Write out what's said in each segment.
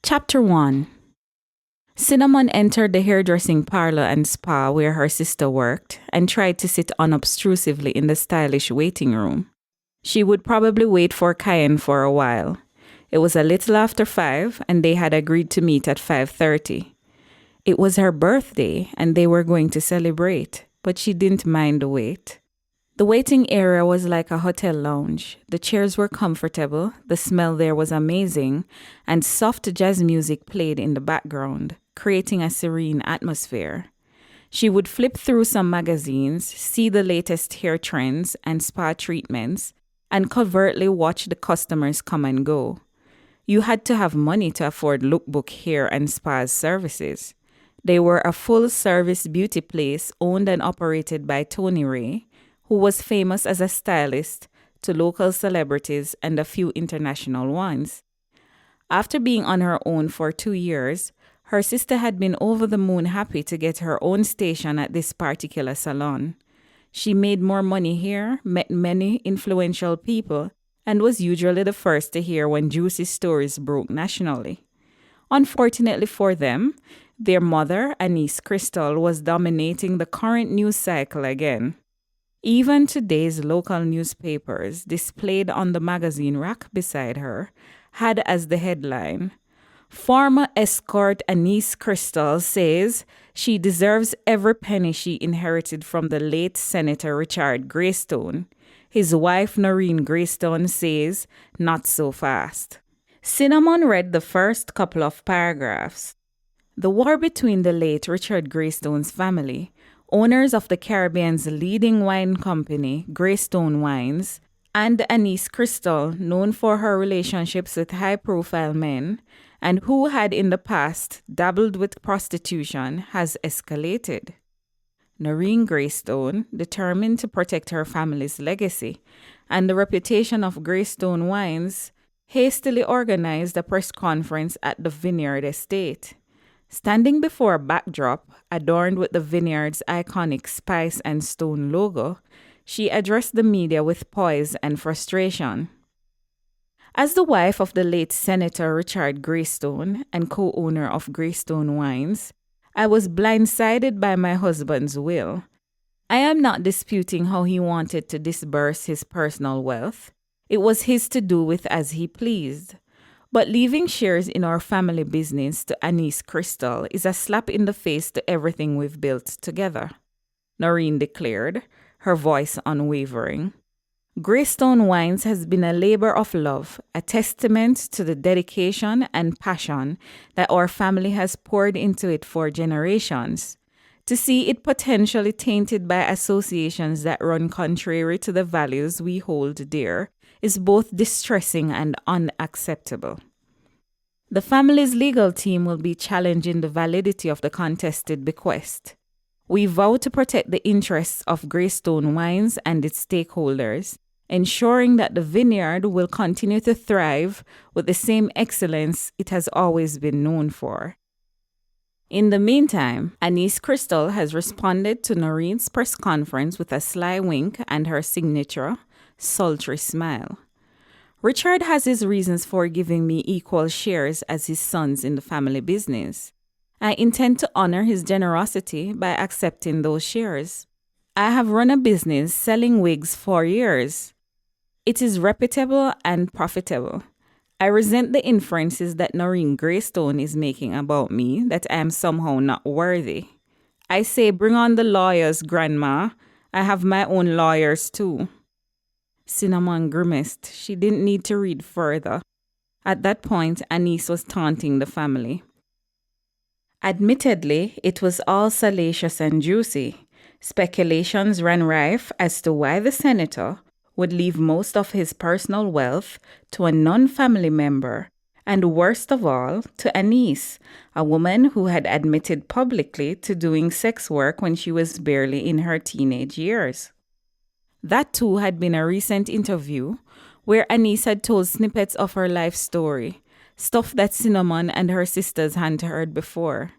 Chapter 1. Cinnamon entered the hairdressing parlor and spa where her sister worked and tried to sit unobtrusively in the stylish waiting room. She would probably wait for Cayenne for a while. It was a little after 5 and they had agreed to meet at 5:30. It was her birthday and they were going to celebrate, but she didn't mind the wait. The waiting area was like a hotel lounge. The chairs were comfortable, the smell there was amazing, and soft jazz music played in the background, creating a serene atmosphere. She would flip through some magazines, see the latest hair trends and spa treatments, and covertly watch the customers come and go. You had to have money to afford lookbook hair and spa services. They were a full-service beauty place owned and operated by Tony Ray, who was famous as a stylist to local celebrities and a few international ones. After being on her own for 2 years, her sister had been over the moon happy to get her own station at this particular salon. She made more money here, met many influential people, and was usually the first to hear when juicy stories broke nationally. Unfortunately for them, their mother, Anise Crystal, was dominating the current news cycle again. Even today's local newspapers, displayed on the magazine rack beside her, had as the headline, "Former escort Anise Crystal says she deserves every penny she inherited from the late Senator Richard Greystone. His wife Noreen Greystone says, not so fast." Cinnamon read the first couple of paragraphs. The war between the late Richard Greystone's family, owners of the Caribbean's leading wine company, Greystone Wines, and Anise Crystal, known for her relationships with high-profile men, and who had in the past dabbled with prostitution, has escalated. Noreen Greystone, determined to protect her family's legacy and the reputation of Greystone Wines, hastily organized a press conference at the Vineyard Estate. Standing before a backdrop adorned with the vineyard's iconic spice and stone logo, she addressed the media with poise and frustration. As the wife of the late Senator Richard Greystone and co-owner of Greystone Wines, I was blindsided by my husband's will. I am not disputing how he wanted to disburse his personal wealth. It was his to do with as he pleased. But leaving shares in our family business to Anise Crystal is a slap in the face to everything we've built together, Noreen declared, her voice unwavering. Greystone Wines has been a labor of love, a testament to the dedication and passion that our family has poured into it for generations. To see it potentially tainted by associations that run contrary to the values we hold dear is both distressing and unacceptable. The family's legal team will be challenging the validity of the contested bequest. We vow to protect the interests of Greystone Wines and its stakeholders, ensuring that the vineyard will continue to thrive with the same excellence it has always been known for. In the meantime, Anise Crystal has responded to Noreen's press conference with a sly wink and her signature, sultry smile. Richard has his reasons for giving me equal shares as his sons in the family business. I intend to honor his generosity by accepting those shares. I have run a business selling wigs for years. It is reputable and profitable. I resent the inferences that Noreen Greystone is making about me that I am somehow not worthy. I say bring on the lawyers, Grandma. I have my own lawyers too. Cinnamon grimaced. She didn't need to read further. At that point, Anise was taunting the family. Admittedly, it was all salacious and juicy. Speculations ran rife as to why the senator would leave most of his personal wealth to a non-family member, and worst of all, to Anise, a woman who had admitted publicly to doing sex work when she was barely in her teenage years. That too had been a recent interview where Anise had told snippets of her life story, stuff that Cinnamon and her sisters hadn't heard before.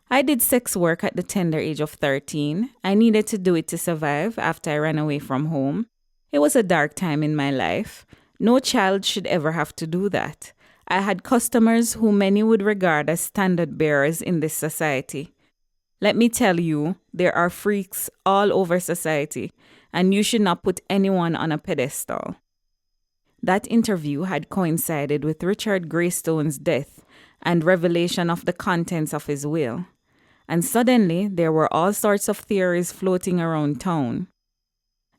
I did sex work at the tender age of 13. I needed to do it to survive after I ran away from home. It was a dark time in my life. No child should ever have to do that. I had customers who many would regard as standard bearers in this society. Let me tell you, there are freaks all over society, and you should not put anyone on a pedestal. That interview had coincided with Richard Greystone's death and revelation of the contents of his will. And suddenly, there were all sorts of theories floating around town.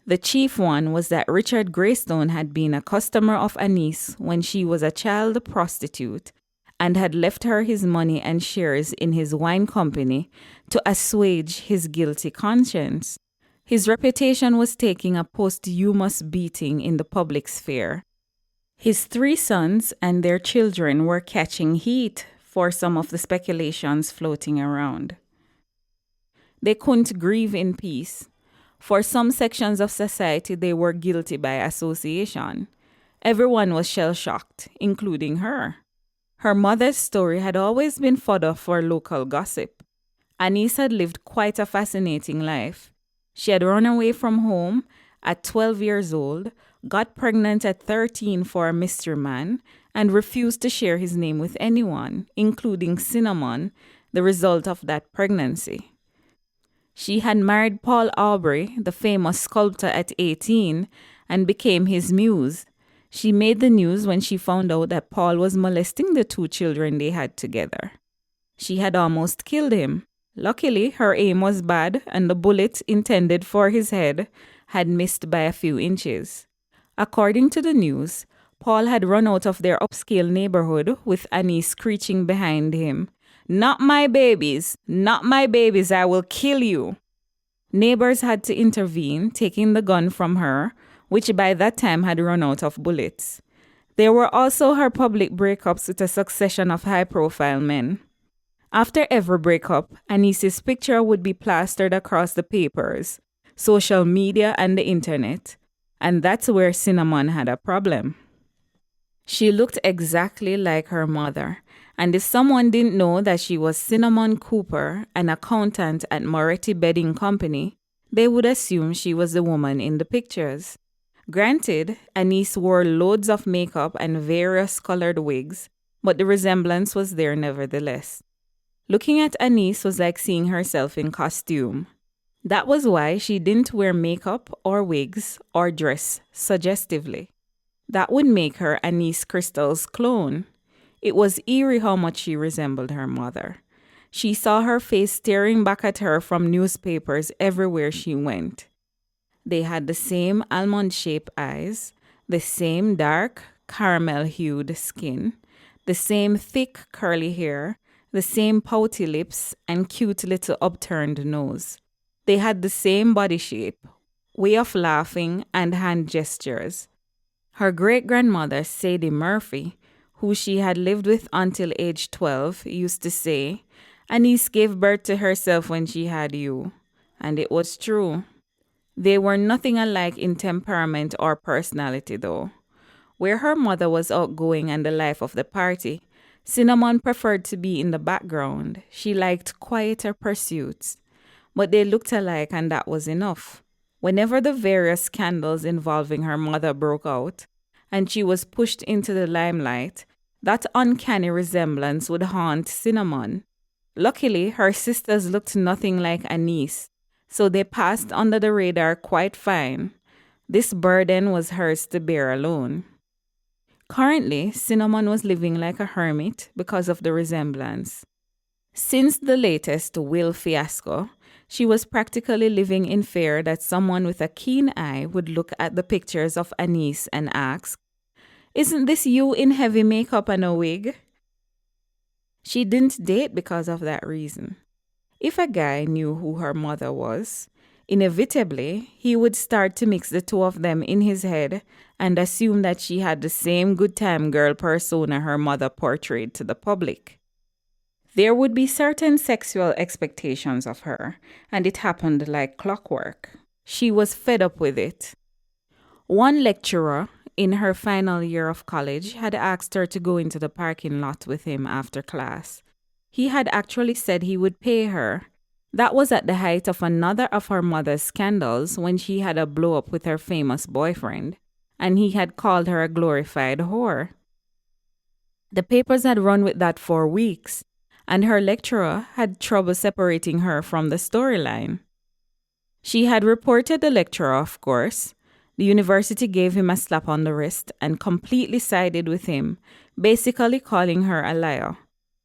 The chief one was that Richard Greystone had been a customer of Anise when she was a child prostitute and had left her his money and shares in his wine company to assuage his guilty conscience. His reputation was taking a posthumous beating in the public sphere. His 3 sons and their children were catching heat for some of the speculations floating around. They couldn't grieve in peace. For some sections of society, they were guilty by association. Everyone was shell-shocked, including her. Her mother's story had always been fodder for local gossip. Anise had lived quite a fascinating life. She had run away from home at 12 years old, got pregnant at 13 for a mystery man, and refused to share his name with anyone, including Cinnamon, the result of that pregnancy. She had married Paul Aubrey, the famous sculptor, at 18 and became his muse. She made the news when she found out that Paul was molesting the 2 children they had together. She had almost killed him. Luckily, her aim was bad and the bullet intended for his head had missed by a few inches. According to the news, Paul had run out of their upscale neighborhood with Anise screeching behind him, "Not my babies! Not my babies! I will kill you!" Neighbors had to intervene, taking the gun from her, which by that time had run out of bullets. There were also her public breakups with a succession of high-profile men. After every breakup, Anise's picture would be plastered across the papers, social media, and the internet. And that's where Cinnamon had a problem. She looked exactly like her mother, and if someone didn't know that she was Cinnamon Cooper, an accountant at Moretti Bedding Company, they would assume she was the woman in the pictures. Granted, Anise wore loads of makeup and various colored wigs, but the resemblance was there nevertheless. Looking at Anise was like seeing herself in costume. That was why she didn't wear makeup or wigs or dress suggestively. That would make her Anise Crystal's clone. It was eerie how much she resembled her mother. She saw her face staring back at her from newspapers everywhere she went. They had the same almond-shaped eyes, the same dark, caramel-hued skin, the same thick, curly hair, the same pouty lips, and cute little upturned nose. They had the same body shape, way of laughing, and hand gestures. Her great-grandmother, Sadie Murphy, who she had lived with until age 12, used to say, "Anise gave birth to herself when she had you." And it was true. They were nothing alike in temperament or personality, though. Where her mother was outgoing and the life of the party, Cinnamon preferred to be in the background. She liked quieter pursuits. But they looked alike, and that was enough. Whenever the various scandals involving her mother broke out, and she was pushed into the limelight, that uncanny resemblance would haunt Cinnamon. Luckily, her sisters looked nothing like Anise, so they passed under the radar quite fine. This burden was hers to bear alone. Currently, Cinnamon was living like a hermit because of the resemblance. Since the latest will fiasco, she was practically living in fear that someone with a keen eye would look at the pictures of Anise and ask, "Isn't this you in heavy makeup and a wig?" She didn't date because of that reason. If a guy knew who her mother was, inevitably he would start to mix the two of them in his head and assume that she had the same good time girl persona her mother portrayed to the public. There would be certain sexual expectations of her, and it happened like clockwork. She was fed up with it. One lecturer in her final year of college had asked her to go into the parking lot with him after class. He had actually said he would pay her. That was at the height of another of her mother's scandals when she had a blow-up with her famous boyfriend, and he had called her a glorified whore. The papers had run with that for weeks, and her lecturer had trouble separating her from the storyline. She had reported the lecturer, of course. The university gave him a slap on the wrist and completely sided with him, basically calling her a liar.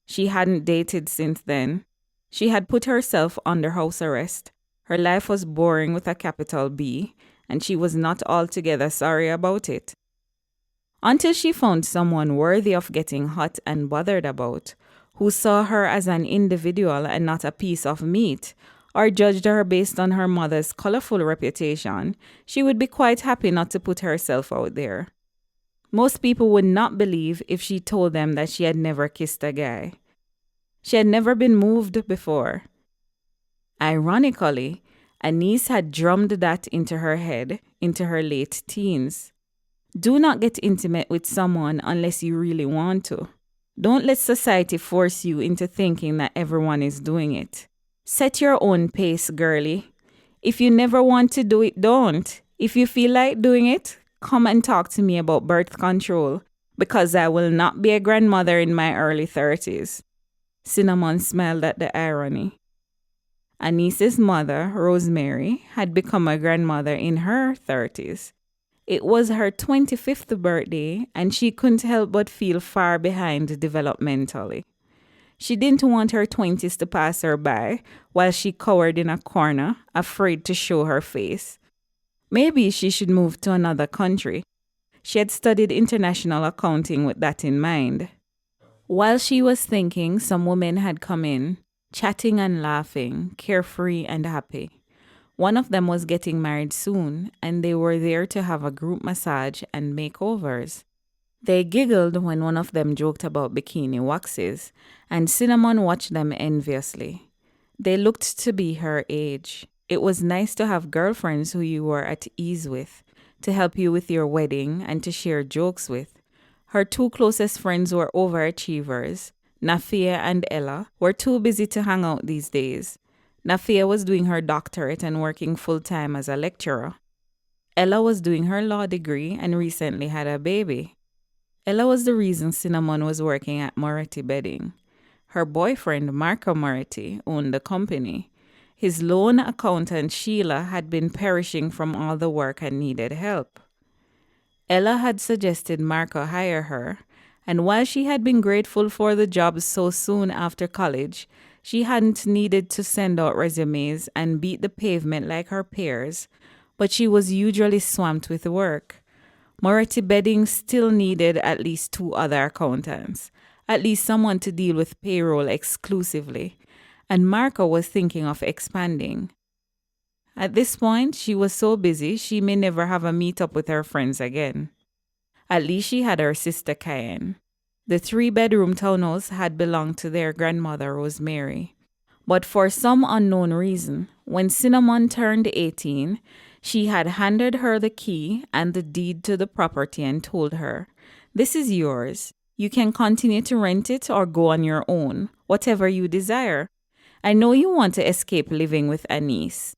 She hadn't dated since then. She had put herself under house arrest. Her life was boring with a capital B, and she was not altogether sorry about it. Until she found someone worthy of getting hot and bothered about, who saw her as an individual and not a piece of meat, or judged her based on her mother's colorful reputation, she would be quite happy not to put herself out there. Most people would not believe if she told them that she had never kissed a guy. She had never been moved before. Ironically, Anise had drummed that into her head into her late teens. Do not get intimate with someone unless you really want to. Don't let society force you into thinking that everyone is doing it. Set your own pace, girlie. If you never want to do it, don't. If you feel like doing it, come and talk to me about birth control, because I will not be a grandmother in my early 30s. Cinnamon smiled at the irony. Anise's mother, Rosemary, had become a grandmother in her 30s. It was her 25th birthday, and she couldn't help but feel far behind developmentally. She didn't want her 20s to pass her by while she cowered in a corner, afraid to show her face. Maybe she should move to another country. She had studied international accounting with that in mind. While she was thinking, some women had come in, chatting and laughing, carefree and happy. One of them was getting married soon, and they were there to have a group massage and makeovers. They giggled when one of them joked about bikini waxes, and Cinnamon watched them enviously. They looked to be her age. It was nice to have girlfriends who you were at ease with, to help you with your wedding and to share jokes with. Her two closest friends were overachievers. Nafia and Ella were too busy to hang out these days. Nafia was doing her doctorate and working full-time as a lecturer. Ella was doing her law degree and recently had a baby. Ella was the reason Cinnamon was working at Moretti Bedding. Her boyfriend, Marco Moretti, owned the company. His loan accountant, Sheila, had been perishing from all the work and needed help. Ella had suggested Marco hire her, and while she had been grateful for the job so soon after college, she hadn't needed to send out resumes and beat the pavement like her peers, but she was usually swamped with work. Moretti Bedding still needed at least 2 other accountants, at least someone to deal with payroll exclusively, and Marco was thinking of expanding. At this point, she was so busy she may never have a meet-up with her friends again. At least she had her sister Cayenne. The 3-bedroom townhouse had belonged to their grandmother Rosemary. But for some unknown reason, when Cinnamon turned 18, she had handed her the key and the deed to the property and told her, "This is yours. You can continue to rent it or go on your own, whatever you desire. I know you want to escape living with Anise."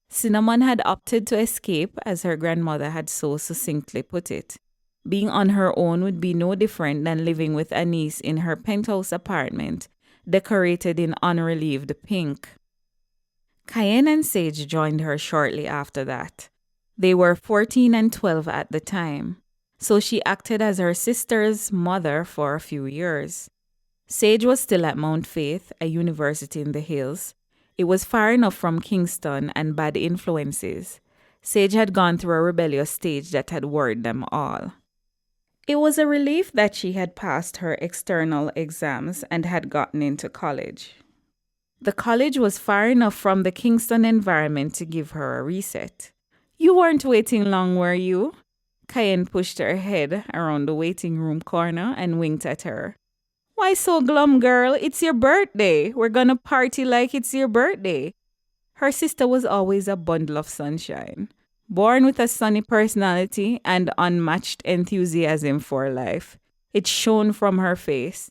Cinnamon had opted to escape, as her grandmother had so succinctly put it. Being on her own would be no different than living with Anise in her penthouse apartment, decorated in unrelieved pink. Cayenne and Sage joined her shortly after that. They were 14 and 12 at the time, so she acted as her sister's mother for a few years. Sage was still at Mount Faith, a university in the hills. It was far enough from Kingston and bad influences. Sage had gone through a rebellious stage that had worried them all. It was a relief that she had passed her external exams and had gotten into college. The college was far enough from the Kingston environment to give her a reset. "You weren't waiting long, were you?" Cayenne pushed her head around the waiting room corner and winked at her. "Why so glum, girl? It's your birthday. We're gonna party like it's your birthday." Her sister was always a bundle of sunshine. Born with a sunny personality and unmatched enthusiasm for life, it shone from her face.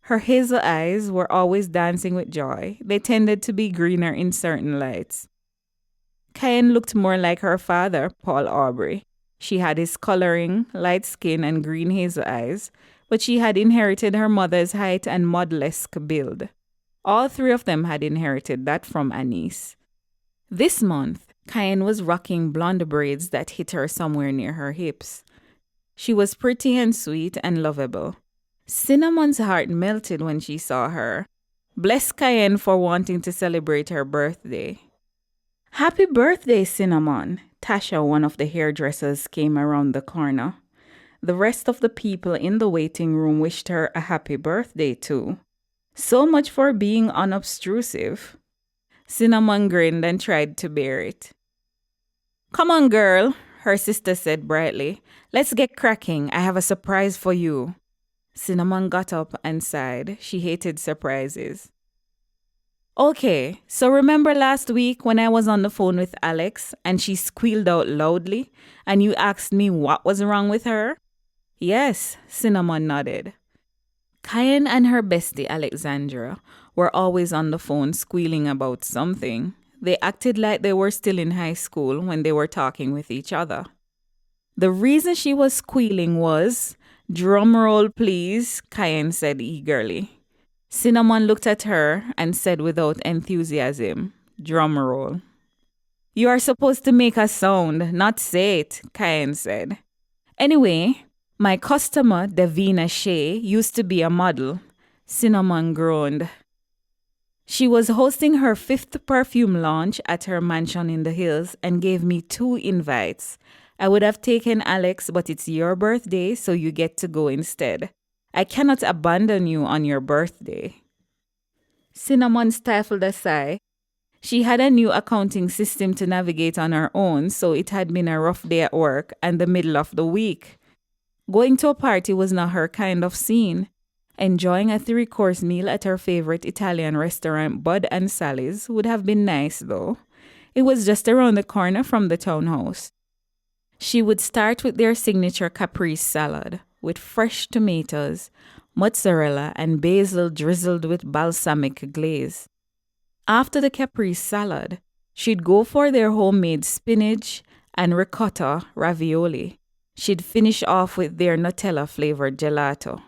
Her hazel eyes were always dancing with joy. They tended to be greener in certain lights. Cayenne looked more like her father, Paul Aubrey. She had his coloring, light skin, and green hazel eyes, but she had inherited her mother's height and model-esque build. All three of them had inherited that from Anise. This month, Cayenne was rocking blonde braids that hit her somewhere near her hips. She was pretty and sweet and lovable. Cinnamon's heart melted when she saw her. Bless Cayenne for wanting to celebrate her birthday. Happy birthday, Cinnamon! Tasha, one of the hairdressers, came around the corner. The rest of the people in the waiting room wished her a happy birthday too. So much for being unobtrusive. Cinnamon grinned and tried to bear it. Come on, girl, her sister said brightly. Let's get cracking. I have a surprise for you. Cinnamon got up and sighed. She hated surprises. Okay, so remember last week when I was on the phone with Alex and she squealed out loudly and you asked me what was wrong with her? Yes, Cinnamon nodded. Cayenne and her bestie Alexandra were always on the phone squealing about something. They acted like they were still in high school when they were talking with each other. The reason she was squealing was, drum roll please, Cayenne said eagerly. Cinnamon looked at her and said without enthusiasm, drum roll. You are supposed to make a sound, not say it, Cayenne said. Anyway, my customer, Davina Shea, used to be a model. Cinnamon groaned. She was hosting her 5th perfume launch at her mansion in the hills and gave me 2 invites. I would have taken Alex, but it's your birthday, so you get to go instead. I cannot abandon you on your birthday. Cinnamon stifled a sigh. She had a new accounting system to navigate on her own, so it had been a rough day at work and the middle of the week. Going to a party was not her kind of scene. Enjoying a 3-course meal at her favorite Italian restaurant, Bud and Sally's, would have been nice, though. It was just around the corner from the townhouse. She would start with their signature caprese salad, with fresh tomatoes, mozzarella, and basil drizzled with balsamic glaze. After the caprese salad, she'd go for their homemade spinach and ricotta ravioli. She'd finish off with their Nutella-flavored gelato.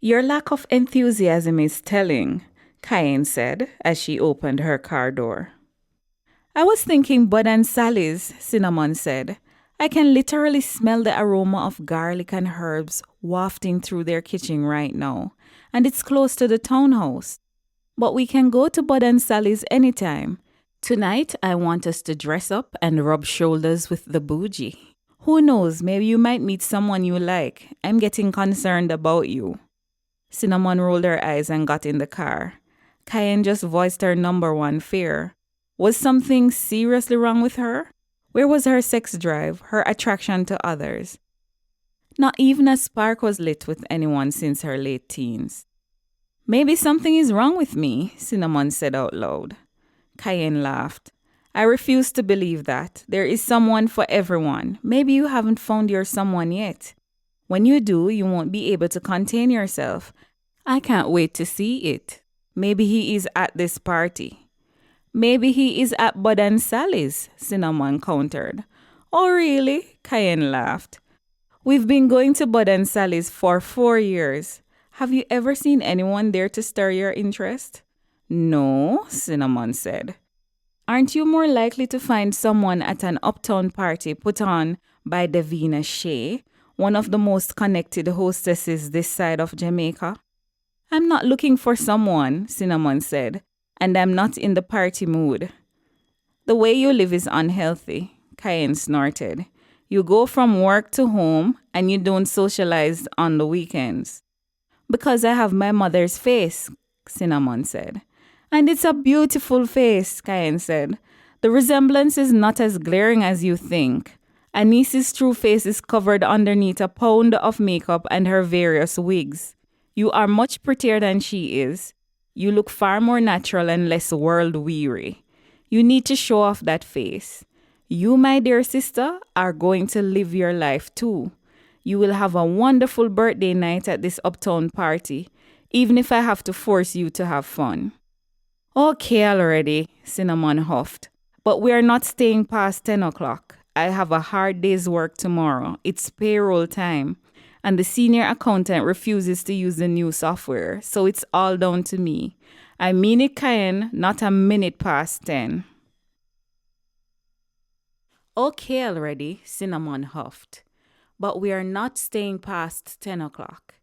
Your lack of enthusiasm is telling, Cayenne said as she opened her car door. I was thinking Bud and Sally's, Cinnamon said. I can literally smell the aroma of garlic and herbs wafting through their kitchen right now, and it's close to the townhouse. But we can go to Bud and Sally's anytime. Tonight, I want us to dress up and rub shoulders with the bougie. Who knows, maybe you might meet someone you like. I'm getting concerned about you. Cinnamon rolled her eyes and got in the car. Cayenne just voiced her number one fear. Was something seriously wrong with her? Where was her sex drive, her attraction to others? Not even a spark was lit with anyone since her late teens. Maybe something is wrong with me, Cinnamon said out loud. Cayenne laughed. I refuse to believe that. There is someone for everyone. Maybe you haven't found your someone yet. When you do, you won't be able to contain yourself. I can't wait to see it. Maybe he is at this party. Maybe he is at Bud and Sally's, Cinnamon countered. Oh, really? Cayenne laughed. We've been going to Bud and Sally's for 4 years. Have you ever seen anyone there to stir your interest? No, Cinnamon said. Aren't you more likely to find someone at an uptown party put on by Davina Shea, one of the most connected hostesses this side of Jamaica? I'm not looking for someone, Cinnamon said, and I'm not in the party mood. The way you live is unhealthy, Cayenne snorted. You go from work to home and you don't socialize on the weekends. Because I have my mother's face, Cinnamon said. And it's a beautiful face, Cayenne said. The resemblance is not as glaring as you think. Anise's true face is covered underneath a pound of makeup and her various wigs. You are much prettier than she is. You look far more natural and less world-weary. You need to show off that face. You, my dear sister, are going to live your life too. You will have a wonderful birthday night at this uptown party, even if I have to force you to have fun. Okay already, Cinnamon huffed. But we are not staying past 10 o'clock. I have a hard day's work tomorrow. It's payroll time. And the senior accountant refuses to use the new software, so it's all down to me. I mean it, Cayenne, not a minute past 10. Okay already, Cinnamon huffed. But we are not staying past 10 o'clock.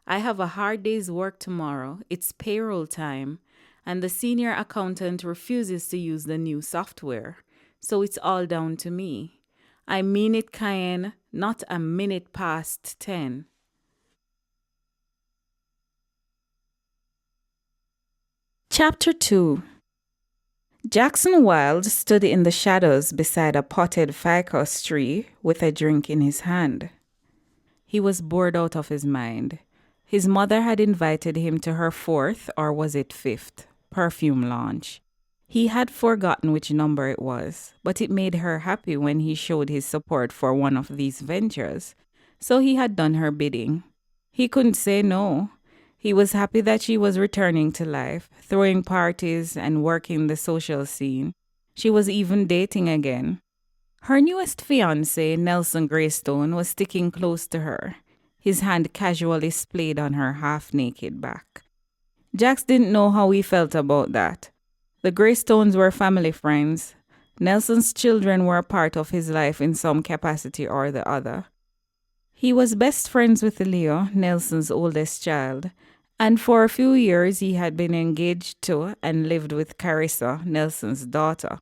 I have a hard day's work tomorrow. It's payroll time. And the senior accountant refuses to use the new software. So it's all down to me. I mean it, Cayenne, not a minute past 10. Chapter 2. Jaxon Wilde stood in the shadows beside a potted ficus tree with a drink in his hand. He was bored out of his mind. His mother had invited him to her 4th, or was it 5th, perfume launch. He had forgotten which number it was, but it made her happy when he showed his support for one of these ventures, so he had done her bidding. He couldn't say no. He was happy that she was returning to life, throwing parties and working the social scene. She was even dating again. Her newest fiancé, Nelson Greystone, was sticking close to her, his hand casually splayed on her half-naked back. Jax didn't know how he felt about that. The Greystones were family friends. Nelson's children were a part of his life in some capacity or the other. He was best friends with Leo, Nelson's oldest child, and for a few years he had been engaged to and lived with Carissa, Nelson's daughter.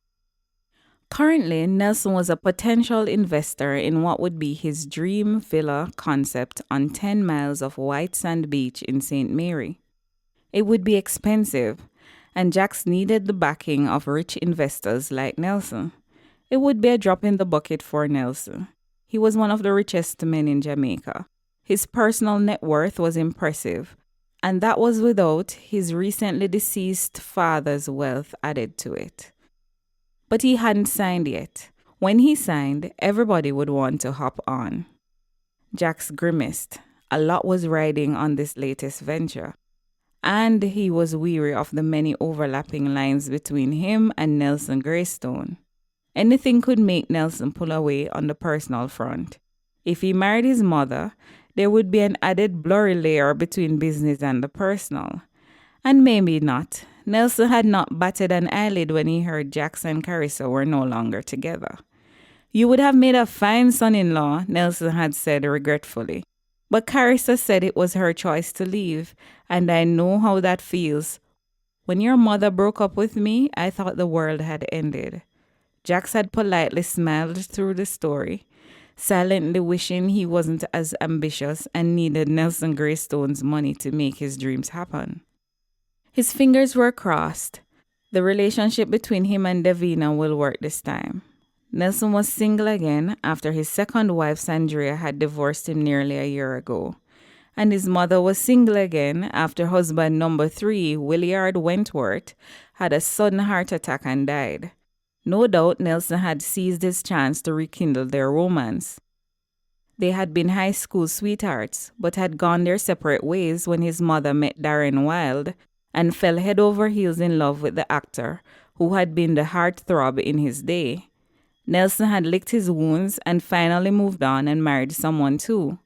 Currently, Nelson was a potential investor in what would be his dream villa concept on 10 miles of white sand beach in St. Mary. It would be expensive, and Jax needed the backing of rich investors like Nelson. It would be a drop in the bucket for Nelson. He was one of the richest men in Jamaica. His personal net worth was impressive, and that was without his recently deceased father's wealth added to it. But he hadn't signed yet. When he signed, everybody would want to hop on. Jax grimaced. A lot was riding on this latest venture. And he was weary of the many overlapping lines between him and Nelson Greystone. Anything could make Nelson pull away on the personal front. If he married his mother, there would be an added blurry layer between business and the personal. And maybe not. Nelson had not batted an eyelid when he heard Jax and Carissa were no longer together. You would have made a fine son-in-law, Nelson had said regretfully. But Carissa said it was her choice to leave, and I know how that feels. When your mother broke up with me, I thought the world had ended. Jax had politely smiled through the story, silently wishing he wasn't as ambitious and needed Nelson Greystone's money to make his dreams happen. His fingers were crossed. The relationship between him and Davina will work this time. Nelson was single again after his second wife, Sandria, had divorced him nearly a year ago. And his mother was single again after husband number 3, Williard Wentworth, had a sudden heart attack and died. No doubt Nelson had seized his chance to rekindle their romance. They had been high school sweethearts, but had gone their separate ways when his mother met Jaxon Wilde and fell head over heels in love with the actor who had been the heartthrob in his day. Nelson had licked his wounds and finally moved on and married someone too.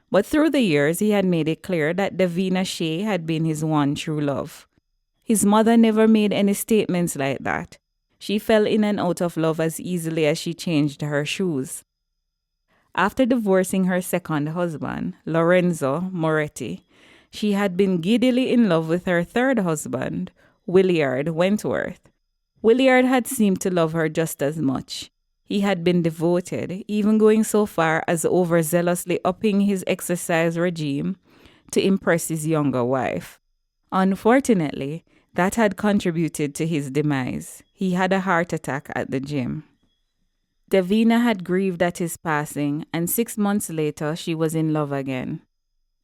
But through the years, he had made it clear that Davina Shea had been his one true love. His mother never made any statements like that. She fell in and out of love as easily as she changed her shoes. After divorcing her second husband, Lorenzo Moretti, she had been giddily in love with her third husband, Williard Wentworth. Williard had seemed to love her just as much. He had been devoted, even going so far as overzealously upping his exercise regime to impress his younger wife. Unfortunately, that had contributed to his demise. He had a heart attack at the gym. Davina had grieved at his passing, and 6 months later she was in love again.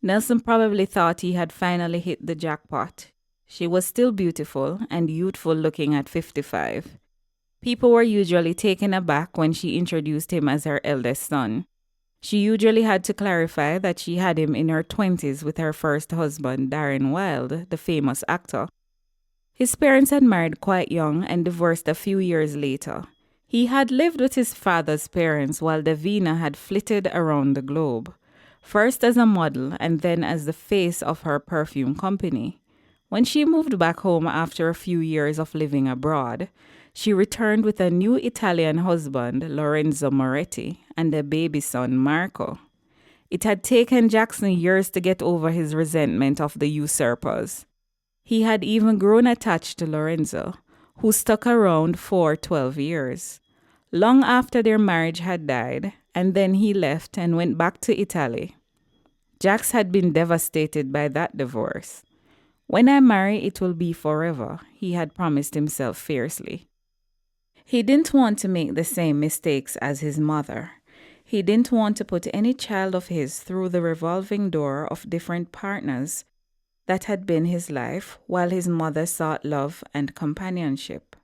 Nelson probably thought he had finally hit the jackpot. She was still beautiful and youthful looking at 55. People were usually taken aback when she introduced him as her eldest son. She usually had to clarify that she had him in her 20s with her first husband, Jaxon Wilde, the famous actor. His parents had married quite young and divorced a few years later. He had lived with his father's parents while Davina had flitted around the globe. first as a model and then as the face of her perfume company. When she moved back home after a few years of living abroad, she returned with a new Italian husband, Lorenzo Moretti, and a baby son, Marco. It had taken Jaxon years to get over his resentment of the usurpers. He had even grown attached to Lorenzo, who stuck around for 12 years. Long after their marriage had died, and then he left and went back to Italy. Jax had been devastated by that divorce. When I marry, it will be forever, he had promised himself fiercely. He didn't want to make the same mistakes as his mother. He didn't want to put any child of his through the revolving door of different partners that had been his life while his mother sought love and companionship.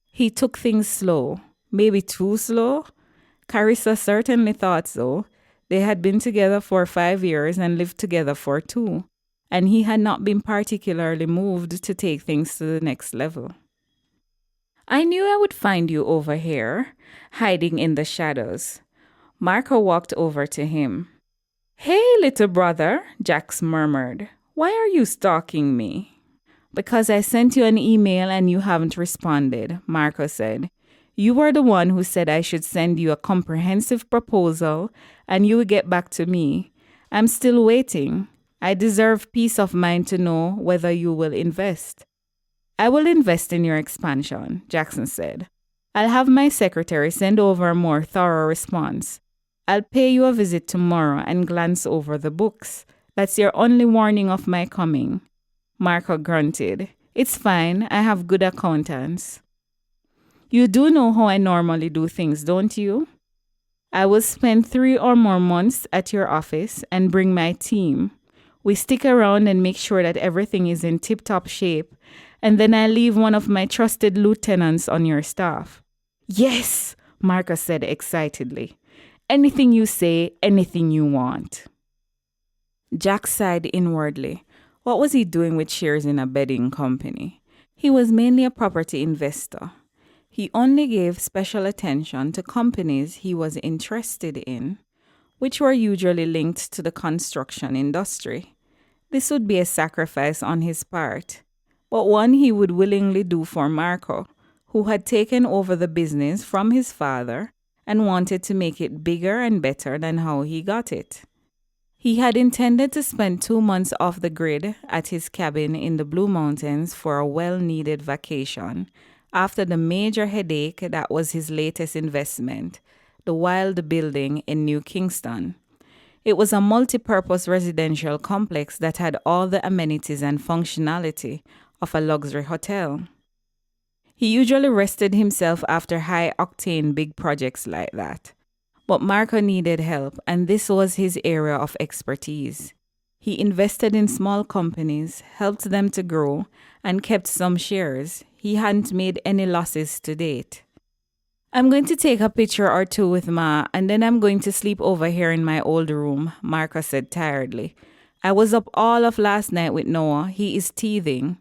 He took things slow, maybe too slow. Carissa certainly thought so. They had been together for 5 years and lived together for 2, and he had not been particularly moved to take things to the next level. I knew I would find you over here, hiding in the shadows. Marco walked over to him. Hey, little brother, Jax murmured. Why are you stalking me? Because I sent you an email and you haven't responded, Marco said. You were the one who said I should send you a comprehensive proposal and you would get back to me. I'm still waiting. I deserve peace of mind to know whether you will invest. I will invest in your expansion, Jaxon said. I'll have my secretary send over a more thorough response. I'll pay you a visit tomorrow and glance over the books. That's your only warning of my coming. Marco grunted. It's fine. I have good accountants. You do know how I normally do things, don't you? I will spend 3 or more months at your office and bring my team. We stick around and make sure that everything is in tip-top shape, and then I leave one of my trusted lieutenants on your staff. Yes, Marco said excitedly. Anything you say, anything you want. Jax sighed inwardly. What was he doing with shares in a bedding company? He was mainly a property investor. He only gave special attention to companies he was interested in, which were usually linked to the construction industry. This would be a sacrifice on his part, but one he would willingly do for Marco, who had taken over the business from his father and wanted to make it bigger and better than how he got it. He had intended to spend 2 months off the grid at his cabin in the Blue Mountains for a well-needed vacation after the major headache that was his latest investment, the Wilde building in New Kingston. It was a multi-purpose residential complex that had all the amenities and functionality of a luxury hotel. He usually rested himself after high-octane big projects like that. But Marco needed help, and this was his area of expertise. He invested in small companies, helped them to grow, and kept some shares. He hadn't made any losses to date. I'm going to take a picture or two with Ma, and then I'm going to sleep over here in my old room, Marco said tiredly. I was up all of last night with Noah. He is teething.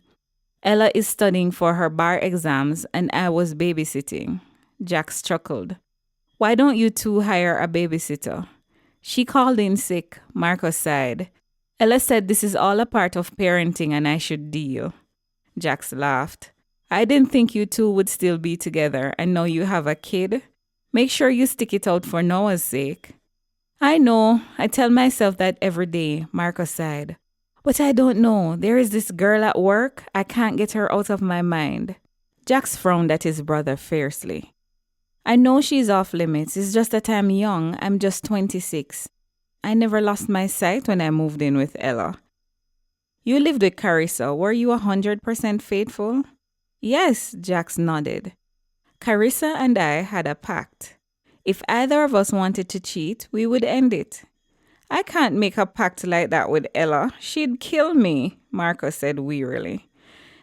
Ella is studying for her bar exams, and I was babysitting. Jax chuckled. Why don't you two hire a babysitter? She called in sick, Marco sighed. Ella said this is all a part of parenting and I should deal. Jax laughed. I didn't think you two would still be together, and now you have a kid. Make sure you stick it out for Noah's sake. I know, I tell myself that every day, Marco sighed. But I don't know, there is this girl at work, I can't get her out of my mind. Jax frowned at his brother fiercely. I know she's off limits, it's just that I'm young, I'm just 26. I never lost my sight when I moved in with Ella. You lived with Carissa, were you 100% faithful? Yes, Jax nodded. Carissa and I had a pact. If either of us wanted to cheat, we would end it. I can't make a pact like that with Ella. She'd kill me, Marco said wearily.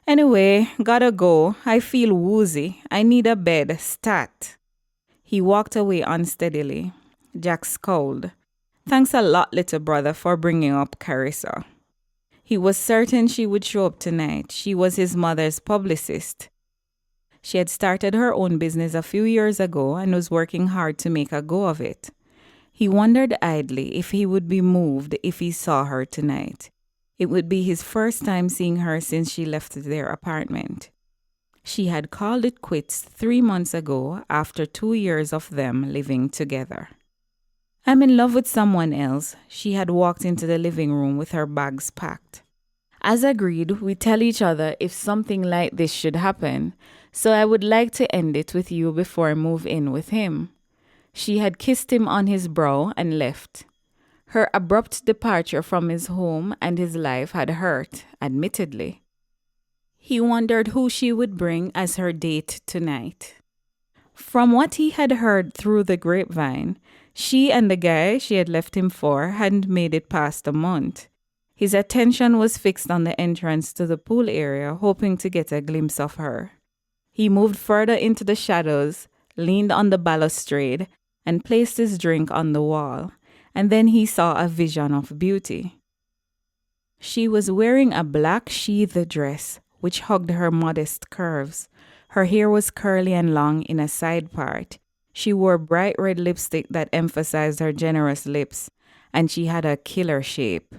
Anyway, gotta go. I feel woozy. I need a bed. Stat. He walked away unsteadily. Jax scowled. Thanks a lot, little brother, for bringing up Carissa. He was certain she would show up tonight. She was his mother's publicist. She had started her own business a few years ago and was working hard to make a go of it. He wondered idly if he would be moved if he saw her tonight. It would be his first time seeing her since she left their apartment. She had called it quits 3 months ago after 2 years of them living together. "I'm in love with someone else." She had walked into the living room with her bags packed. "As agreed, we tell each other if something like this should happen, so I would like to end it with you before I move in with him." She had kissed him on his brow and left. Her abrupt departure from his home and his life had hurt, admittedly. He wondered who she would bring as her date tonight. From what he had heard through the grapevine, she and the guy she had left him for hadn't made it past a month. His attention was fixed on the entrance to the pool area, hoping to get a glimpse of her. He moved further into the shadows, leaned on the balustrade, and placed his drink on the wall, and then he saw a vision of beauty. She was wearing a black sheathed dress, which hugged her modest curves. Her hair was curly and long in a side part. She wore bright red lipstick that emphasized her generous lips, and she had a killer shape.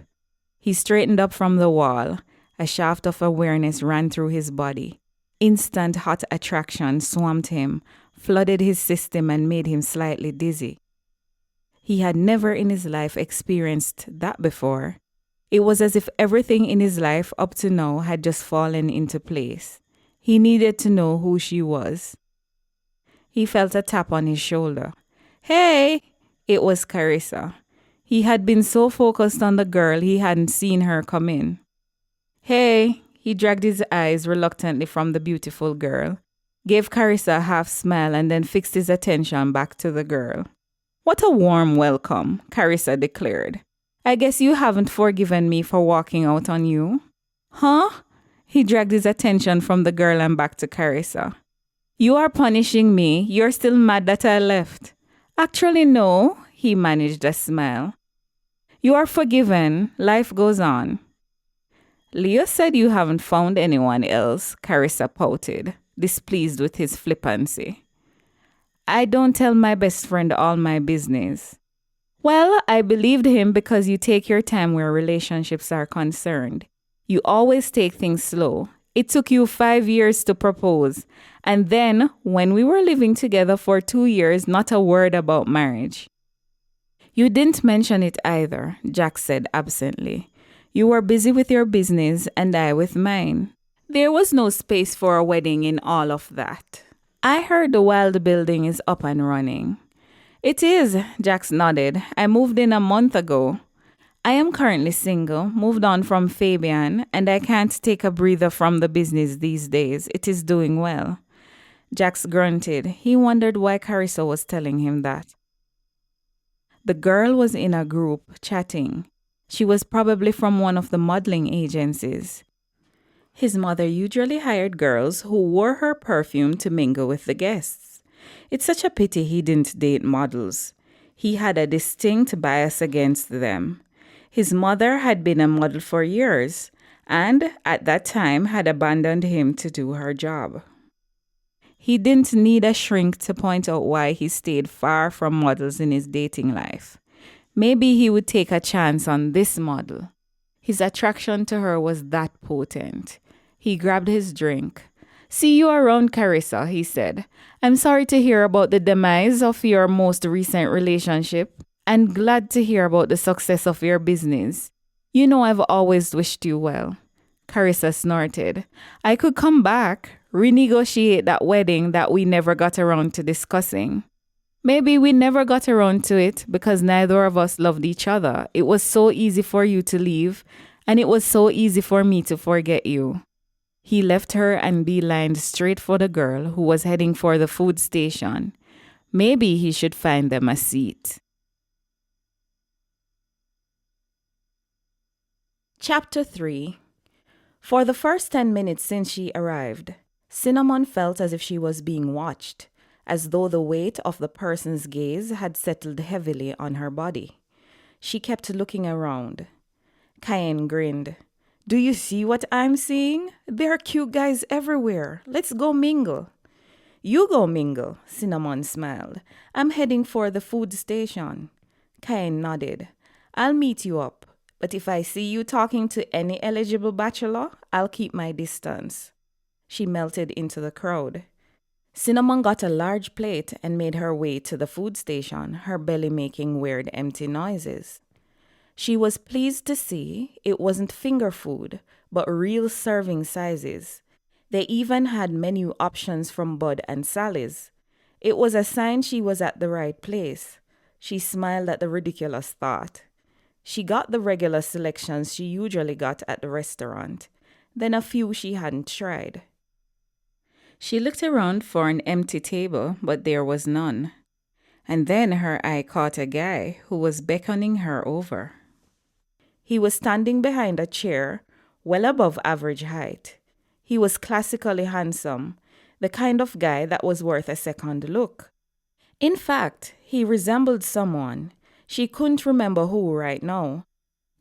He straightened up from the wall. A shaft of awareness ran through his body. Instant hot attraction swamped him, flooded his system, and made him slightly dizzy. He had never in his life experienced that before. It was as if everything in his life up to now had just fallen into place. He needed to know who she was. He felt a tap on his shoulder. "Hey!" It was Carissa. He had been so focused on the girl he hadn't seen her come in. "Hey!" He dragged his eyes reluctantly from the beautiful girl, gave Carissa a half smile, and then fixed his attention back to the girl. "What a warm welcome," Carissa declared. "I guess you haven't forgiven me for walking out on you." "Huh?" He dragged his attention from the girl and back to Carissa. "You are punishing me. You're still mad that I left." "Actually, no," he managed a smile. "You are forgiven. Life goes on." "Leo said you haven't found anyone else," Carissa pouted, displeased with his flippancy. "I don't tell my best friend all my business." "Well, I believed him because you take your time where relationships are concerned. You always take things slow. It took you 5 years to propose. And then, when we were living together for 2 years, not a word about marriage." "You didn't mention it either," Jack said absently. "You were busy with your business and I with mine. There was no space for a wedding in all of that." "I heard the Wilde building is up and running." "It is," Jax nodded. "I moved in a month ago. I am currently single, moved on from Fabian, and I can't take a breather from the business these days. It is doing well." Jax grunted. He wondered why Carissa was telling him that. The girl was in a group, chatting. She was probably from one of the modeling agencies. His mother usually hired girls who wore her perfume to mingle with the guests. It's such a pity he didn't date models. He had a distinct bias against them. His mother had been a model for years, and at that time had abandoned him to do her job. He didn't need a shrink to point out why he stayed far from models in his dating life. Maybe he would take a chance on this model. His attraction to her was that potent. He grabbed his drink. "See you around, Carissa," he said. "I'm sorry to hear about the demise of your most recent relationship, and glad to hear about the success of your business. You know I've always wished you well." Carissa snorted. "I could come back, renegotiate that wedding that we never got around to discussing." "Maybe we never got around to it because neither of us loved each other. It was so easy for you to leave, and it was so easy for me to forget you." He left her and beelined straight for the girl who was heading for the food station. Maybe he should find them a seat. Chapter 3. For the first 10 minutes since she arrived, Cinnamon felt as if she was being watched, as though the weight of the person's gaze had settled heavily on her body. She kept looking around. Cayenne grinned. "Do you see what I'm seeing? There are cute guys everywhere. Let's go mingle." "You go mingle," Cinnamon smiled. "I'm heading for the food station." Cain nodded. I'll meet you up, but if I see you talking to any eligible bachelor, I'll keep my distance. She melted into the crowd. Cinnamon got a large plate and made her way to the food station, her belly making weird empty noises. She was pleased to see it wasn't finger food, but real serving sizes. They even had menu options from Bud and Sally's. It was a sign she was at the right place. She smiled at the ridiculous thought. She got the regular selections she usually got at the restaurant, then a few she hadn't tried. She looked around for an empty table, but there was none. And then her eye caught a guy who was beckoning her over. He was standing behind a chair, well above average height. He was classically handsome, the kind of guy that was worth a second look. In fact, he resembled someone. She couldn't remember who right now.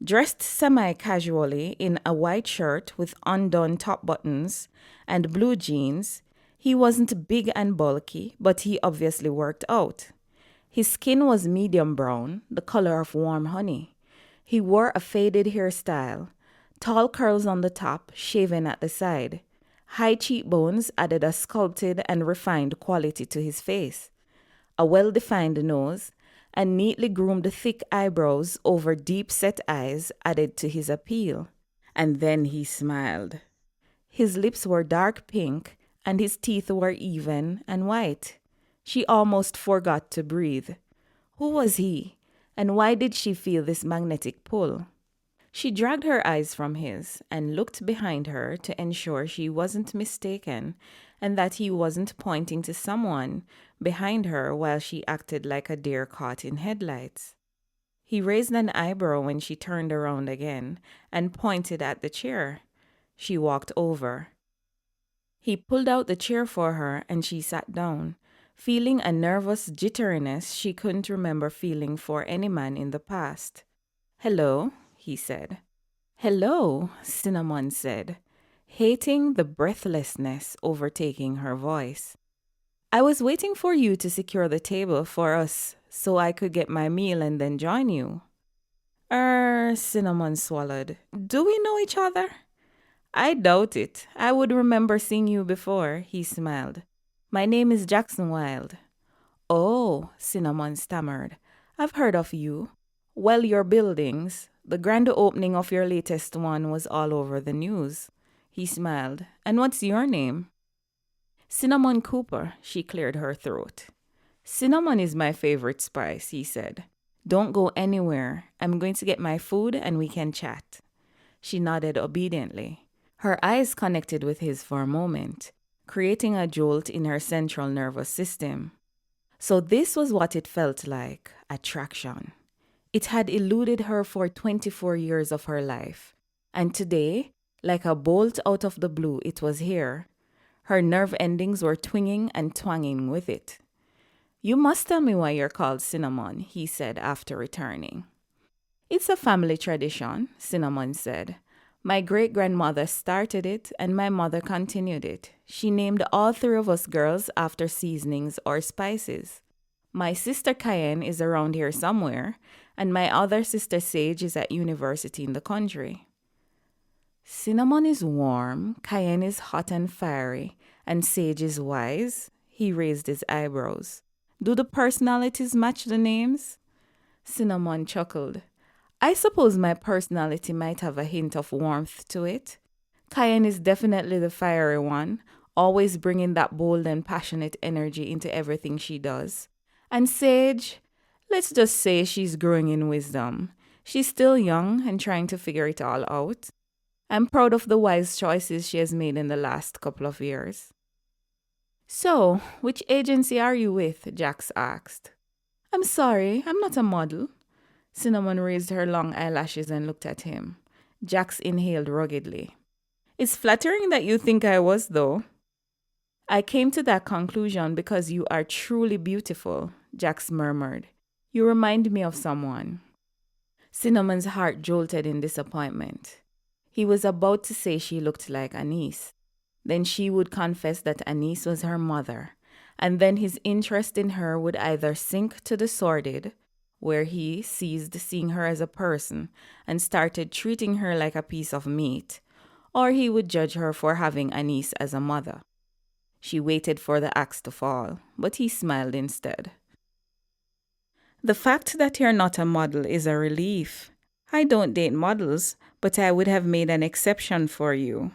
Dressed semi-casually in a white shirt with undone top buttons and blue jeans, he wasn't big and bulky, but he obviously worked out. His skin was medium brown, the color of warm honey. He wore a faded hairstyle, tall curls on the top, shaven at the side. High cheekbones added a sculpted and refined quality to his face. A well-defined nose and neatly groomed thick eyebrows over deep-set eyes added to his appeal. And then he smiled. His lips were dark pink, and his teeth were even and white. She almost forgot to breathe. Who was he, and why did she feel this magnetic pull? She dragged her eyes from his and looked behind her to ensure she wasn't mistaken and that he wasn't pointing to someone behind her while she acted like a deer caught in headlights. He raised an eyebrow when she turned around again and pointed at the chair. She walked over. He pulled out the chair for her and she sat down, feeling a nervous jitteriness she couldn't remember feeling for any man in the past. "Hello," he said. "Hello," Cinnamon said, hating the breathlessness overtaking her voice. "I was waiting for you to secure the table for us so I could get my meal and then join you." Cinnamon swallowed. "Do we know each other?" "I doubt it. I would remember seeing you before," he smiled. "My name is Jaxon Wilde." "Oh," Cinnamon stammered. "I've heard of you. Well, your buildings. The grand opening of your latest one was all over the news." He smiled. "And what's your name?" "Cinnamon Cooper," she cleared her throat. "Cinnamon is my favorite spice," he said. "Don't go anywhere. I'm going to get my food and we can chat." She nodded obediently. Her eyes connected with his for a moment, creating a jolt in her central nervous system. So this was what it felt like, attraction. It had eluded her for 24 years of her life, and today, like a bolt out of the blue, it was here. Her nerve endings were twinging and twanging with it. "You must tell me why you're called Cinnamon," he said after returning. "It's a family tradition," Cinnamon said. "My great-grandmother started it, and my mother continued it. She named all three of us girls after seasonings or spices. My sister Cayenne is around here somewhere, and my other sister Sage is at university in the country." "Cinnamon is warm, Cayenne is hot and fiery, and Sage is wise?" He raised his eyebrows. "Do the personalities match the names?" Cinnamon chuckled. "I suppose my personality might have a hint of warmth to it. Cayenne is definitely the fiery one, always bringing that bold and passionate energy into everything she does. And Sage, let's just say she's growing in wisdom. She's still young and trying to figure it all out. I'm proud of the wise choices she has made in the last couple of years." "So, which agency are you with?" Jax asked. "I'm sorry, I'm not a model." Cinnamon raised her long eyelashes and looked at him. Jax inhaled ruggedly. "It's flattering that you think I was, though." "I came to that conclusion because you are truly beautiful," Jax murmured. "You remind me of someone." Cinnamon's heart jolted in disappointment. He was about to say she looked like Anise. Then she would confess that Anise was her mother, and then his interest in her would either sink to the sordid where he ceased seeing her as a person and started treating her like a piece of meat, or he would judge her for having Anise as a mother. She waited for the axe to fall, but he smiled instead. The fact that you're not a model is a relief. I don't date models, but I would have made an exception for you.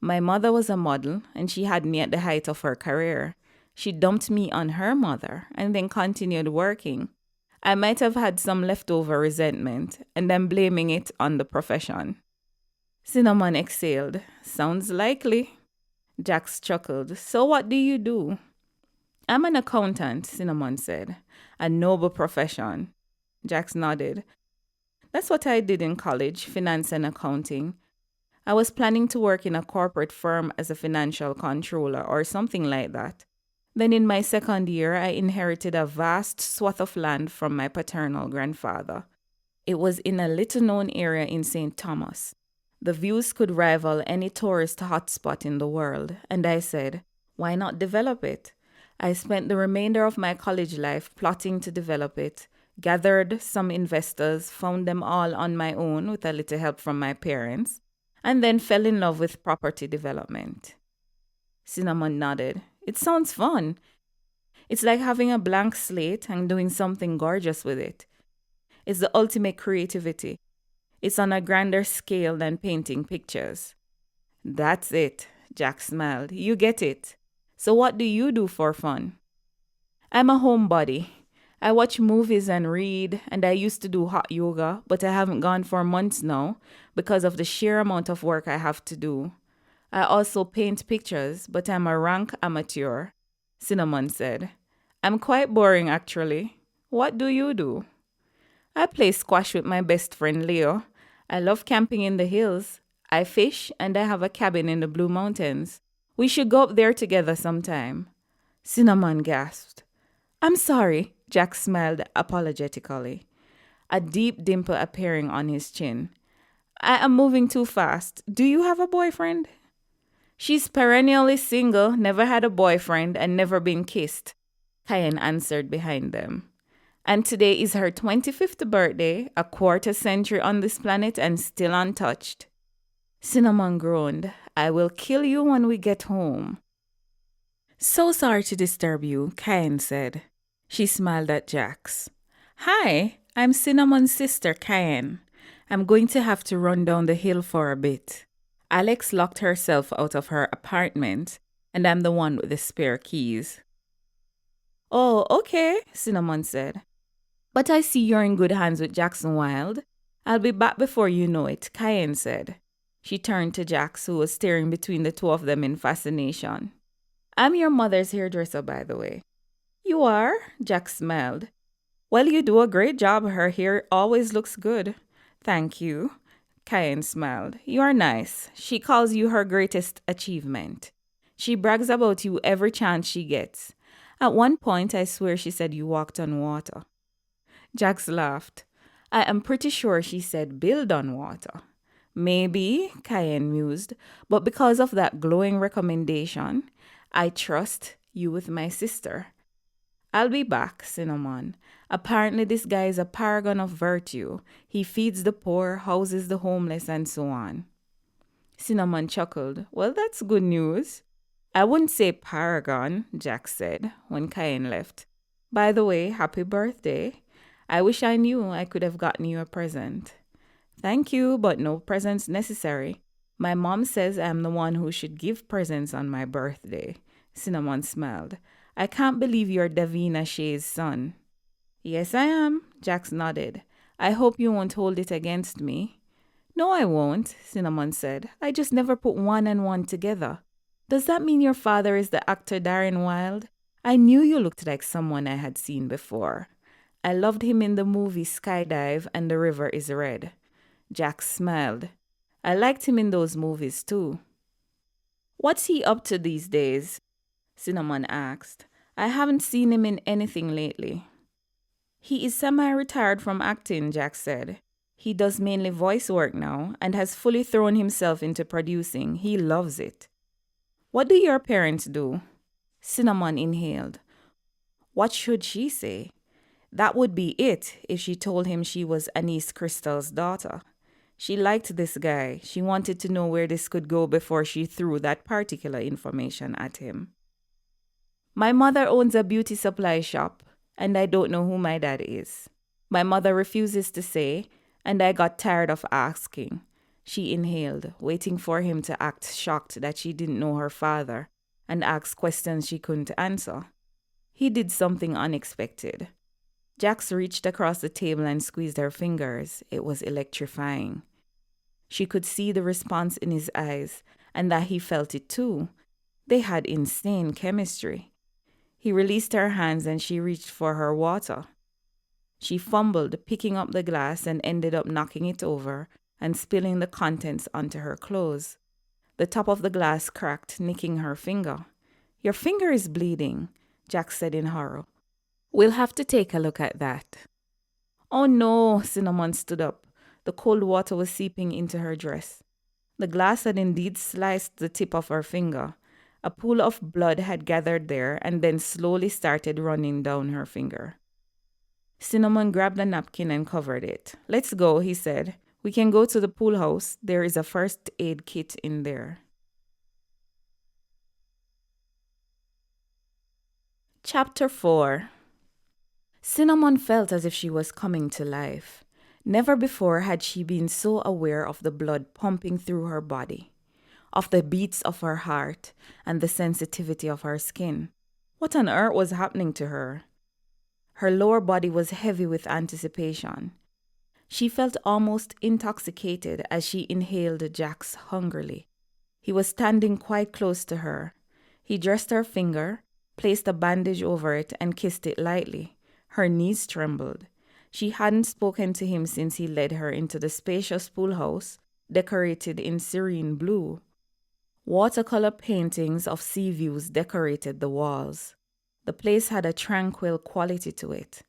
My mother was a model, and she had me at the height of her career. She dumped me on her mother and then continued working. I might have had some leftover resentment and then blaming it on the profession. Cinnamon exhaled. Sounds likely. Jax chuckled. So what do you do? I'm an accountant, Cinnamon said. A noble profession. Jax nodded. That's what I did in college, finance and accounting. I was planning to work in a corporate firm as a financial controller or something like that. Then in my second year, I inherited a vast swath of land from my paternal grandfather. It was in a little-known area in St. Thomas. The views could rival any tourist hotspot in the world, and I said, why not develop it? I spent the remainder of my college life plotting to develop it, gathered some investors, found them all on my own with a little help from my parents, and then fell in love with property development. Cinnamon nodded. It sounds fun. It's like having a blank slate and doing something gorgeous with it. It's the ultimate creativity. It's on a grander scale than painting pictures. That's it, Jack smiled. You get it. So what do you do for fun? I'm a homebody. I watch movies and read, and I used to do hot yoga, but I haven't gone for months now because of the sheer amount of work I have to do. I also paint pictures, but I'm a rank amateur, Cinnamon said. I'm quite boring, actually. What do you do? I play squash with my best friend Leo. I love camping in the hills. I fish, and I have a cabin in the Blue Mountains. We should go up there together sometime. Cinnamon gasped. I'm sorry, Jack smiled apologetically, a deep dimple appearing on his chin. I am moving too fast. Do you have a boyfriend? She's perennially single, never had a boyfriend, and never been kissed, Cayenne answered behind them. And today is her 25th birthday, a quarter century on this planet and still untouched. Cinnamon groaned. I will kill you when we get home. So sorry to disturb you, Cayenne said. She smiled at Jax. Hi, I'm Cinnamon's sister, Cayenne. I'm going to have to run down the hill for a bit. Alex locked herself out of her apartment, and I'm the one with the spare keys. Oh, okay, Cinnamon said. But I see you're in good hands with Jaxon Wilde. I'll be back before you know it, Cayenne said. She turned to Jax, who was staring between the two of them in fascination. I'm your mother's hairdresser, by the way. You are? Jax smiled. Well, you do a great job. Her hair always looks good. Thank you. Cayenne smiled. You are nice. She calls you her greatest achievement. She brags about you every chance she gets. At one point, I swear she said you walked on water. Jax laughed. I am pretty sure she said build on water. Maybe, Cayenne mused, but because of that glowing recommendation, I trust you with my sister. I'll be back, Cinnamon. Apparently this guy is a paragon of virtue. He feeds the poor, houses the homeless, and so on. Cinnamon chuckled. Well, that's good news. I wouldn't say paragon, Jack said when Cayenne left. By the way, happy birthday. I wish I knew I could have gotten you a present. Thank you, but no presents necessary. My mom says I'm the one who should give presents on my birthday. Cinnamon smiled. I can't believe you're Davina Shea's son. Yes, I am, Jax nodded. I hope you won't hold it against me. No, I won't, Cinnamon said. I just never put one and one together. Does that mean your father is the actor Darren Wilde? I knew you looked like someone I had seen before. I loved him in the movie Skydive and The River is Red. Jax smiled. I liked him in those movies too. What's he up to these days? Cinnamon asked. I haven't seen him in anything lately. He is semi-retired from acting, Jack said. He does mainly voice work now and has fully thrown himself into producing. He loves it. What do your parents do? Cinnamon inhaled. What should she say? That would be it if she told him she was Anise Crystal's daughter. She liked this guy. She wanted to know where this could go before she threw that particular information at him. My mother owns a beauty supply shop, and I don't know who my dad is. My mother refuses to say, and I got tired of asking. She inhaled, waiting for him to act shocked that she didn't know her father and ask questions she couldn't answer. He did something unexpected. Jax reached across the table and squeezed her fingers. It was electrifying. She could see the response in his eyes, and that he felt it too. They had insane chemistry. He released her hands and she reached for her water. She fumbled, picking up the glass, and ended up knocking it over and spilling the contents onto her clothes. The top of the glass cracked, nicking her finger. "Your finger is bleeding," Jax said in horror. "We'll have to take a look at that." "Oh no," Cinnamon stood up. The cold water was seeping into her dress. The glass had indeed sliced the tip of her finger. A pool of blood had gathered there and then slowly started running down her finger. Cinnamon grabbed a napkin and covered it. "Let's go," he said. "We can go to the pool house. There is a first aid kit in there." Chapter 4. Cinnamon felt as if she was coming to life. Never before had she been so aware of the blood pumping through her body, of the beats of her heart, and the sensitivity of her skin. What on earth was happening to her? Her lower body was heavy with anticipation. She felt almost intoxicated as she inhaled Jax hungrily. He was standing quite close to her. He dressed her finger, placed a bandage over it, and kissed it lightly. Her knees trembled. She hadn't spoken to him since he led her into the spacious pool house, decorated in serene blue. Watercolor paintings of sea views decorated the walls. The place had a tranquil quality to it.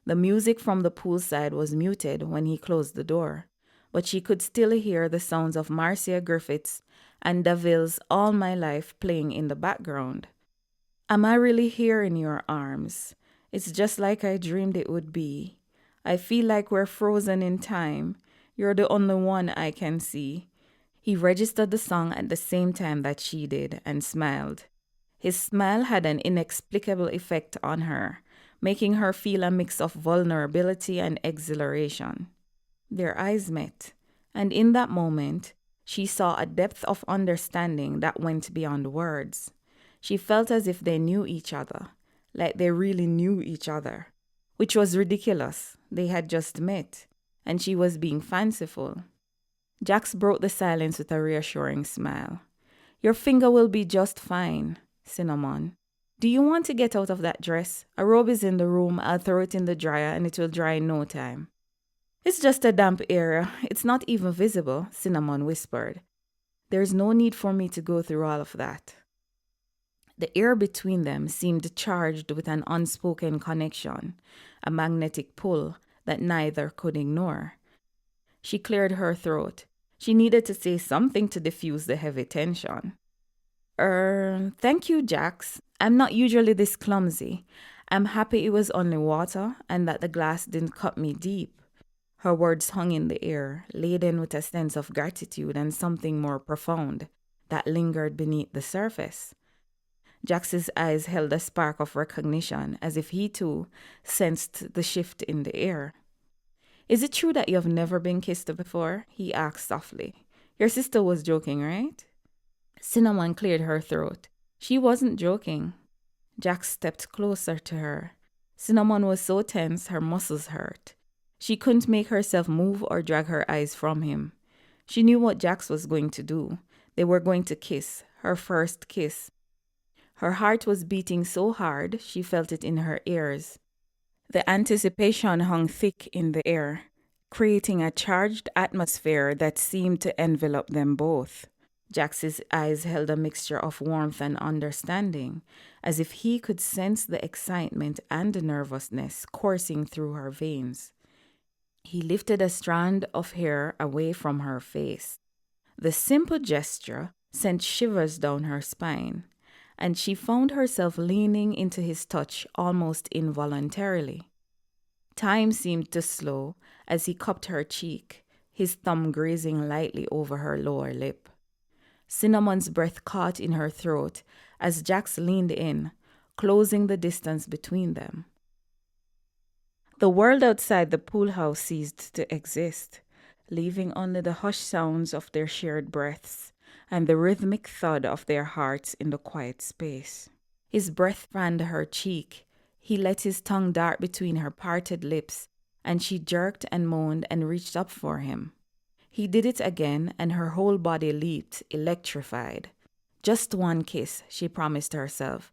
The music from the poolside was muted when he closed the door, but she could still hear the sounds of Marcia Griffiths and Daville's All My Life playing in the background. "Am I really here in your arms? It's just like I dreamed it would be. I feel like we're frozen in time. You're the only one I can see." He registered the song at the same time that she did and smiled. His smile had an inexplicable effect on her, making her feel a mix of vulnerability and exhilaration. Their eyes met, and in that moment, she saw a depth of understanding that went beyond words. She felt as if they knew each other, like they really knew each other, which was ridiculous. They had just met, and she was being fanciful. Jax broke the silence with a reassuring smile. "Your finger will be just fine, Cinnamon. Do you want to get out of that dress? A robe is in the room. I'll throw it in the dryer and it will dry in no time." "It's just a damp area. It's not even visible," Cinnamon whispered. "There's no need for me to go through all of that." The air between them seemed charged with an unspoken connection, a magnetic pull that neither could ignore. She cleared her throat. She needed to say something to diffuse the heavy tension. Thank you, Jax. I'm not usually this clumsy. I'm happy it was only water and that the glass didn't cut me deep." Her words hung in the air, laden with a sense of gratitude and something more profound that lingered beneath the surface. Jax's eyes held a spark of recognition, as if he too sensed the shift in the air. "Is it true that you have never been kissed before?" he asked softly. "Your sister was joking, right?" Cinnamon cleared her throat. She wasn't joking. Jax stepped closer to her. Cinnamon was so tense her muscles hurt. She couldn't make herself move or drag her eyes from him. She knew what Jax was going to do. They were going to kiss, her first kiss. Her heart was beating so hard she felt it in her ears. The anticipation hung thick in the air, creating a charged atmosphere that seemed to envelop them both. Jax's eyes held a mixture of warmth and understanding, as if he could sense the excitement and the nervousness coursing through her veins. He lifted a strand of hair away from her face. The simple gesture sent shivers down her spine, and she found herself leaning into his touch almost involuntarily. Time seemed to slow as he cupped her cheek, his thumb grazing lightly over her lower lip. Cinnamon's breath caught in her throat as Jax leaned in, closing the distance between them. The world outside the pool house ceased to exist, leaving only the hushed sounds of their shared breaths and the rhythmic thud of their hearts in the quiet space. His breath fanned her cheek. He let his tongue dart between her parted lips, and she jerked and moaned and reached up for him. He did it again, and her whole body leaped, electrified. Just one kiss, she promised herself.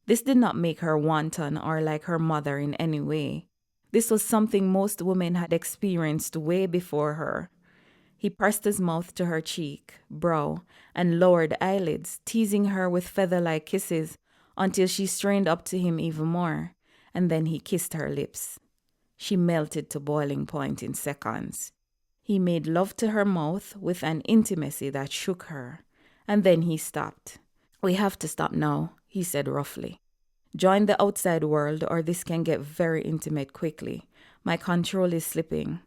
This did not make her wanton or like her mother in any way. This was something most women had experienced way before her. He pressed his mouth to her cheek, brow, and lowered eyelids, teasing her with feather-like kisses until she strained up to him even more, and then he kissed her lips. She melted to boiling point in seconds. He made love to her mouth with an intimacy that shook her, and then he stopped. "We have to stop now," he said roughly. "Join the outside world or this can get very intimate quickly. My control is slipping."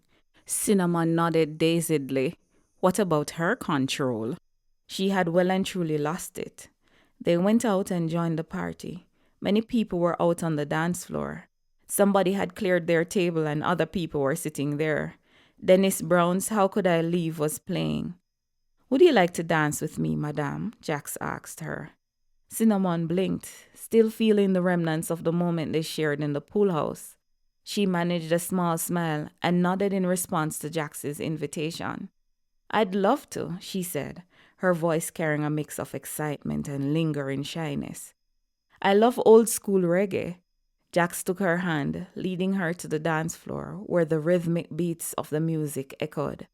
Cinnamon nodded dazedly. What about her control? She had well and truly lost it. They went out and joined the party. Many people were out on the dance floor. Somebody had cleared their table and other people were sitting there. Dennis Brown's "How Could I Leave" was playing. "Would you like to dance with me, madame?" Jax asked her. Cinnamon blinked, still feeling the remnants of the moment they shared in the pool house. She managed a small smile and nodded in response to Jax's invitation. "I'd love to," she said, her voice carrying a mix of excitement and lingering shyness. "I love old school reggae." Jax took her hand, leading her to the dance floor, where the rhythmic beats of the music echoed.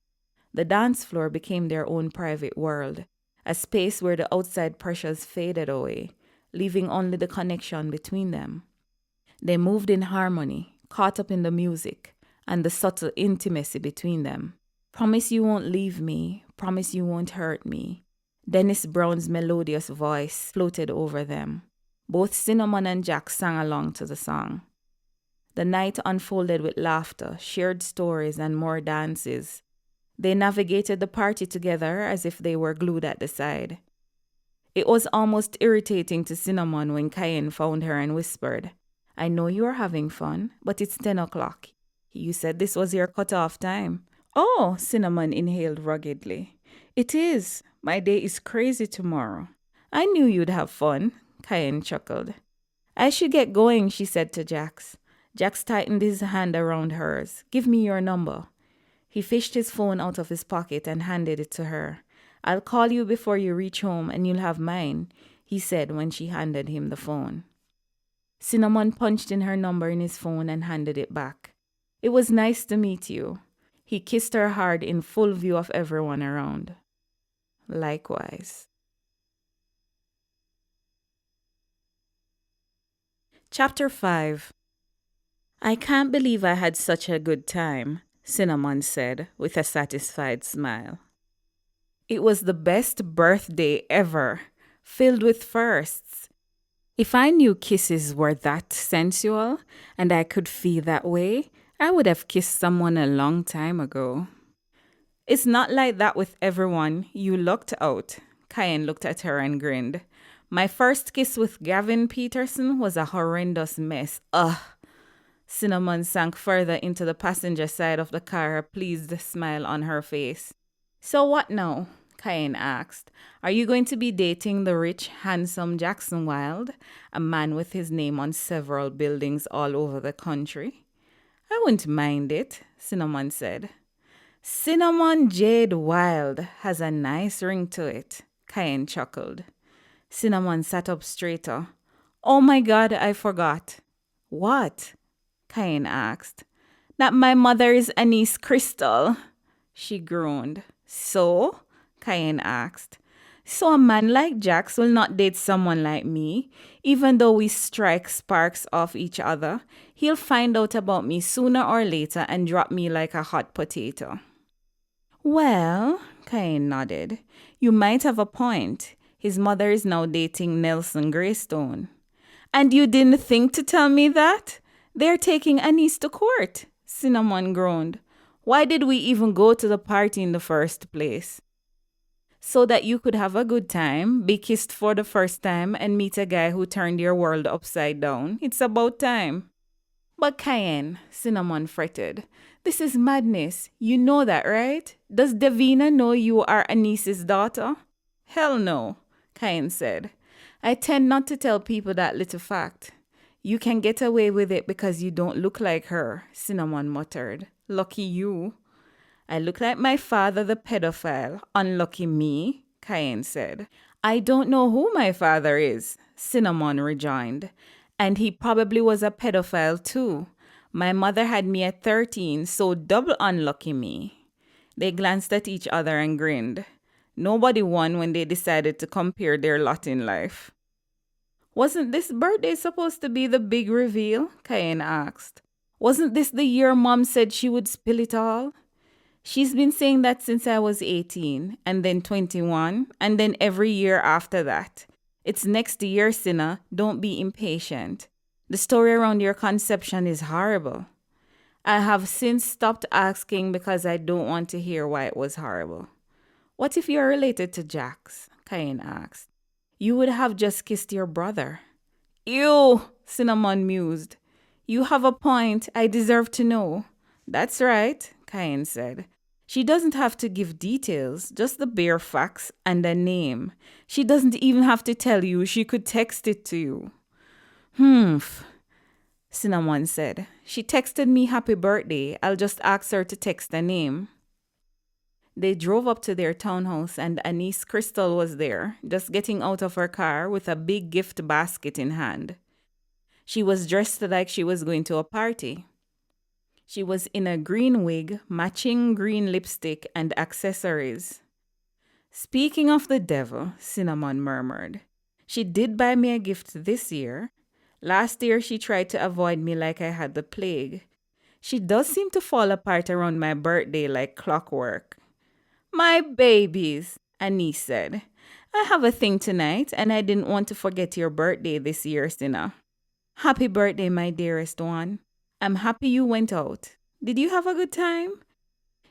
The dance floor became their own private world, a space where the outside pressures faded away, leaving only the connection between them. They moved in harmony, caught up in the music, and the subtle intimacy between them. "Promise you won't leave me, promise you won't hurt me." Dennis Brown's melodious voice floated over them. Both Cinnamon and Jax sang along to the song. The night unfolded with laughter, shared stories, and more dances. They navigated the party together as if they were glued at the side. It was almost irritating to Cinnamon when Cayenne found her and whispered, "I know you are having fun, but it's 10 o'clock. You said this was your cutoff time." "Oh," Cinnamon inhaled ruggedly. "It is. My day is crazy tomorrow." "I knew you'd have fun," Cayenne chuckled. "I should get going," she said to Jax. Jax tightened his hand around hers. "Give me your number." He fished his phone out of his pocket and handed it to her. "I'll call you before you reach home and you'll have mine," he said when she handed him the phone. Cinnamon punched in her number in his phone and handed it back. "It was nice to meet you." He kissed her hard in full view of everyone around. "Likewise." Chapter 5. "I can't believe I had such a good time," Cinnamon said with a satisfied smile. "It was the best birthday ever, filled with firsts. If I knew kisses were that sensual and I could feel that way, I would have kissed someone a long time ago." "It's not like that with everyone. You lucked out." Cayenne looked at her and grinned. "My first kiss with Gavin Peterson was a horrendous mess. Ugh." Cinnamon sank further into the passenger side of the car, a pleased smile on her face. "So what now?" Cayenne asked. "Are you going to be dating the rich, handsome Jaxon Wilde, a man with his name on several buildings all over the country?" "I wouldn't mind it," Cinnamon said. "Cinnamon Jade Wilde has a nice ring to it," Cayenne chuckled. Cinnamon sat up straighter. "Oh my God, I forgot." "What?" Cayenne asked. "That my mother is Anise Crystal." She groaned. "So?" Cayenne asked. "So a man like Jax will not date someone like me, even though we strike sparks off each other. He'll find out about me sooner or later and drop me like a hot potato." "Well," Cayenne nodded, "you might have a point. His mother is now dating Nelson Greystone." "And you didn't think to tell me that?" They're taking Anise to court, Cinnamon groaned. Why did we even go to the party in the first place? So that you could have a good time, be kissed for the first time, and meet a guy who turned your world upside down. It's about time. But Cayenne, Cinnamon fretted, this is madness. You know that, right? Does Davina know you are Anise's daughter? Hell no, Cayenne said. I tend not to tell people that little fact. You can get away with it because you don't look like her, Cinnamon muttered. Lucky you. I look like my father, the pedophile. Unlucky me, Cayenne said. I don't know who my father is, Cinnamon rejoined. And he probably was a pedophile too. My mother had me at 13, so double unlucky me. They glanced at each other and grinned. Nobody won when they decided to compare their lot in life. Wasn't this birthday supposed to be the big reveal? Cayenne asked. Wasn't this the year Mom said she would spill it all? She's been saying that since I was 18, and then 21, and then every year after that. It's next year, Cinna. Don't be impatient. The story around your conception is horrible. I have since stopped asking because I don't want to hear why it was horrible. What if you're related to Jax? Cayenne asked. You would have just kissed your brother. Ew, Cinnamon mused. You have a point. I deserve to know. That's right, Cayenne said. She doesn't have to give details, just the bare facts and a name. She doesn't even have to tell you. She could text it to you. Humph, Cinnamon said. She texted me happy birthday. I'll just ask her to text a name. They drove up to their townhouse and Anise Crystal was there, just getting out of her car with a big gift basket in hand. She was dressed like she was going to a party. She was in a green wig, matching green lipstick and accessories. Speaking of the devil, Cinnamon murmured, she did buy me a gift this year. Last year she tried to avoid me like I had the plague. She does seem to fall apart around my birthday like clockwork. My babies, Anise said. I have a thing tonight and I didn't want to forget your birthday this year, Cinna. Happy birthday, my dearest one. I'm happy you went out. Did you have a good time?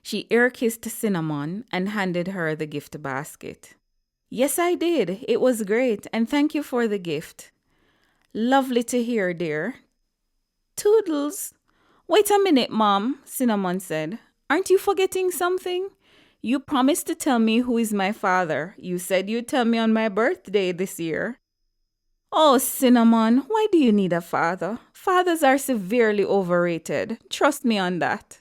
She ear-kissed Cinnamon and handed her the gift basket. Yes, I did. It was great, and thank you for the gift. Lovely to hear, dear. Toodles. Wait a minute, Mom, Cinnamon said. Aren't you forgetting something? You promised to tell me who is my father. You said you'd tell me on my birthday this year. Oh, Cinnamon, why do you need a father? Fathers are severely overrated. Trust me on that.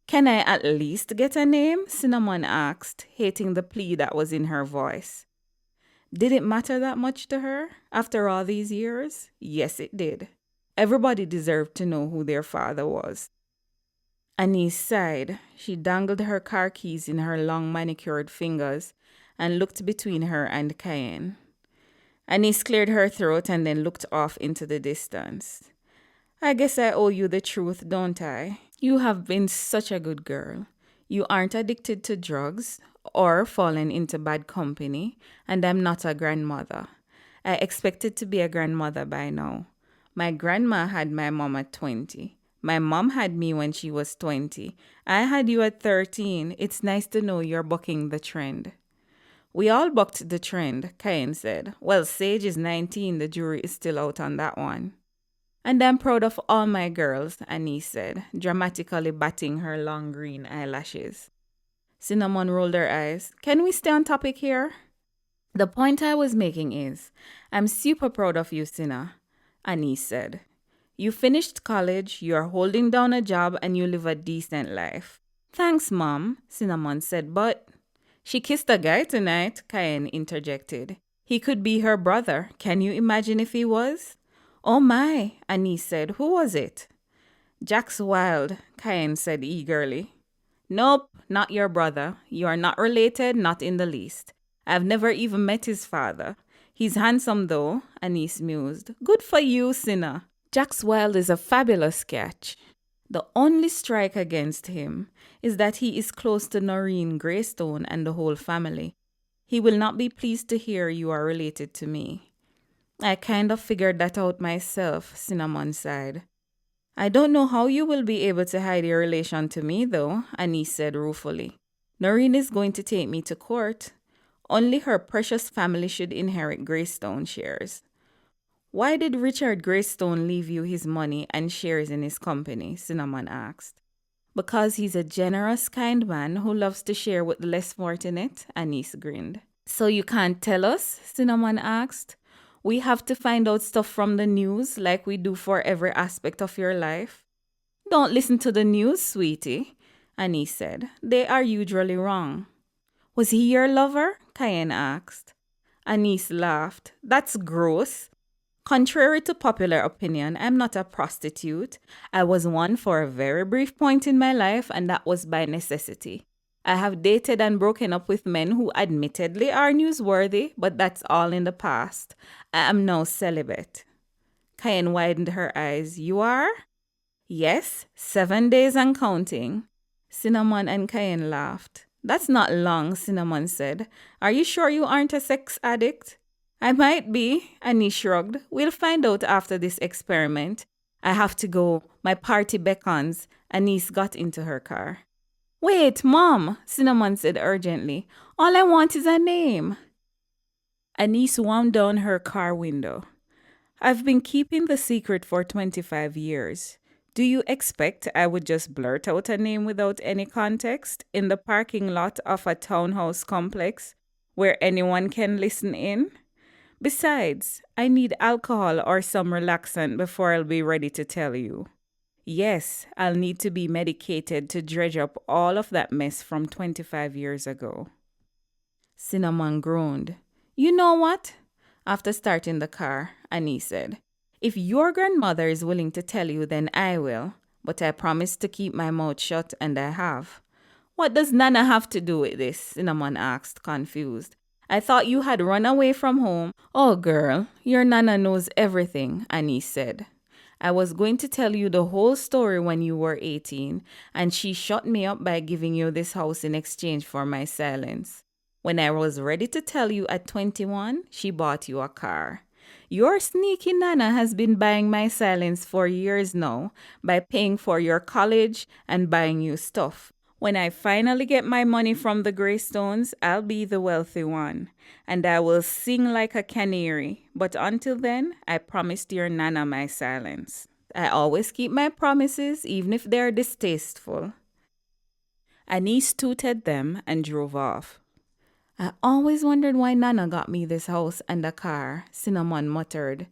Can I at least get a name? Cinnamon asked, hating the plea that was in her voice. Did it matter that much to her after all these years? Yes, it did. Everybody deserved to know who their father was. Anise sighed. She dangled her car keys in her long manicured fingers and looked between her and Cayenne. Anise cleared her throat and then looked off into the distance. I guess I owe you the truth, don't I? You have been such a good girl. You aren't addicted to drugs or fallen into bad company, and I'm not a grandmother. I expected to be a grandmother by now. My grandma had my mom at 20. My mom had me when she was 20. I had you at 13. It's nice to know you're bucking the trend. We all bucked the trend, Cayenne said. Well, Sage is 19. The jury is still out on that one. And I'm proud of all my girls, Anise said, dramatically batting her long green eyelashes. Cinnamon rolled her eyes. Can we stay on topic here? The point I was making is, I'm super proud of you, Cinna, Anise said. You finished college, you're holding down a job, and you live a decent life. Thanks, Mom, Cinnamon said, but... She kissed a guy tonight, Cayenne interjected. He could be her brother. Can you imagine if he was? Oh my, Anise said. Who was it? Jaxon Wilde, Cayenne said eagerly. Nope, not your brother. You are not related, not in the least. I've never even met his father. He's handsome though, Anise mused. Good for you, Cinna. Jaxon Wilde is a fabulous catch. The only strike against him is that he is close to Noreen Greystone and the whole family. He will not be pleased to hear you are related to me. I kind of figured that out myself, Cinnamon sighed. I don't know how you will be able to hide your relation to me, though, Anise said ruefully. Noreen is going to take me to court. Only her precious family should inherit Greystone shares. Why did Richard Greystone leave you his money and shares in his company? Cinnamon asked. Because he's a generous, kind man who loves to share with the less fortunate, Anise grinned. So you can't tell us? Cinnamon asked. We have to find out stuff from the news like we do for every aspect of your life. Don't listen to the news, sweetie, Anise said. They are usually wrong. Was he your lover? Cayenne asked. Anise laughed. That's gross. Contrary to popular opinion, I'm not a prostitute. I was one for a very brief point in my life, and that was by necessity. I have dated and broken up with men who admittedly are newsworthy, but that's all in the past. I am now celibate. Cayenne widened her eyes. You are? Yes, 7 days and counting. Cinnamon and Cayenne laughed. That's not long, Cinnamon said. Are you sure you aren't a sex addict? I might be, Annie shrugged. We'll find out after this experiment. I have to go. My party beckons. Anise got into her car. Wait, Mom, Cinnamon said urgently. All I want is a name. Anise wound down her car window. I've been keeping the secret for 25 years. Do you expect I would just blurt out a name without any context in the parking lot of a townhouse complex where anyone can listen in? Besides, I need alcohol or some relaxant before I'll be ready to tell you. Yes, I'll need to be medicated to dredge up all of that mess from 25 years ago. Cinnamon groaned. You know what? After starting the car, Annie said, if your grandmother is willing to tell you, then I will. But I promised to keep my mouth shut, and I have. What does Nana have to do with this? Cinnamon asked, confused. I thought you had run away from home. Oh, girl, your Nana knows everything, Annie said. I was going to tell you the whole story when you were 18, and she shut me up by giving you this house in exchange for my silence. When I was ready to tell you at 21, she bought you a car. Your sneaky Nana has been buying my silence for years now by paying for your college and buying you stuff. When I finally get my money from the Greystones, I'll be the wealthy one, and I will sing like a canary. But until then, I promised your Nana my silence. I always keep my promises, even if they're distasteful. Anise tooted them and drove off. I always wondered why Nana got me this house and a car, Cinnamon muttered.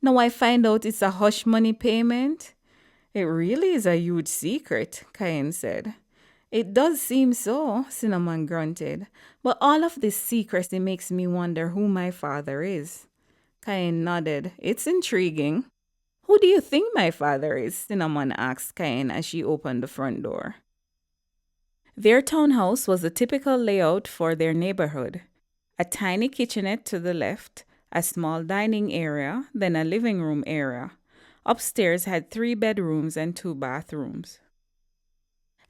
Now I find out it's a hush money payment. It really is a huge secret, Cayenne said. It does seem so, Cinnamon grunted. But all of this secrecy makes me wonder who my father is. Cayenne nodded. It's intriguing. Who do you think my father is? Cinnamon asked Cayenne as she opened the front door. Their townhouse was a typical layout for their neighborhood. A tiny kitchenette to the left, a small dining area, then a living room area. Upstairs had 3 bedrooms and 2 bathrooms.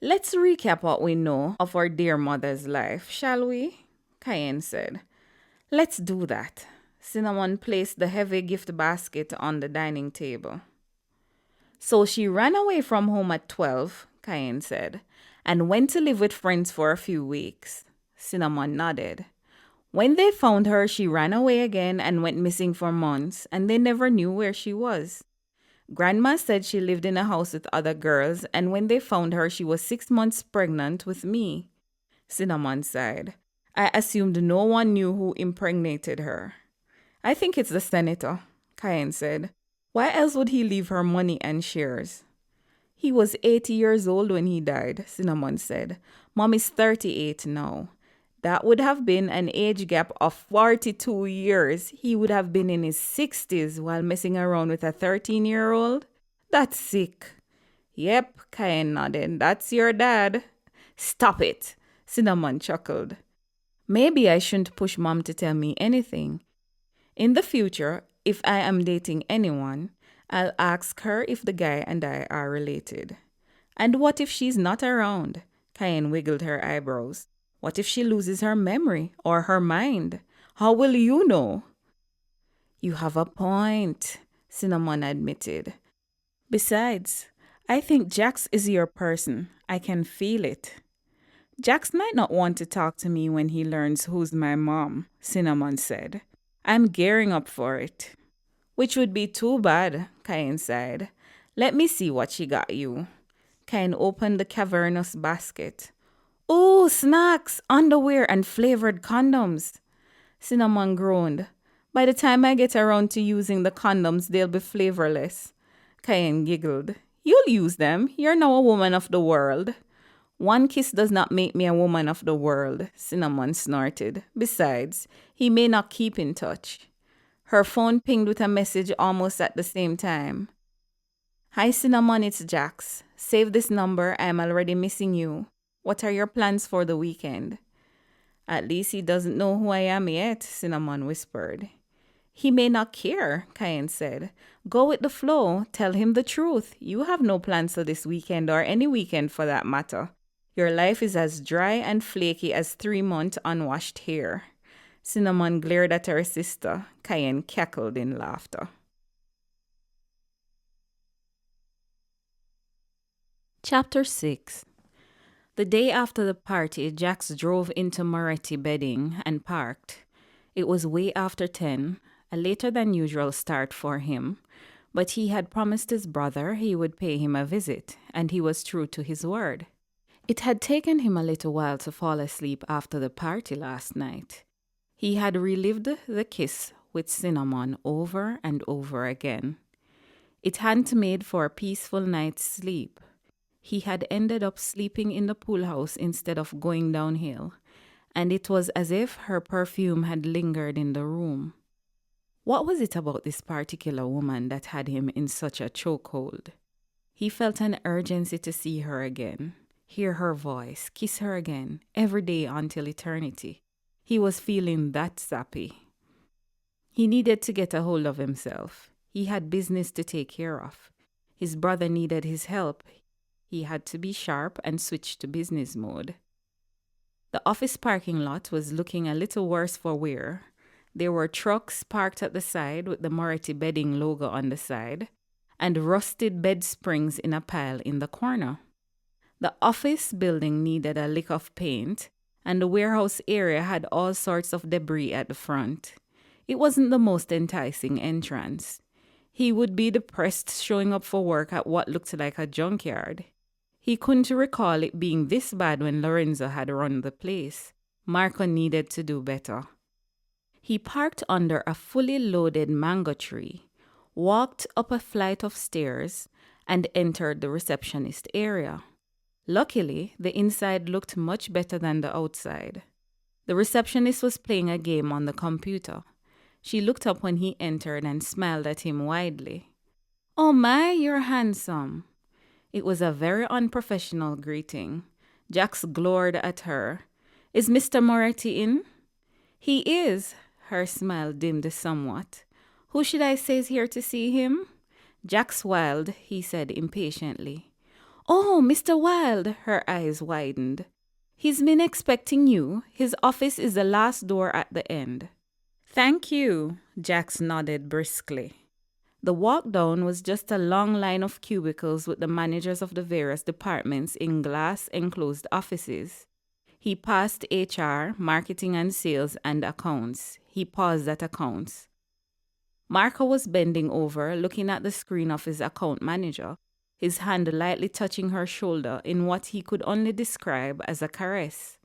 Let's recap what we know of our dear mother's life, shall we? Cayenne said. Let's do that. Cinnamon placed the heavy gift basket on the dining table. So she ran away from home at 12, Cayenne said, and went to live with friends for a few weeks. Cinnamon nodded. When they found her, she ran away again and went missing for months, and they never knew where she was. Grandma said she lived in a house with other girls, and when they found her, she was 6 months pregnant with me. Cinnamon sighed. I assumed no one knew who impregnated her. I think it's the senator, Cayenne said. Why else would he leave her money and shares? He was 80 years old when he died, Cinnamon said. Mom is 38 now. That would have been an age gap of 42 years. He would have been in his 60s while messing around with a 13-year-old. That's sick. Yep, Cayenne nodded. That's your dad. Stop it, Cinnamon chuckled. Maybe I shouldn't push Mom to tell me anything. In the future, if I am dating anyone, I'll ask her if the guy and I are related. And what if she's not around? Cayenne wiggled her eyebrows. What if she loses her memory or her mind? How will you know? You have a point, Cinnamon admitted. Besides, I think Jax is your person. I can feel it. Jax might not want to talk to me when he learns who's my mom, Cinnamon said. I'm gearing up for it. Which would be too bad, Cain sighed. Let me see what she got you. Cain opened the cavernous basket. Ooh, snacks, underwear, and flavored condoms. Cinnamon groaned. By the time I get around to using the condoms, they'll be flavorless. Cain giggled. You'll use them. You're now a woman of the world. One kiss does not make me a woman of the world, Cinnamon snorted. Besides, he may not keep in touch. Her phone pinged with a message almost at the same time. Hi, Cinnamon, it's Jax. Save this number. I am already missing you. What are your plans for the weekend? At least he doesn't know who I am yet, Cinnamon whispered. He may not care, Cain said. Go with the flow. Tell him the truth. You have no plans for this weekend or any weekend for that matter. Your life is as dry and flaky as 3-month unwashed hair. Cinnamon glared at her sister. Cain cackled in laughter. Chapter 6. The day after the party, Jax drove into Moretti bedding and parked. It was way after 10, a later than usual start for him, but he had promised his brother he would pay him a visit, and he was true to his word. It had taken him a little while to fall asleep after the party last night. He had relived the kiss with Cinnamon over and over again. It hadn't made for a peaceful night's sleep. He had ended up sleeping in the pool house instead of going downhill, and it was as if her perfume had lingered in the room. What was it about this particular woman that had him in such a chokehold? He felt an urgency to see her again, hear her voice, kiss her again, every day until eternity. He was feeling that sappy. He needed to get a hold of himself. He had business to take care of. His brother needed his help. He had to be sharp and switch to business mode. The office parking lot was looking a little worse for wear. There were trucks parked at the side with the Moretti Bedding logo on the side, and rusted bed springs in a pile in the corner. The office building needed a lick of paint, and the warehouse area had all sorts of debris at the front. It wasn't the most enticing entrance. He would be depressed showing up for work at what looked like a junkyard. He couldn't recall it being this bad when Lorenzo had run the place. Marco needed to do better. He parked under a fully loaded mango tree, walked up a flight of stairs, and entered the receptionist area. Luckily, the inside looked much better than the outside. The receptionist was playing a game on the computer. She looked up when he entered and smiled at him widely. "Oh my, you're handsome." It was a very unprofessional greeting. Jax glowered at her. "Is Mr. Moretti in?" "He is." Her smile dimmed somewhat. "Who should I say is here to see him?" "Jax Wilde," he said impatiently. "Oh, Mr. Wilde," her eyes widened. "He's been expecting you. His office is the last door at the end." "Thank you," Jax nodded briskly. The walk down was just a long line of cubicles with the managers of the various departments in glass-enclosed offices. He passed HR, marketing and sales, and accounts. He paused at accounts. Marco was bending over, looking at the screen of his account manager, his hand lightly touching her shoulder in what he could only describe as a caress.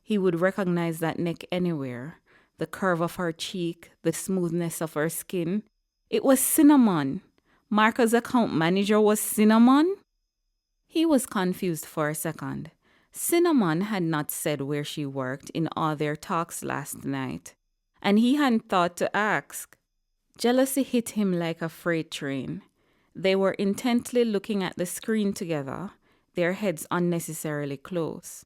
He would recognize that neck anywhere, the curve of her cheek, the smoothness of her skin. It was Cinnamon. Marco's account manager was Cinnamon? He was confused for a second. Cinnamon had not said where she worked in all their talks last night, and he hadn't thought to ask. Jealousy hit him like a freight train. They were intently looking at the screen together, their heads unnecessarily close.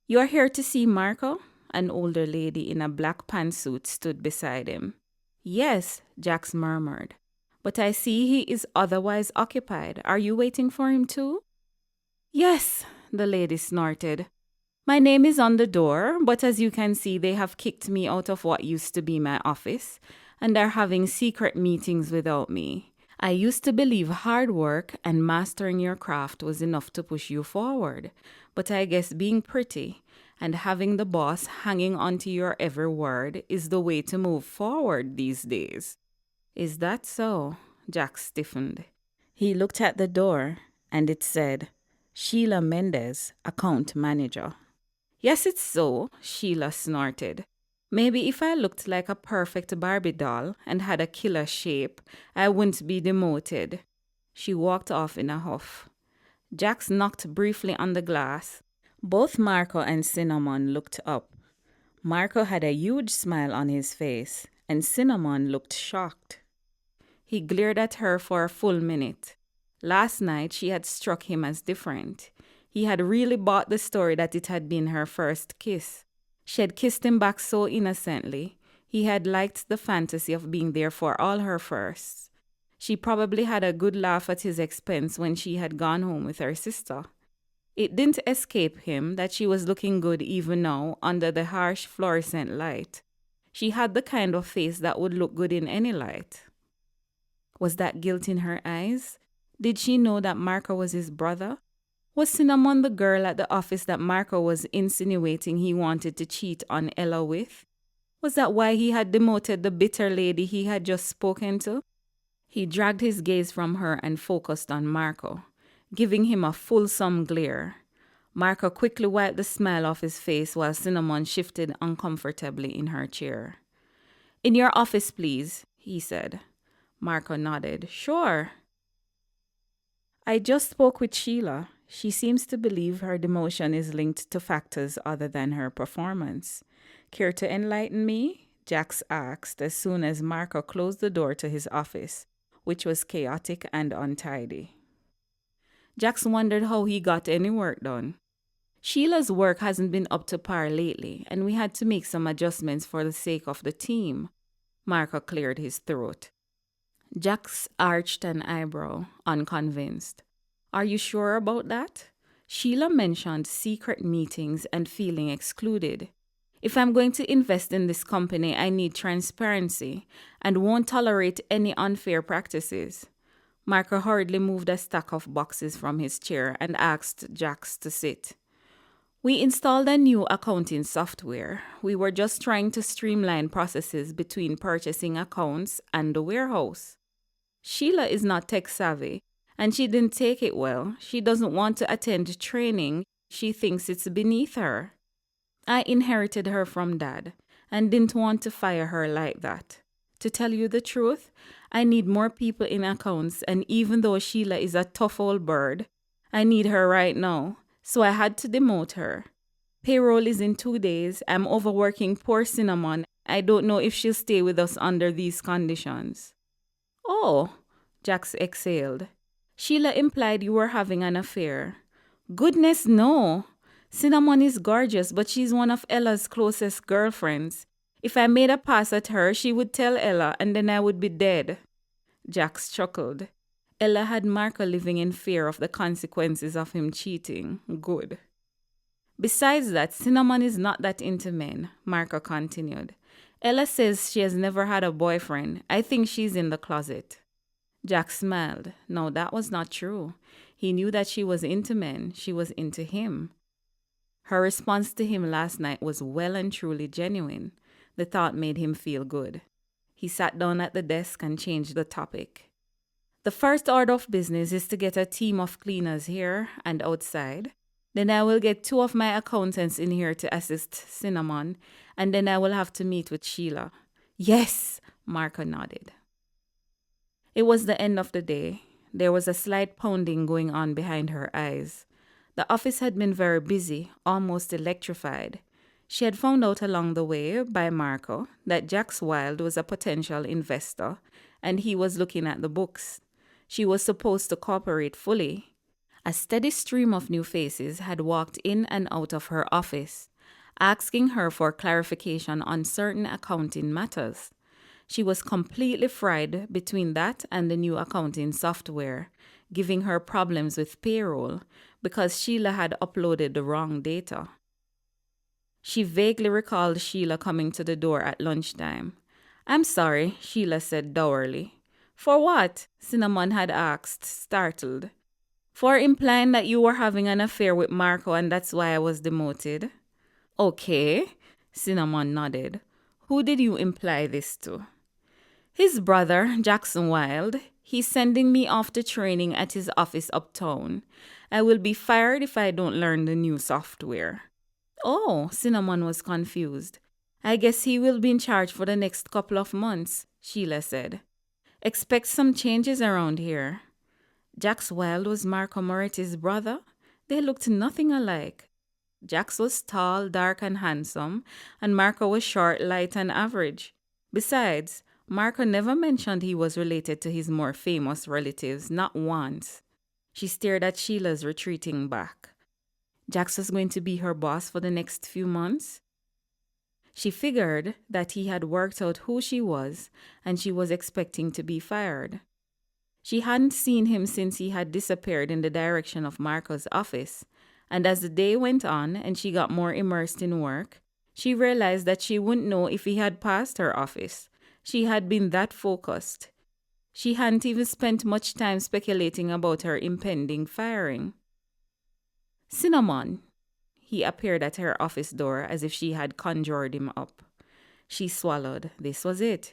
"You're here to see Marco?" An older lady in a black pantsuit stood beside him. "Yes," Jax murmured, "but I see he is otherwise occupied. Are you waiting for him too?" "Yes," the lady snorted. "My name is on the door, but as you can see, they have kicked me out of what used to be my office and are having secret meetings without me. I used to believe hard work and mastering your craft was enough to push you forward, but I guess being pretty and having the boss hanging onto your every word is the way to move forward these days. Is that so? Jack stiffened. He looked at the door, and it said, Sheila Mendez, account manager. Yes, it's so, Sheila snorted. Maybe if I looked like a perfect Barbie doll and had a killer shape, I wouldn't be demoted. She walked off in a huff. Jax knocked briefly on the glass. Both Marco and Cinnamon looked up. Marco had a huge smile on his face, and Cinnamon looked shocked. He glared at her for a full minute. Last night she had struck him as different. He had really bought the story that it had been her first kiss. She had kissed him back so innocently. He had liked the fantasy of being there for all her firsts. She probably had a good laugh at his expense when she had gone home with her sister. It didn't escape him that she was looking good even now under the harsh fluorescent light. She had the kind of face that would look good in any light. Was that guilt in her eyes? Did she know that Marco was his brother? Was Cinnamon the girl at the office that Marco was insinuating he wanted to cheat on Ella with? Was that why he had demoted the bitter lady he had just spoken to? He dragged his gaze from her and focused on Marco, giving him a fulsome glare. Marco quickly wiped the smile off his face while Cinnamon shifted uncomfortably in her chair. In your office, please, he said. Marco nodded. Sure. I just spoke with Sheila. She seems to believe her demotion is linked to factors other than her performance. Care to enlighten me? Jax asked as soon as Marco closed the door to his office, which was chaotic and untidy. Jax wondered how he got any work done. Sheila's work hasn't been up to par lately, and we had to make some adjustments for the sake of the team. Marco cleared his throat. Jax arched an eyebrow, unconvinced. Are you sure about that? Sheila mentioned secret meetings and feeling excluded. If I'm going to invest in this company, I need transparency and won't tolerate any unfair practices. Marco hurriedly moved a stack of boxes from his chair and asked Jax to sit. We installed a new accounting software. We were just trying to streamline processes between purchasing accounts and the warehouse. Sheila is not tech savvy, and she didn't take it well. She doesn't want to attend training. She thinks it's beneath her. I inherited her from Dad and didn't want to fire her like that. To tell you the truth, I need more people in accounts, and even though Sheila is a tough old bird, I need her right now, so I had to demote her. Payroll is in 2 days. I'm overworking poor Cinnamon. I don't know if she'll stay with us under these conditions. Oh, Jax exhaled. Sheila implied you were having an affair. Goodness, no. Cinnamon is gorgeous, but she's one of Ella's closest girlfriends. If I made a pass at her, she would tell Ella, and then I would be dead. Jax chuckled. Ella had Marco living in fear of the consequences of him cheating. Good. Besides that, Cinnamon is not that into men, Marco continued. Ella says she has never had a boyfriend. I think she's in the closet. Jack smiled. No, that was not true. He knew that she was into men. She was into him. Her response to him last night was well and truly genuine. The thought made him feel good. He sat down at the desk and changed the topic. The first order of business is to get a team of cleaners here and outside. Then I will get 2 of my accountants in here to assist Cinnamon, and then I will have to meet with Sheila. Yes, Marco nodded. It was the end of the day. There was a slight pounding going on behind her eyes. The office had been very busy, almost electrified. She had found out along the way by Marco that Jaxon Wilde was a potential investor, and he was looking at the books. She was supposed to cooperate fully. A steady stream of new faces had walked in and out of her office, asking her for clarification on certain accounting matters. She was completely fried between that and the new accounting software, giving her problems with payroll because Sheila had uploaded the wrong data. She vaguely recalled Sheila coming to the door at lunchtime. I'm sorry, Sheila said dourly. For what? Cinnamon had asked, startled. For implying that you were having an affair with Marco and that's why I was demoted. Okay, Cinnamon nodded. Who did you imply this to? His brother, Jaxon Wilde. He's sending me off to training at his office uptown. I will be fired if I don't learn the new software. Oh, Cinnamon was confused. I guess he will be in charge for the next couple of months, Sheila said. Expect some changes around here. Jax Wilde was Marco Moretti's brother. They looked nothing alike. Jax was tall, dark, and handsome, and Marco was short, light, and average. Besides, Marco never mentioned he was related to his more famous relatives, not once. She stared at Sheila's retreating back. Jax was going to be her boss for the next few months? She figured that he had worked out who she was, and she was expecting to be fired. She hadn't seen him since he had disappeared in the direction of Marco's office, and as the day went on and she got more immersed in work, she realized that she wouldn't know if he had passed her office. She had been that focused. She hadn't even spent much time speculating about her impending firing. Cinnamon. He appeared at her office door as if she had conjured him up. She swallowed. This was it.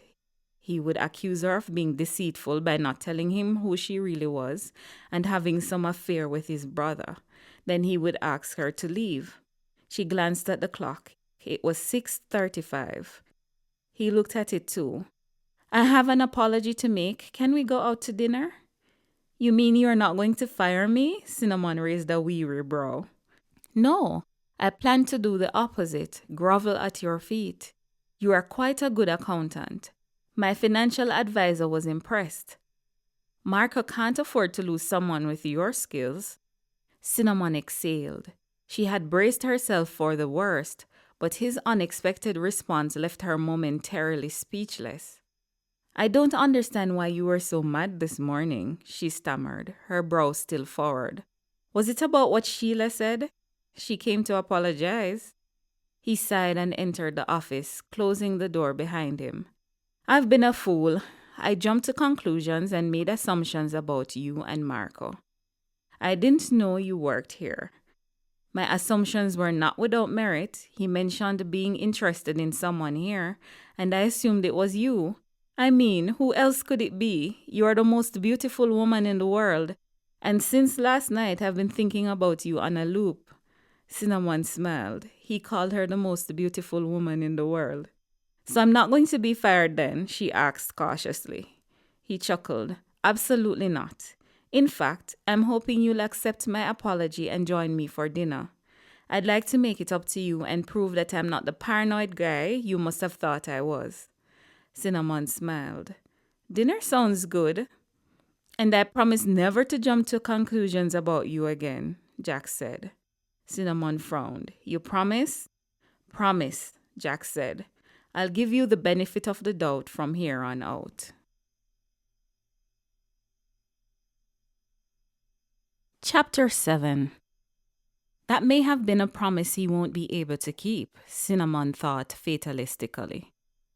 He would accuse her of being deceitful by not telling him who she really was and having some affair with his brother. Then he would ask her to leave. She glanced at the clock. It was 6:35. He looked at it too. I have an apology to make. Can we go out to dinner? You mean you're not going to fire me? Cinnamon raised a weary brow. No, I plan to do the opposite, grovel at your feet. You are quite a good accountant. My financial advisor was impressed. Marco can't afford to lose someone with your skills. Cinnamon exhaled. She had braced herself for the worst, but his unexpected response left her momentarily speechless. I don't understand why you were so mad this morning, she stammered, her brow still forward. Was it about what Sheila said? She came to apologize. He sighed and entered the office, closing the door behind him. I've been a fool. I jumped to conclusions and made assumptions about you and Marco. I didn't know you worked here. My assumptions were not without merit. He mentioned being interested in someone here, and I assumed it was you. I mean, who else could it be? You are the most beautiful woman in the world, and since last night I've been thinking about you on a loop. Cinnamon smiled. He called her the most beautiful woman in the world. So I'm not going to be fired then, she asked cautiously. He chuckled. Absolutely not. In fact, I'm hoping you'll accept my apology and join me for dinner. I'd like to make it up to you and prove that I'm not the paranoid guy you must have thought I was. Cinnamon smiled. Dinner sounds good. And I promise never to jump to conclusions about you again, Jack said. Cinnamon frowned. You promise? Promise, Jack said. I'll give you the benefit of the doubt from here on out. Chapter 7. That may have been a promise he won't be able to keep, Cinnamon thought fatalistically.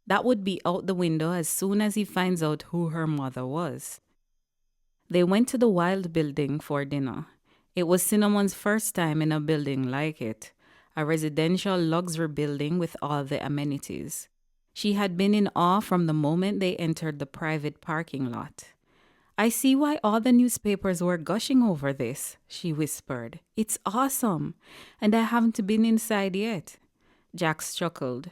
That would be out the window as soon as he finds out who her mother was. They went to the Wilde building for dinner. It was Cinnamon's first time in a building like it, a residential luxury building with all the amenities. She had been in awe from the moment they entered the private parking lot. I see why all the newspapers were gushing over this, she whispered. It's awesome, and I haven't been inside yet. Jax chuckled.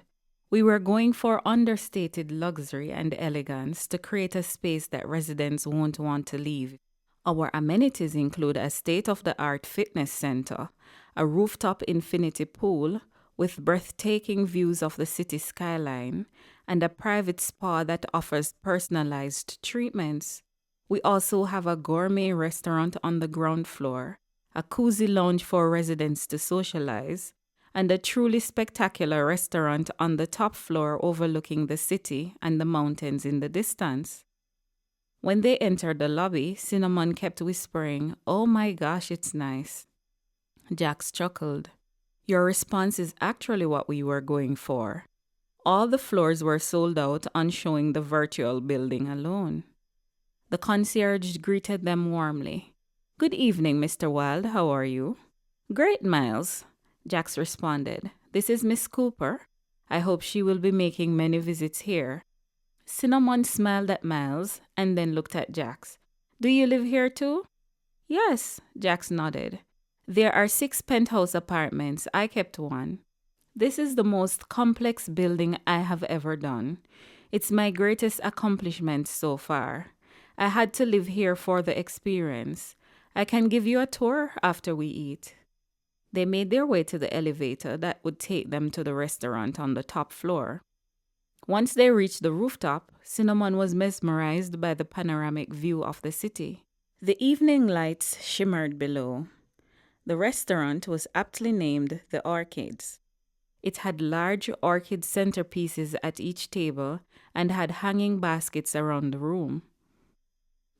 We were going for understated luxury and elegance to create a space that residents won't want to leave. Our amenities include a state-of-the-art fitness center, a rooftop infinity pool with breathtaking views of the city skyline, and a private spa that offers personalized treatments. We also have a gourmet restaurant on the ground floor, a cozy lounge for residents to socialize, and a truly spectacular restaurant on the top floor overlooking the city and the mountains in the distance. When they entered the lobby, Cinnamon kept whispering, "Oh my gosh, it's nice." Jax chuckled. Your response is actually what we were going for. All the floors were sold out on showing the virtual building alone. The concierge greeted them warmly. "Good evening, Mr. Wilde. How are you?" "Great, Miles," Jax responded. "This is Miss Cooper. I hope she will be making many visits here." Cinnamon smiled at Miles and then looked at Jax. "Do you live here too?" "Yes," Jax nodded. "There are 6 penthouse apartments. I kept one. This is the most complex building I have ever done. It's my greatest accomplishment so far. I had to live here for the experience. I can give you a tour after we eat." They made their way to the elevator that would take them to the restaurant on the top floor. Once they reached the rooftop, Cinnamon was mesmerized by the panoramic view of the city. The evening lights shimmered below. The restaurant was aptly named the Orchids. It had large orchid centerpieces at each table and had hanging baskets around the room.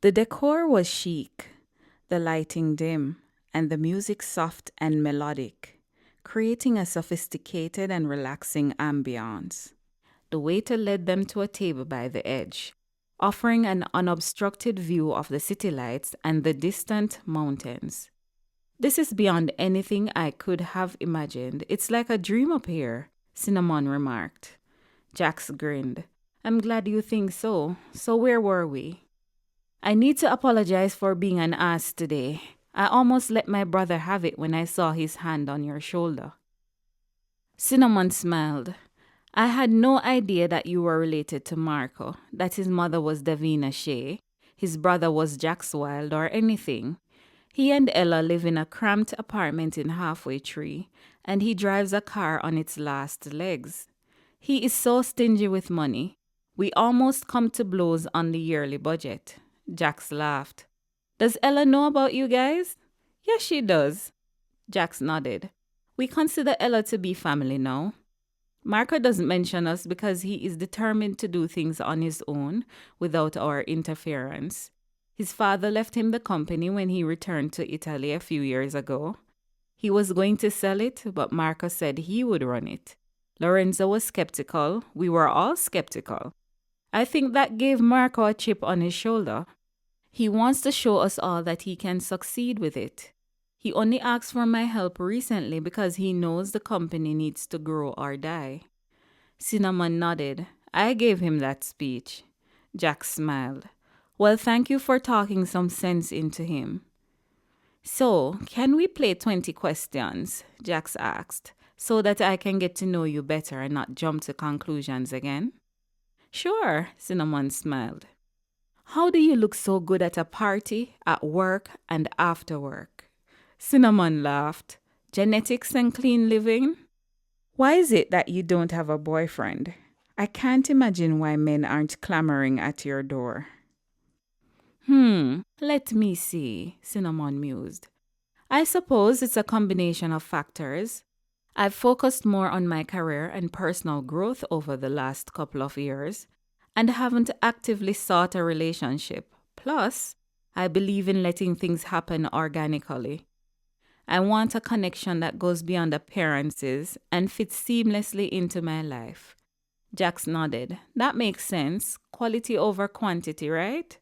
The decor was chic, the lighting dim, and the music soft and melodic, creating a sophisticated and relaxing ambiance. The waiter led them to a table by the edge, offering an unobstructed view of the city lights and the distant mountains. "This is beyond anything I could have imagined. It's like a dream up here," Cinnamon remarked. Jax grinned. "I'm glad you think so. So where were we?" "I need to apologize for being an ass today. I almost let my brother have it when I saw his hand on your shoulder." Cinnamon smiled. "I had no idea that you were related to Marco, that his mother was Davina Shea, his brother was Jax Wilde, or anything. He and Ella live in a cramped apartment in Halfway Tree, and he drives a car on its last legs. He is so stingy with money. We almost come to blows on the yearly budget." Jax laughed. "Does Ella know about you guys?" "Yes, she does." Jax nodded. "We consider Ella to be family now. Marco doesn't mention us because he is determined to do things on his own without our interference. His father left him the company when he returned to Italy a few years ago. He was going to sell it, but Marco said he would run it. Lorenzo was skeptical. We were all skeptical. I think that gave Marco a chip on his shoulder. He wants to show us all that he can succeed with it. He only asked for my help recently because he knows the company needs to grow or die." Cinnamon nodded. "I gave him that speech." Jack smiled. "Well, thank you for talking some sense into him." "So, can we play 20 questions?" Jax asked, "so that I can get to know you better and not jump to conclusions again?" "Sure," Cinnamon smiled. "How do you look so good at a party, at work, and after work?" Cinnamon laughed. "Genetics and clean living?" "Why is it that you don't have a boyfriend? I can't imagine why men aren't clamoring at your door." Let me see," Cinnamon mused. "I suppose it's a combination of factors. I've focused more on my career and personal growth over the last couple of years and haven't actively sought a relationship. Plus, I believe in letting things happen organically. I want a connection that goes beyond appearances and fits seamlessly into my life." Jax nodded. "That makes sense. Quality over quantity, right?"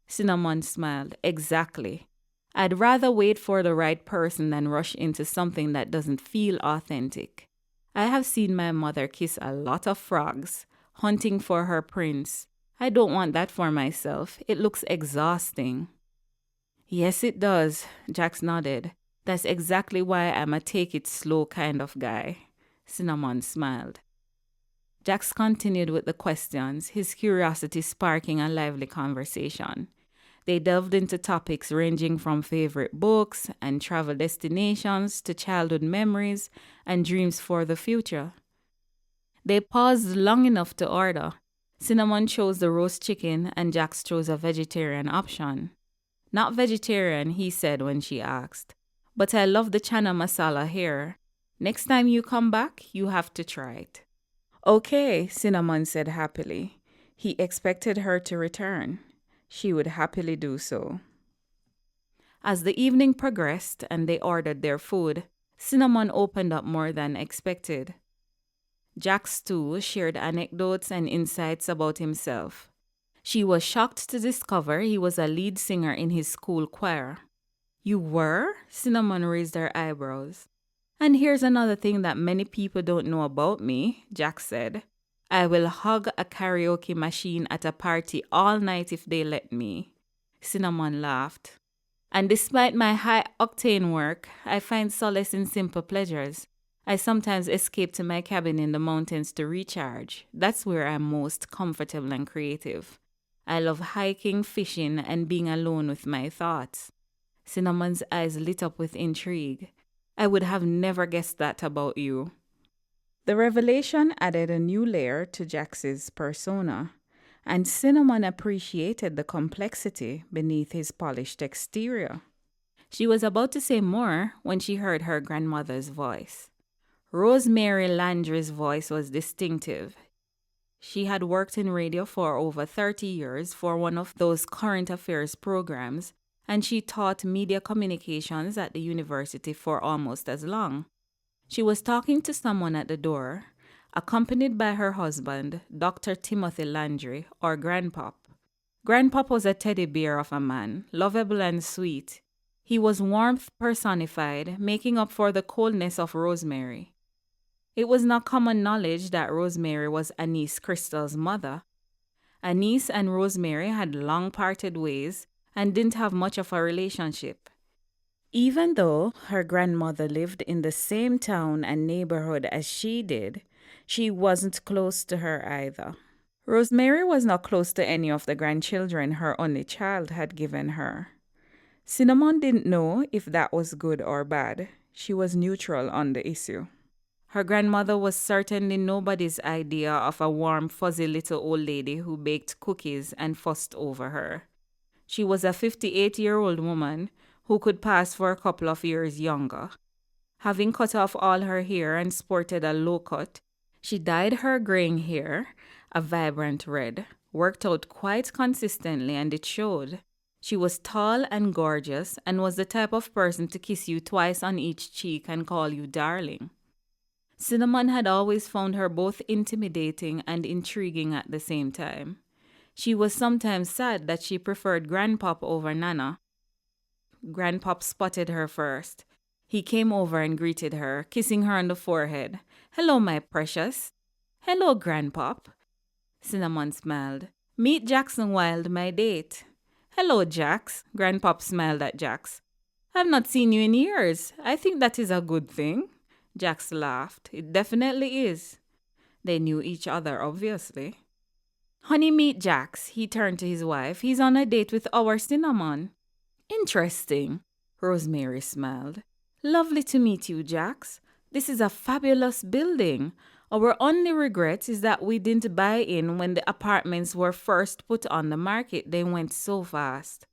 Cinnamon smiled. "Exactly. I'd rather wait for the right person than rush into something that doesn't feel authentic. I have seen my mother kiss a lot of frogs, hunting for her prince. I don't want that for myself. It looks exhausting." "Yes, it does," Jax nodded. "That's exactly why I'm a take-it-slow kind of guy." Cinnamon smiled. Jax continued with the questions, his curiosity sparking a lively conversation. They delved into topics ranging from favorite books and travel destinations to childhood memories and dreams for the future. They paused long enough to order. Cinnamon chose the roast chicken and Jax chose a vegetarian option. "Not vegetarian," he said when she asked, "but I love the chana masala here. Next time you come back, you have to try it." "Okay," Cinnamon said happily. He expected her to return. She would happily do so. As the evening progressed and they ordered their food, Cinnamon opened up more than expected. Jax too shared anecdotes and insights about himself. She was shocked to discover he was a lead singer in his school choir. You were? Cinnamon raised her eyebrows. And here's another thing that many people don't know about me, Jax said. I will hug a karaoke machine at a party all night if they let me. Cinnamon laughed. And despite my high-octane work, I find solace in simple pleasures. I sometimes escape to my cabin in the mountains to recharge. That's where I'm most comfortable and creative. I love hiking, fishing, and being alone with my thoughts. Cinnamon's eyes lit up with intrigue. I would have never guessed that about you. The revelation added a new layer to Jax's persona, and Cinnamon appreciated the complexity beneath his polished exterior. She was about to say more when she heard her grandmother's voice. Rosemary Landry's voice was distinctive. She had worked in radio for over 30 years for one of those current affairs programs, and she taught media communications at the university for almost as long. She was talking to someone at the door, accompanied by her husband, Dr. Timothy Landry, or Grandpop. Grandpop was a teddy bear of a man, lovable and sweet. He was warmth personified, making up for the coldness of Rosemary. It was not common knowledge that Rosemary was Anise Crystal's mother. Anise and Rosemary had long parted ways and didn't have much of a relationship. Even though her grandmother lived in the same town and neighborhood as she did, she wasn't close to her either. Rosemary was not close to any of the grandchildren her only child had given her. Cinnamon didn't know if that was good or bad. She was neutral on the issue. Her grandmother was certainly nobody's idea of a warm, fuzzy little old lady who baked cookies and fussed over her. She was a 58-year-old woman who could pass for a couple of years younger. Having cut off all her hair and sported a low cut, she dyed her graying hair a vibrant red, worked out quite consistently, and it showed. She was tall and gorgeous and was the type of person to kiss you twice on each cheek and call you darling. Cinnamon had always found her both intimidating and intriguing at the same time. She was sometimes sad that she preferred Grandpop over Nana. Grandpop spotted her first. He came over and greeted her, kissing her on the forehead. "Hello, my precious." "Hello, Grandpop." Cinnamon smiled. "Meet Jaxon Wilde, my date." "Hello, Jax." Grandpop smiled at Jax. "I've not seen you in years. I think that is a good thing." Jax laughed. "It definitely is." They knew each other, obviously. "Honey, meet Jax." He turned to his wife. "He's on a date with our Cinnamon." "Interesting." Rosemary smiled. "Lovely to meet you, Jax. This is a fabulous building. Our only regret is that we didn't buy in when the apartments were first put on the market. They went so fast."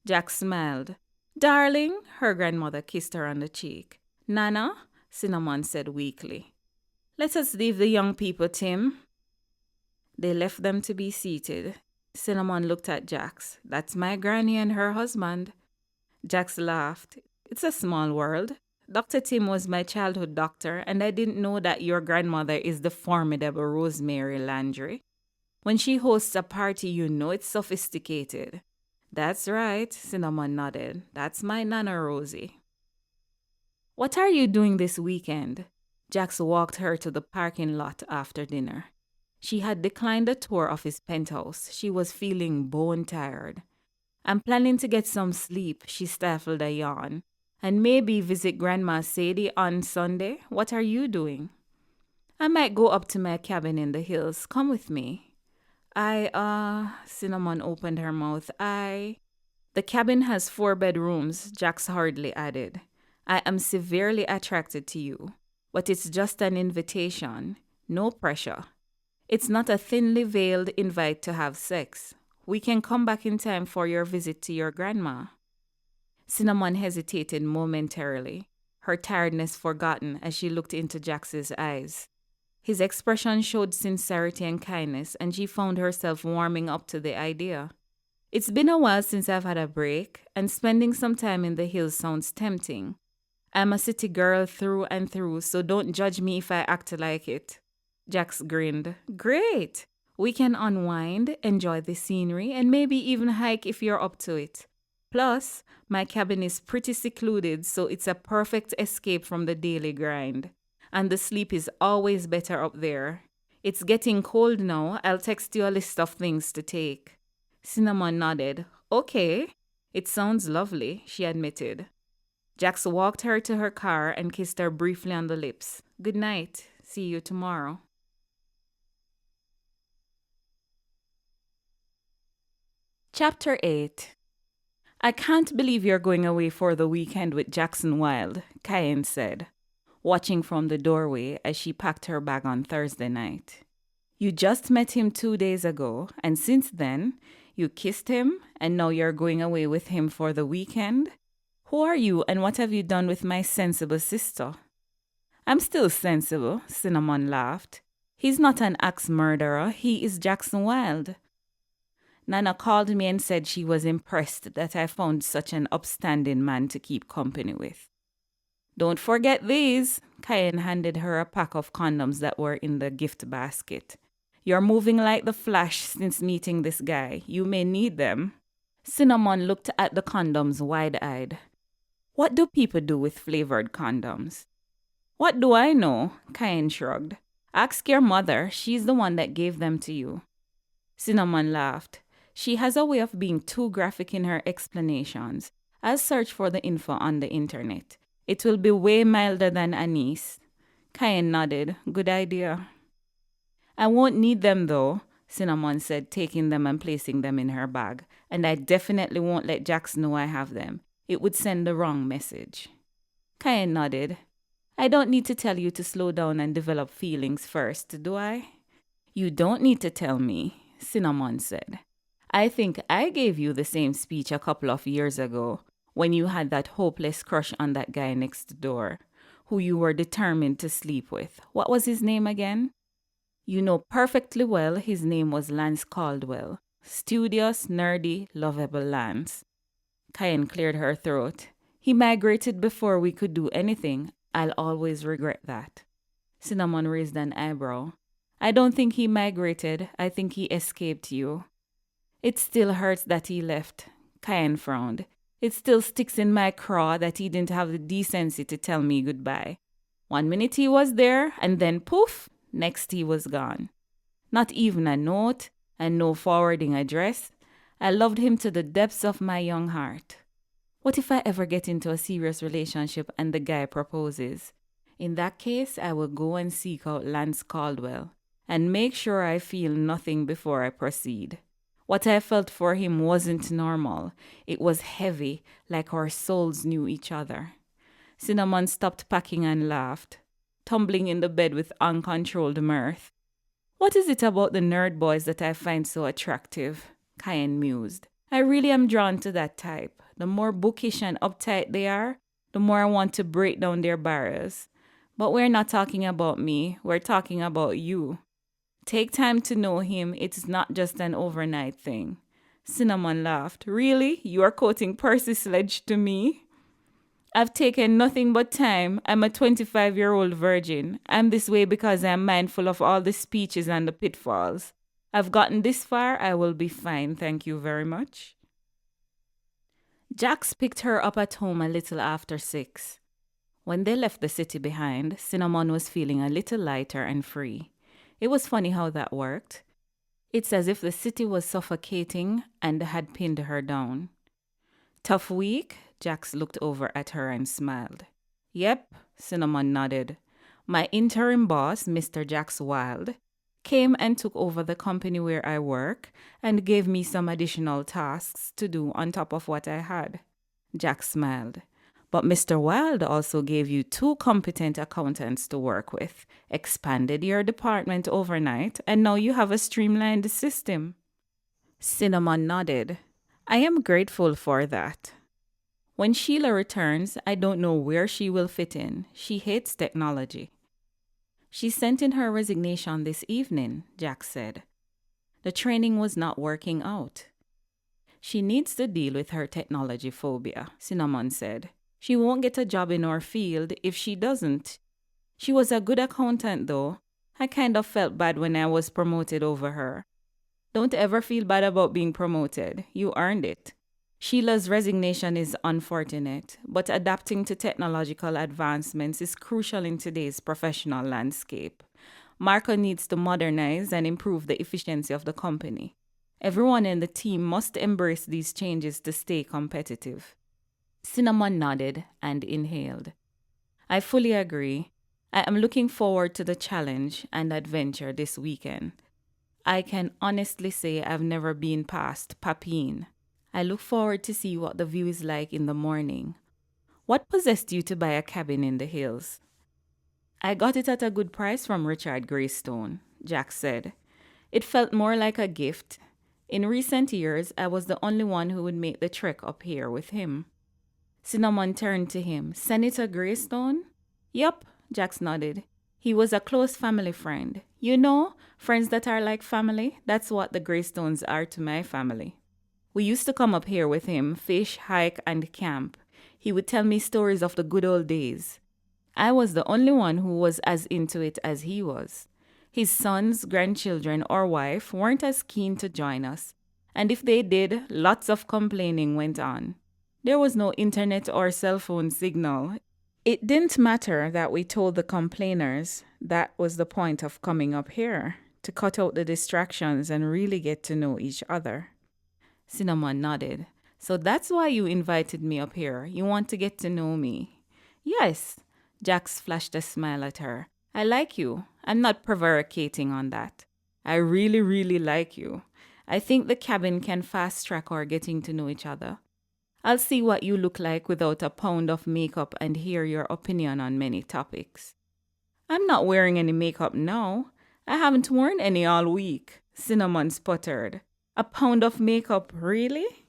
Jax smiled. "Darling," her grandmother kissed her on the cheek. "Nana," Cinnamon said weakly. "Let us leave the young people, Tim." They left them to be seated. Cinnamon looked at Jax. "That's my granny and her husband." Jax laughed. "It's a small world. Dr. Tim was my childhood doctor, and I didn't know that your grandmother is the formidable Rosemary Landry. When she hosts a party, you know it's sophisticated." "That's right," Cinnamon nodded. "That's my Nana Rosie." "What are you doing this weekend?" Jax walked her to the parking lot after dinner. She had declined a tour of his penthouse. She was feeling bone tired. "I'm planning to get some sleep," she stifled a yawn. "And maybe visit Grandma Sadie on Sunday. What are you doing?" "I might go up to my cabin in the hills. Come with me." Cinnamon opened her mouth. The cabin has 4 bedrooms," Jax hurriedly added. "I am severely attracted to you, but it's just an invitation. No pressure. It's not a thinly veiled invite to have sex. We can come back in time for your visit to your grandma." Cinnamon hesitated momentarily, her tiredness forgotten as she looked into Jax's eyes. His expression showed sincerity and kindness, and she found herself warming up to the idea. "It's been a while since I've had a break, and spending some time in the hills sounds tempting. I'm a city girl through and through, so don't judge me if I act like it." Jax grinned. "Great! We can unwind, enjoy the scenery, and maybe even hike if you're up to it. Plus, my cabin is pretty secluded, so it's a perfect escape from the daily grind. And the sleep is always better up there. It's getting cold now. I'll text you a list of things to take. Cinnamon nodded. Okay. It sounds lovely, she admitted. Jax walked her to her car and kissed her briefly on the lips. Good night. See you tomorrow. Chapter 8. I can't believe you're going away for the weekend with Jaxon Wilde, Cayenne said, watching from the doorway as she packed her bag on Thursday night. You just met him 2 days ago, and since then, you kissed him, and now you're going away with him for the weekend? Who are you, and what have you done with my sensible sister? I'm still sensible, Cinnamon laughed. He's not an axe murderer, he is Jaxon Wilde. Nana called me and said she was impressed that I found such an upstanding man to keep company with. Don't forget these. Cayenne handed her a pack of condoms that were in the gift basket. You're moving like the Flash since meeting this guy. You may need them. Cinnamon looked at the condoms wide-eyed. What do people do with flavored condoms? What do I know? Cayenne shrugged. Ask your mother. She's the one that gave them to you. Cinnamon laughed. She has a way of being too graphic in her explanations. I'll search for the info on the internet. It will be way milder than Anise. Cayenne nodded. Good idea. I won't need them though, Cinnamon said, taking them and placing them in her bag. And I definitely won't let Jax know I have them. It would send the wrong message. Cayenne nodded. I don't need to tell you to slow down and develop feelings first, do I? You don't need to tell me, Cinnamon said. I think I gave you the same speech a couple of years ago when you had that hopeless crush on that guy next door, who you were determined to sleep with. What was his name again? You know perfectly well his name was Lance Caldwell. Studious, nerdy, lovable Lance. Cayenne cleared her throat. He migrated before we could do anything. I'll always regret that. Cinnamon raised an eyebrow. I don't think he migrated. I think he escaped you. It still hurts that he left. Cayenne frowned. It still sticks in my craw that he didn't have the decency to tell me goodbye. 1 minute he was there, and then poof, next he was gone. Not even a note, and no forwarding address. I loved him to the depths of my young heart. What if I ever get into a serious relationship and the guy proposes? In that case, I will go and seek out Lance Caldwell and make sure I feel nothing before I proceed. What I felt for him wasn't normal. It was heavy, like our souls knew each other. Cinnamon stopped packing and laughed, tumbling in the bed with uncontrolled mirth. What is it about the nerd boys that I find so attractive? Cayenne mused. I really am drawn to that type. The more bookish and uptight they are, the more I want to break down their barriers. But we're not talking about me, we're talking about you. Take time to know him, it's not just an overnight thing. Cinnamon laughed. Really? You are quoting Percy Sledge to me? I've taken nothing but time. I'm a 25-year-old virgin. I'm this way because I'm mindful of all the speeches and the pitfalls. I've gotten this far, I will be fine, thank you very much. Jax picked her up at home a little after 6. When they left the city behind, Cinnamon was feeling a little lighter and free. It was funny how that worked. It's as if the city was suffocating and had pinned her down. Tough week? Jax looked over at her and smiled. Yep, Cinnamon nodded. My interim boss, Mr. Jaxon Wilde, came and took over the company where I work and gave me some additional tasks to do on top of what I had. Jax smiled. But Mr. Wilde also gave you 2 competent accountants to work with, expanded your department overnight, and now you have a streamlined system. Cinnamon nodded. I am grateful for that. When Sheila returns, I don't know where she will fit in. She hates technology. She sent in her resignation this evening, Jack said. The training was not working out. She needs to deal with her technology phobia, Cinnamon said. She won't get a job in our field if she doesn't. She was a good accountant, though. I kind of felt bad when I was promoted over her. Don't ever feel bad about being promoted. You earned it. Sheila's resignation is unfortunate, but adapting to technological advancements is crucial in today's professional landscape. Marco needs to modernize and improve the efficiency of the company. Everyone in the team must embrace these changes to stay competitive. Cinnamon nodded and inhaled. I fully agree. I am looking forward to the challenge and adventure this weekend. I can honestly say I've never been past Papine. I look forward to see what the view is like in the morning. What possessed you to buy a cabin in the hills? I got it at a good price from Richard Greystone, Jack said. It felt more like a gift. In recent years, I was the only one who would make the trek up here with him. Cinnamon turned to him. Senator Greystone? Yup, Jax nodded. He was a close family friend. You know, friends that are like family, that's what the Greystones are to my family. We used to come up here with him, fish, hike, and camp. He would tell me stories of the good old days. I was the only one who was as into it as he was. His sons, grandchildren, or wife weren't as keen to join us, and if they did, lots of complaining went on. There was no internet or cell phone signal. It didn't matter that we told the complainers that was the point of coming up here, to cut out the distractions and really get to know each other. Cinnamon nodded. So that's why you invited me up here. You want to get to know me. Yes. Jax flashed a smile at her. I like you. I'm not prevaricating on that. I really, really like you. I think the cabin can fast track our getting to know each other. I'll see what you look like without a pound of makeup and hear your opinion on many topics. I'm not wearing any makeup now. I haven't worn any all week, Cinnamon sputtered. A pound of makeup, really?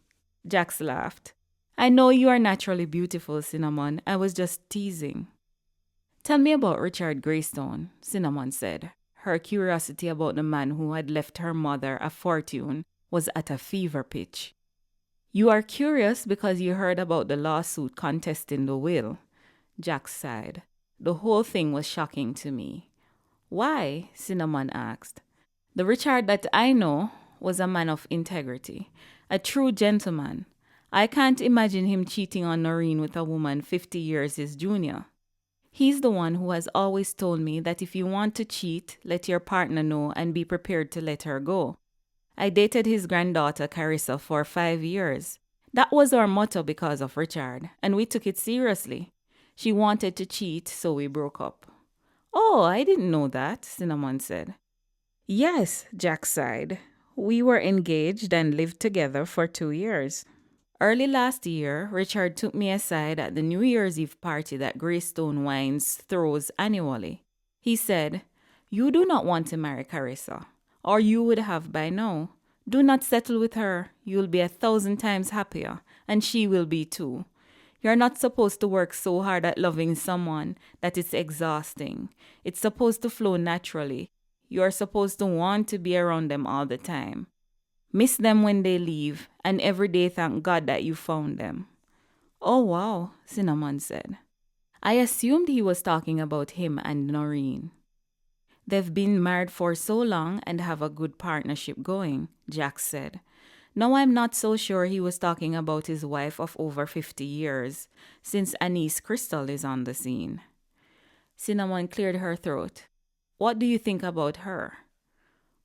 Jax laughed. I know you are naturally beautiful, Cinnamon. I was just teasing. Tell me about Richard Greystone, Cinnamon said. Her curiosity about the man who had left her mother a fortune was at a fever pitch. You are curious because you heard about the lawsuit contesting the will, Jack sighed. The whole thing was shocking to me. Why? Cinnamon asked. The Richard that I know was a man of integrity, a true gentleman. I can't imagine him cheating on Noreen with a woman 50 years his junior. He's the one who has always told me that if you want to cheat, let your partner know and be prepared to let her go. I dated his granddaughter Carissa for 5 years. That was our motto because of Richard, and we took it seriously. She wanted to cheat, so we broke up. Oh, I didn't know that, Cinnamon said. Yes, Jack sighed. We were engaged and lived together for 2 years. Early last year, Richard took me aside at the New Year's Eve party that Greystone Wines throws annually. He said, You do not want to marry Carissa, or you would have by now. Do not settle with her. You'll be 1,000 times happier, and she will be too. You're not supposed to work so hard at loving someone that it's exhausting. It's supposed to flow naturally. You're supposed to want to be around them all the time. Miss them when they leave, and every day thank God that you found them. Oh, wow, Cinnamon said. I assumed he was talking about him and Noreen. They've been married for so long and have a good partnership going, Jack said. Now I'm not so sure he was talking about his wife of over 50 years, since Anise Crystal is on the scene. Cinnamon cleared her throat. What do you think about her?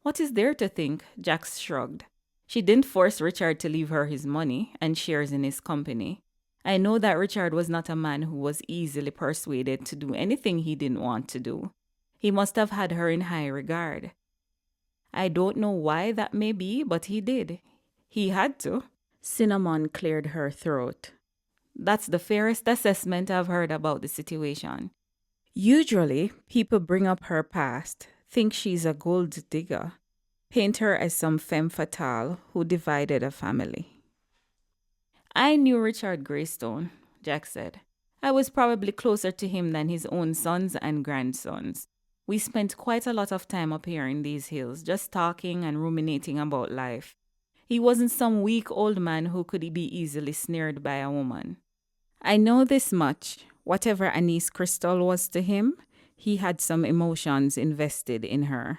What is there to think? Jack shrugged. She didn't force Richard to leave her his money and shares in his company. I know that Richard was not a man who was easily persuaded to do anything he didn't want to do. He must have had her in high regard. I don't know why that may be, but he did. He had to. Cinnamon cleared her throat. That's the fairest assessment I've heard about the situation. Usually, people bring up her past, think she's a gold digger, paint her as some femme fatale who divided a family. I knew Richard Greystone, Jack said. I was probably closer to him than his own sons and grandsons. We spent quite a lot of time up here in these hills, just talking and ruminating about life. He wasn't some weak old man who could be easily snared by a woman. I know this much. Whatever Anise Crystal was to him, He had some emotions invested in her.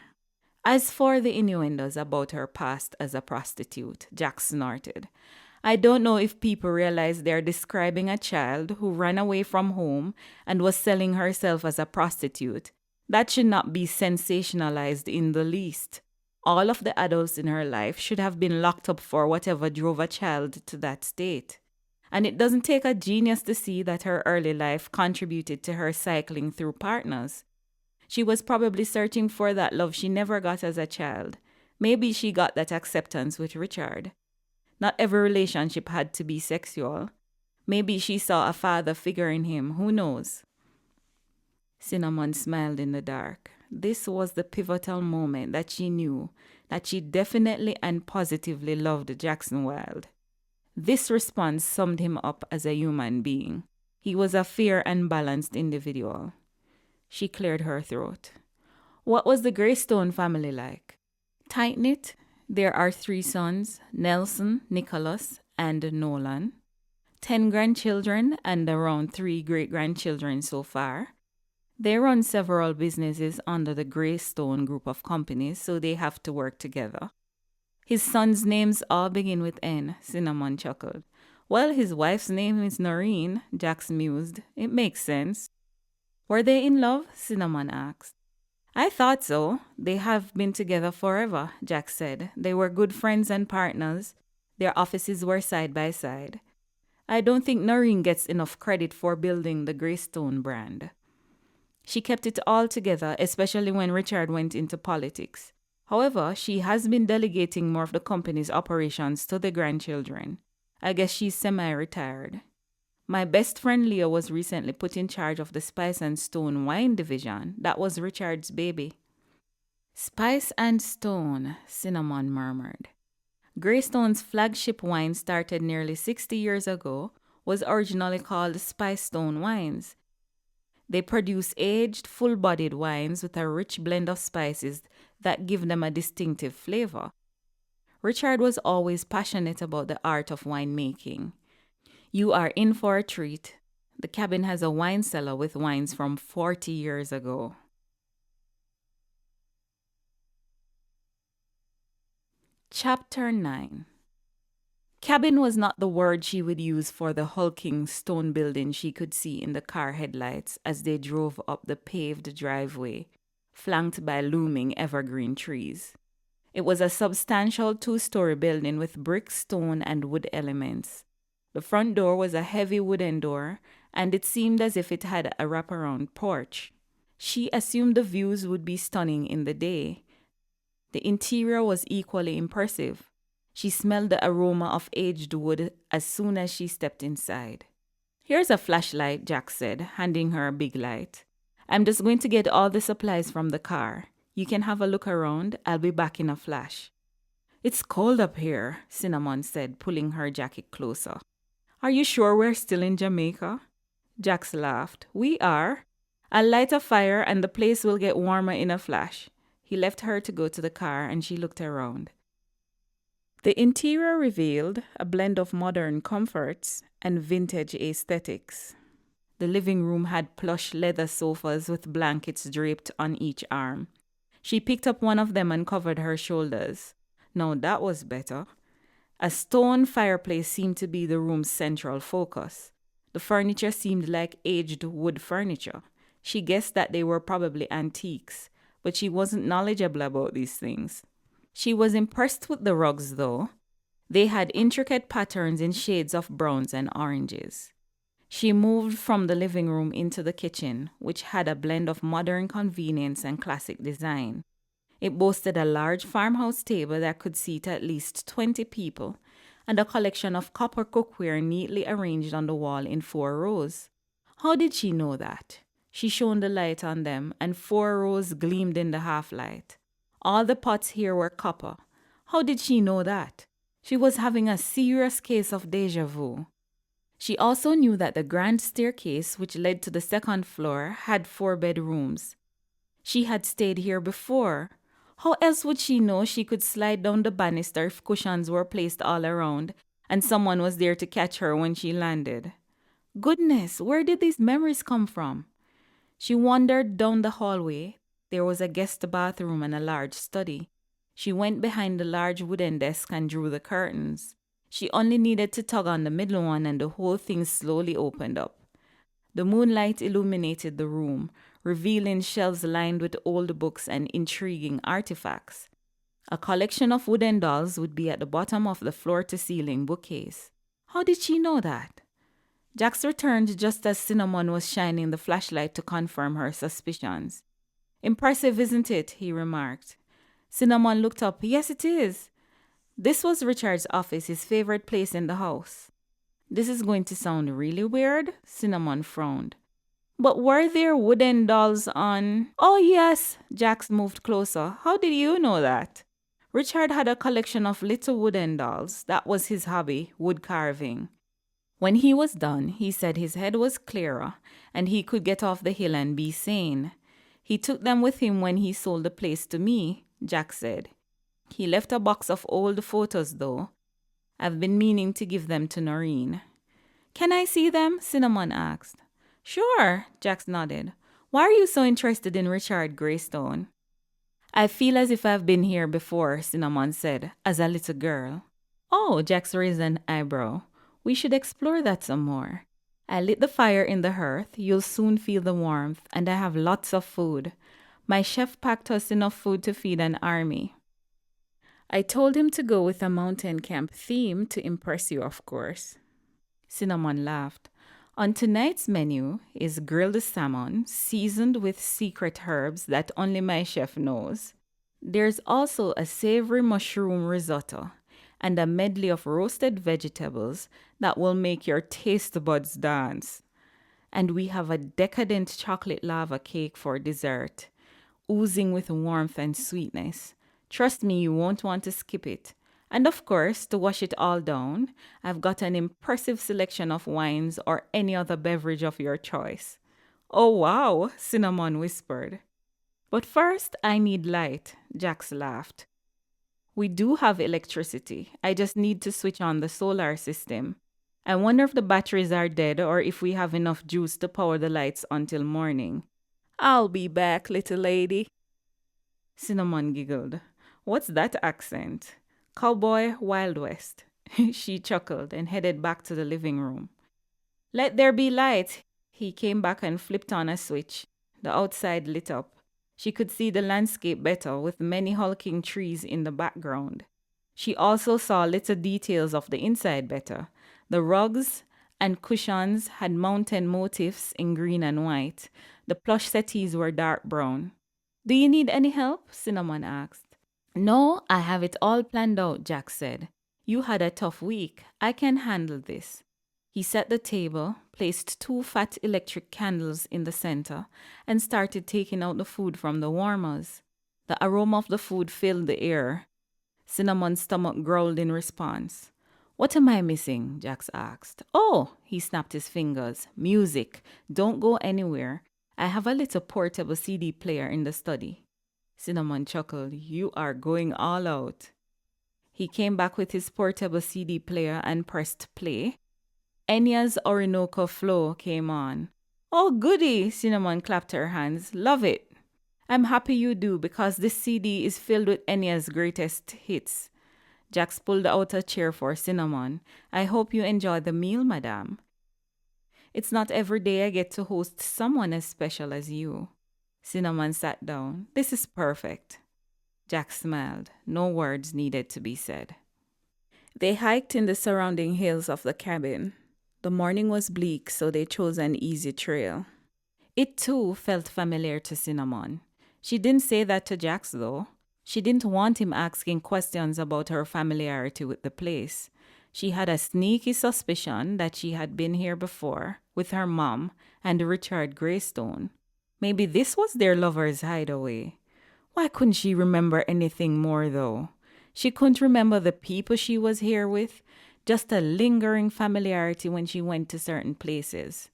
As for the innuendos about her past as a prostitute, Jack snorted. I don't know if people realize they're describing a child who ran away from home and was selling herself as a prostitute. That should not be sensationalized in the least. All of the adults in her life should have been locked up for whatever drove a child to that state. And it doesn't take a genius to see that her early life contributed to her cycling through partners. She was probably searching for that love she never got as a child. Maybe she got that acceptance with Richard. Not every relationship had to be sexual. Maybe she saw a father figure in him, who knows? Cinnamon smiled in the dark. This was the pivotal moment that she knew that she definitely and positively loved Jaxon Wilde. This response summed him up as a human being. He was a fair and balanced individual. She cleared her throat. What was the Greystone family like? Tight-knit. There are 3 sons, Nelson, Nicholas, and Nolan. 10 grandchildren and around 3 great-grandchildren so far. They run several businesses under the Greystone group of companies, so they have to work together. His sons' names all begin with N, Cinnamon chuckled. Well, his wife's name is Noreen, Jax mused. It makes sense. Were they in love? Cinnamon asked. I thought so. They have been together forever, Jack said. They were good friends and partners. Their offices were side by side. I don't think Noreen gets enough credit for building the Greystone brand. She kept it all together, especially when Richard went into politics. However, she has been delegating more of the company's operations to the grandchildren. I guess she's semi-retired. My best friend Leo was recently put in charge of the Spice and Stone wine division. That was Richard's baby. Spice and Stone, Cinnamon murmured. Greystone's flagship wine started nearly 60 years ago, was originally called Spice Stone Wines. They produce aged, full-bodied wines with a rich blend of spices that give them a distinctive flavor. Richard was always passionate about the art of winemaking. You are in for a treat. The cabin has a wine cellar with wines from 40 years ago. Chapter 9. Cabin was not the word she would use for the hulking stone building she could see in the car headlights as they drove up the paved driveway, flanked by looming evergreen trees. It was a substantial 2-story building with brick, stone, and wood elements. The front door was a heavy wooden door, and it seemed as if it had a wraparound porch. She assumed the views would be stunning in the day. The interior was equally impressive. She smelled the aroma of aged wood as soon as she stepped inside. Here's a flashlight, Jack said, handing her a big light. I'm just going to get all the supplies from the car. You can have a look around. I'll be back in a flash. It's cold up here, Cinnamon said, pulling her jacket closer. Are you sure we're still in Jamaica? Jax laughed. We are. I'll light a fire and the place will get warmer in a flash. He left her to go to the car and she looked around. The interior revealed a blend of modern comforts and vintage aesthetics. The living room had plush leather sofas with blankets draped on each arm. She picked up one of them and covered her shoulders. Now that was better. A stone fireplace seemed to be the room's central focus. The furniture seemed like aged wood furniture. She guessed that they were probably antiques, but she wasn't knowledgeable about these things. She was impressed with the rugs, though. They had intricate patterns in shades of browns and oranges. She moved from the living room into the kitchen, which had a blend of modern convenience and classic design. It boasted a large farmhouse table that could seat at least 20 people, and a collection of copper cookware neatly arranged on the wall in 4 rows. How did she know that? She shone the light on them, and 4 rows gleamed in the half-light. All the pots here were copper. How did she know that? She was having a serious case of déjà vu. She also knew that the grand staircase, which led to the 2nd floor, had 4 bedrooms. She had stayed here before. How else would she know she could slide down the banister if cushions were placed all around and someone was there to catch her when she landed? Goodness, where did these memories come from? She wandered down the hallway. There was a guest bathroom and a large study. She went behind the large wooden desk and drew the curtains. She only needed to tug on the middle one and the whole thing slowly opened up. The moonlight illuminated the room, revealing shelves lined with old books and intriguing artifacts. A collection of wooden dolls would be at the bottom of the floor-to-ceiling bookcase. How did she know that? Jax returned just as Cinnamon was shining the flashlight to confirm her suspicions. "Impressive, isn't it?" he remarked. Cinnamon looked up. "Yes, it is." This was Richard's office, his favorite place in the house. "This is going to sound really weird," Cinnamon frowned. "But were there wooden dolls on—" "Oh, yes." Jax moved closer. "How did you know that?" Richard had a collection of little wooden dolls. That was his hobby, wood carving. When he was done, he said his head was clearer and he could get off the hill and be sane. "He took them with him when he sold the place to me," Jack said. "He left a box of old photos, though. I've been meaning to give them to Noreen." "Can I see them?" Cinnamon asked. "Sure," Jax nodded. "Why are you so interested in Richard Greystone?" "I feel as if I've been here before," Cinnamon said, "as a little girl." "Oh," Jax raised an eyebrow. "We should explore that some more. I lit the fire in the hearth. You'll soon feel the warmth, and I have lots of food. My chef packed us enough food to feed an army." "I told him to go with a mountain camp theme to impress you, of course." Cinnamon laughed. "On tonight's menu is grilled salmon seasoned with secret herbs that only my chef knows. There's also a savory mushroom risotto and a medley of roasted vegetables that will make your taste buds dance. And we have a decadent chocolate lava cake for dessert, oozing with warmth and sweetness. Trust me, you won't want to skip it. And of course, to wash it all down, I've got an impressive selection of wines or any other beverage of your choice." "Oh, wow," Cinnamon whispered. "But first, I need light," Jax laughed. "We do have electricity. I just need to switch on the solar system. I wonder if the batteries are dead or if we have enough juice to power the lights until morning." "I'll be back, little lady." Cinnamon giggled. "What's that accent? Cowboy Wild West." She chuckled and headed back to the living room. "Let there be light." He came back and flipped on a switch. The outside lit up. She could see the landscape better with many hulking trees in the background. She also saw little details of the inside better. The rugs and cushions had mountain motifs in green and white. The plush settees were dark brown. "Do you need any help?" Cinnamon asked. "No, I have it all planned out," Jack said. "You had a tough week. I can handle this." He set the table, placed 2 fat electric candles in the center, and started taking out the food from the warmers. The aroma of the food filled the air. Cinnamon's stomach growled in response. "What am I missing?" Jax asked. "Oh," he snapped his fingers. "Music. Don't go anywhere. I have a little portable CD player in the study." Cinnamon chuckled. "You are going all out." He came back with his portable CD player and pressed play. Enya's Orinoco Flow came on. "Oh, goody!" Cinnamon clapped her hands. "Love it." "I'm happy you do, because this CD is filled with Enya's greatest hits." Jax pulled out a chair for Cinnamon. "I hope you enjoy the meal, madame. It's not every day I get to host someone as special as you." Cinnamon sat down. "This is perfect." Jax smiled. No words needed to be said. They hiked in the surrounding hills of the cabin. The morning was bleak, so they chose an easy trail. It, too, felt familiar to Cinnamon. She didn't say that to Jax, though. She didn't want him asking questions about her familiarity with the place. She had a sneaky suspicion that she had been here before, with her mom and Richard Greystone. Maybe this was their lover's hideaway. Why couldn't she remember anything more, though? She couldn't remember the people she was here with, just a lingering familiarity when she went to certain places.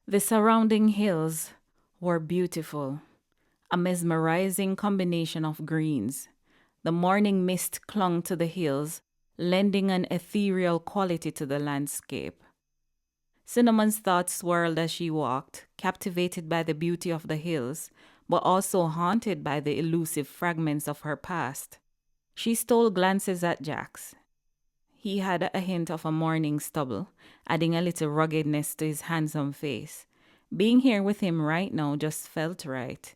The surrounding hills were beautiful, a mesmerizing combination of greens. The morning mist clung to the hills, lending an ethereal quality to the landscape. Cinnamon's thoughts swirled as she walked, captivated by the beauty of the hills, but also haunted by the elusive fragments of her past. She stole glances at Jax. He had a hint of a morning stubble, adding a little ruggedness to his handsome face. Being here with him right now just felt right.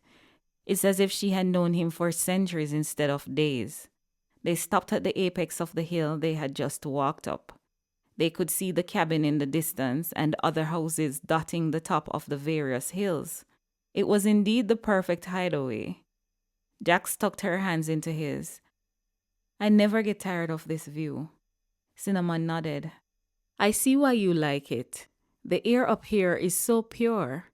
It's as if she had known him for centuries instead of days. They stopped at the apex of the hill they had just walked up. They could see the cabin in the distance and other houses dotting the top of the various hills. It was indeed the perfect hideaway. Jax tucked her hands into his. I never get tired of this view. Cinnamon nodded. I see why you like it. The air up here is so pure.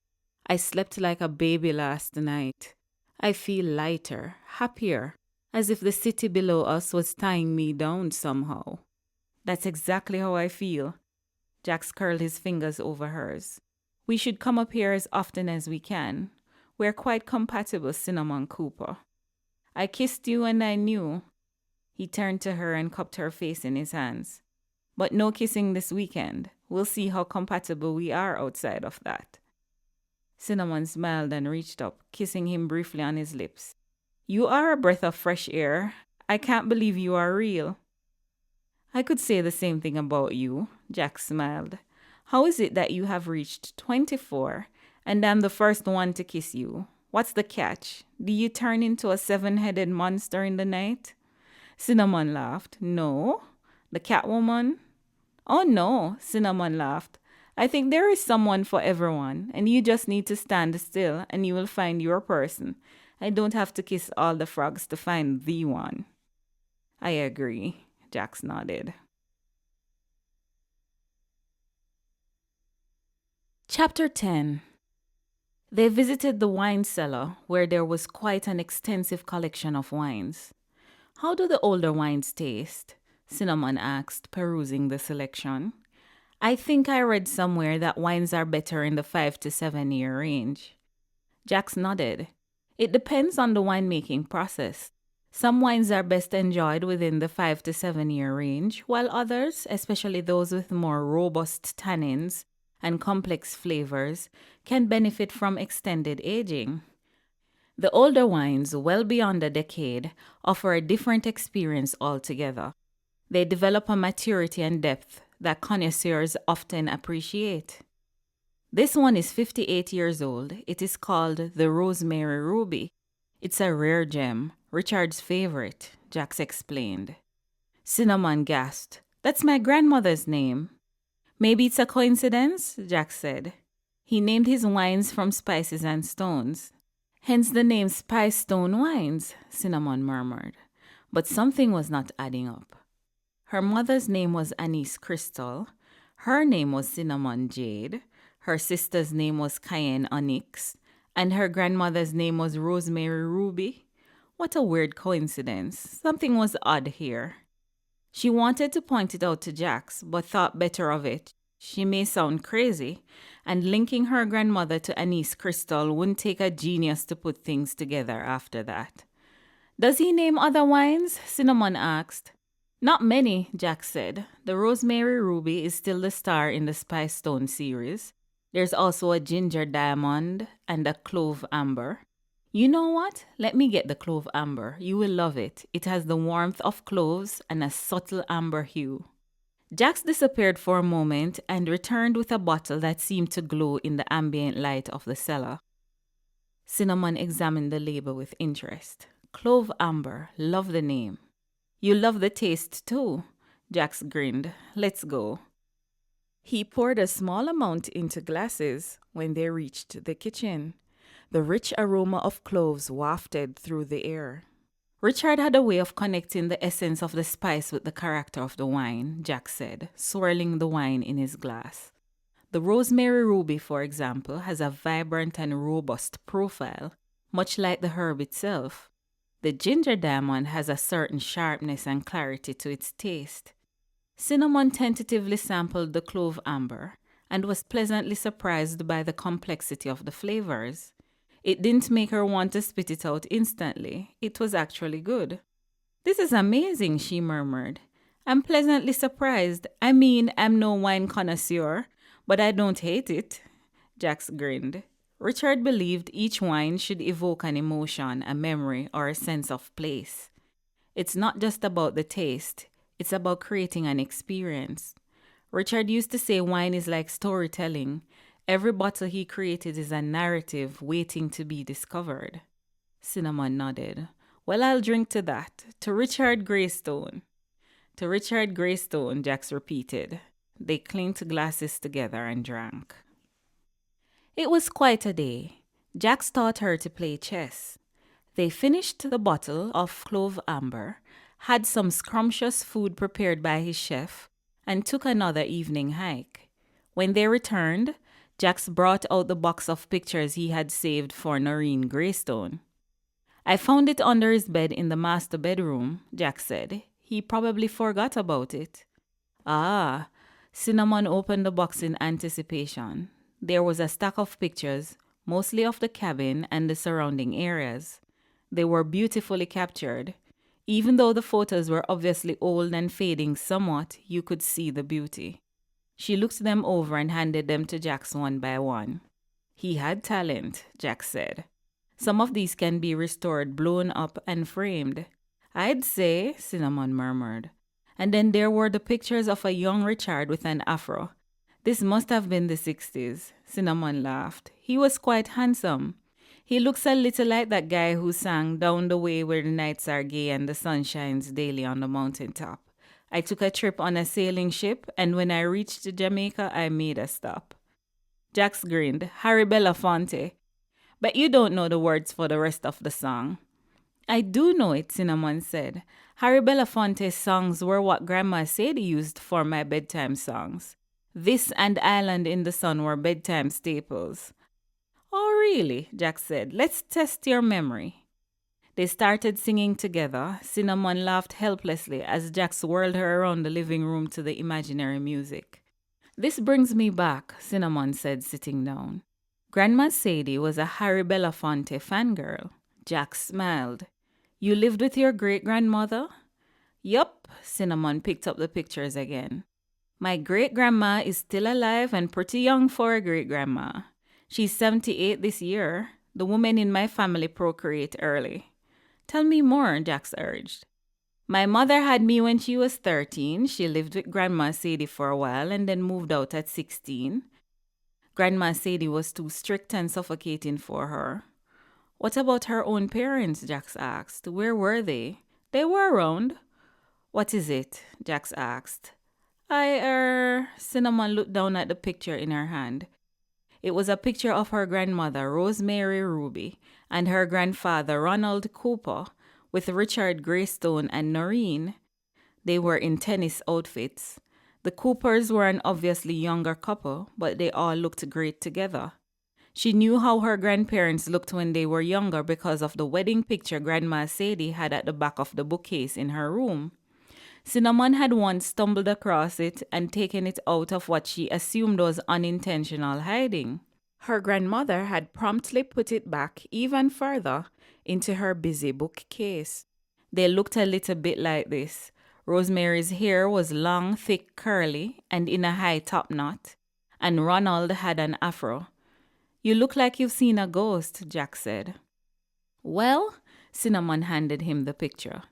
I slept like a baby last night. I feel lighter, happier, as if the city below us was tying me down somehow. That's exactly how I feel. Jax curled his fingers over hers. We should come up here as often as we can. We're quite compatible, Cinnamon Cooper. I kissed you and I knew. He turned to her and cupped her face in his hands. But no kissing this weekend. We'll see how compatible we are outside of that. Cinnamon smiled and reached up, kissing him briefly on his lips. You are a breath of fresh air. I can't believe you are real. I could say the same thing about you, Jax smiled. How is it that you have reached 24 and I'm the first one to kiss you? What's the catch? Do you turn into a 7-headed monster in the night? Cinnamon laughed. No. The Catwoman? Oh no, Cinnamon laughed. I think there is someone for everyone, and you just need to stand still and you will find your person. I don't have to kiss all the frogs to find the one. I agree, Jax nodded. Chapter 10. They visited the wine cellar, where there was quite an extensive collection of wines. How do the older wines taste? Cinnamon asked, perusing the selection. I think I read somewhere that wines are better in the 5 to 7 year range. Jax nodded. It depends on the winemaking process. Some wines are best enjoyed within the 5 to 7 year range, while others, especially those with more robust tannins and complex flavors, can benefit from extended aging. The older wines, well beyond a decade, offer a different experience altogether. They develop a maturity and depth that connoisseurs often appreciate. This one is 58 years old. It is called the Rosemary Ruby. It's a rare gem, Richard's favorite, Jax explained. Cinnamon gasped. That's my grandmother's name. Maybe it's a coincidence, Jax said. He named his wines from spices and stones. Hence the name Spice Stone Wines, Cinnamon murmured. But something was not adding up. Her mother's name was Anise Crystal. Her name was Cinnamon Jade. Her sister's name was Cayenne Onyx. And her grandmother's name was Rosemary Ruby. What a weird coincidence. Something was odd here. She wanted to point it out to Jax, but thought better of it. She may sound crazy, and linking her grandmother to Anise Crystal wouldn't take a genius to put things together after that. Does he name other wines? Cinnamon asked. Not many, Jax said. The Rosemary Ruby is still the star in the Spice Stone series. There's also a Ginger Diamond and a Clove Amber. You know what? Let me get the Clove Amber. You will love it. It has the warmth of cloves and a subtle amber hue. Jax disappeared for a moment and returned with a bottle that seemed to glow in the ambient light of the cellar. Cinnamon examined the label with interest. Clove Amber. Love the name. You love the taste too, Jax grinned. Let's go. He poured a small amount into glasses when they reached the kitchen. The rich aroma of cloves wafted through the air. Richard had a way of connecting the essence of the spice with the character of the wine, Jax said, swirling the wine in his glass. The Rosemary Ruby, for example, has a vibrant and robust profile, much like the herb itself. The Ginger Diamond has a certain sharpness and clarity to its taste. Cinnamon tentatively sampled the Clove Amber and was pleasantly surprised by the complexity of the flavors. It didn't make her want to spit it out instantly. It was actually good. This is amazing, she murmured. I'm pleasantly surprised. I mean, I'm no wine connoisseur, But I don't hate it, Jax grinned. Richard believed each wine should evoke an emotion, a memory, or a sense of place. It's not just about the taste, it's about creating an experience. Richard used to say wine is like storytelling. Every bottle he created is a narrative waiting to be discovered. Cinnamon nodded. Well, I'll drink to that. To Richard Greystone. To Richard Greystone, Jax repeated. They clinked glasses together and drank. It was quite a day. Jax taught her to play chess. They finished the bottle of clove amber, had some scrumptious food prepared by his chef, and took another evening hike. When they returned, Jax brought out the box of pictures he had saved for Noreen Greystone. I found it under his bed in the master bedroom, Jax said. He probably forgot about it. Ah, Cinnamon opened the box in anticipation. There was a stack of pictures, mostly of the cabin and the surrounding areas. They were beautifully captured. Even though the photos were obviously old and fading somewhat, you could see the beauty. She looked them over and handed them to Jax one by one. He had talent, Jax said. Some of these can be restored, blown up, and framed. I'd say, Cinnamon murmured. And then there were the pictures of a young Richard with an afro. This must have been the 60s, Cinnamon laughed. He was quite handsome. He looks a little like that guy who sang Down the Way Where the Nights Are Gay and the Sun Shines Daily on the Mountaintop. I took a trip on a sailing ship, and when I reached Jamaica, I made a stop. Jax grinned. Harry Belafonte. But you don't know the words for the rest of the song. I do know it, Cinnamon said. Harry Belafonte's songs were what Grandma Sadie used for my bedtime songs. This and Island in the Sun were bedtime staples. Oh, really? Jax said. Let's test your memory. They started singing together. Cinnamon laughed helplessly as Jax whirled her around the living room to the imaginary music. This brings me back, Cinnamon said, sitting down. Grandma Sadie was a Harry Belafonte fangirl. Jax smiled. You lived with your great-grandmother? Yup, Cinnamon picked up the pictures again. My great-grandma is still alive and pretty young for a great-grandma. She's 78 this year. The women in my family procreate early. Tell me more, Jax urged. My mother had me when she was 13. She lived with Grandma Sadie for a while and then moved out at 16. Grandma Sadie was too strict and suffocating for her. What about her own parents, Jax asked. Where were they? They were around. What is it? Jax asked. Cinnamon looked down at the picture in her hand. It was a picture of her grandmother, Rosemary Ruby, and her grandfather, Ronald Cooper, with Richard Greystone and Noreen. They were in tennis outfits. The Coopers were an obviously younger couple, but they all looked great together. She knew how her grandparents looked when they were younger because of the wedding picture Grandma Sadie had at the back of the bookcase in her room. Cinnamon had once stumbled across it and taken it out of what she assumed was unintentional hiding. Her grandmother had promptly put it back even further into her busy bookcase. They looked a little bit like this. Rosemary's hair was long, thick, curly, and in a high top knot, and Ronald had an afro. You look like you've seen a ghost, Jack said. Well, Cinnamon handed him the picture.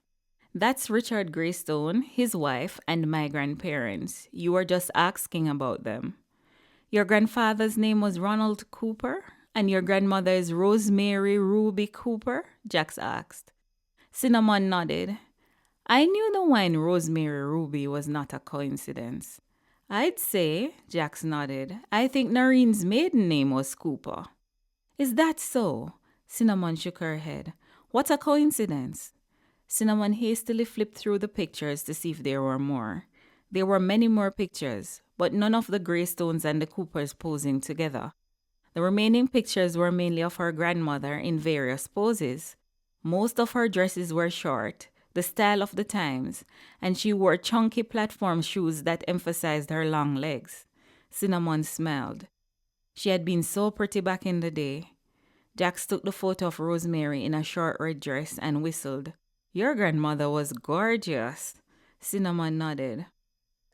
That's Richard Greystone, his wife, and my grandparents. You were just asking about them. Your grandfather's name was Ronald Cooper, and your grandmother is Rosemary Ruby Cooper? Jax asked. Cinnamon nodded. I knew the wine Rosemary Ruby was not a coincidence. I'd say, Jax nodded, I think Noreen's maiden name was Cooper. Is that so? Cinnamon shook her head. What a coincidence. Cinnamon hastily flipped through the pictures to see if there were more. There were many more pictures, but none of the Greystones and the Coopers posing together. The remaining pictures were mainly of her grandmother in various poses. Most of her dresses were short, the style of the times, and she wore chunky platform shoes that emphasized her long legs. Cinnamon smiled. She had been so pretty back in the day. Jax took the photo of Rosemary in a short red dress and whistled. Your grandmother was gorgeous. Cinnamon nodded.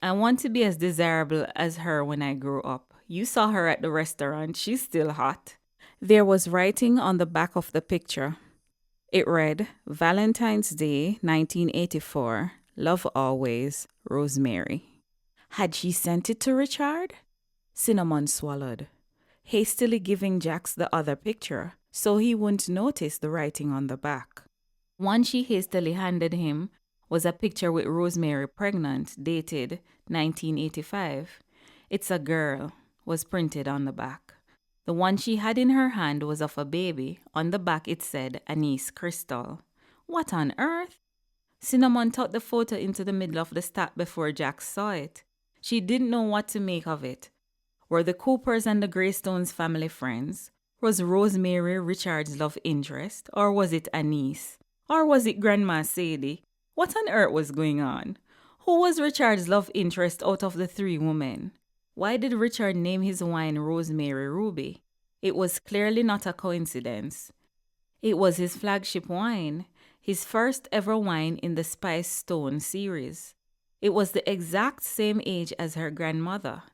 I want to be as desirable as her when I grow up. You saw her at the restaurant. She's still hot. There was writing on the back of the picture. It read, Valentine's Day, 1984. Love always, Rosemary. Had she sent it to Richard? Cinnamon swallowed, hastily giving Jax the other picture so he wouldn't notice the writing on the back. One she hastily handed him was a picture with Rosemary pregnant, dated 1985. It's a girl, was printed on the back. The one she had in her hand was of a baby. On the back it said Anise Crystal. What on earth? Cinnamon tucked the photo into the middle of the stack before Jax saw it. She didn't know what to make of it. Were the Coopers and the Greystones family friends? Was Rosemary Richard's love interest? Or was it Anise? Or was it Grandma Sadie? What on earth was going on? Who was Richard's love interest out of the three women? Why did Richard name his wine Rosemary Ruby? It was clearly not a coincidence. It was his flagship wine, his first ever wine in the Spice Stone series. It was the exact same age as her grandmother.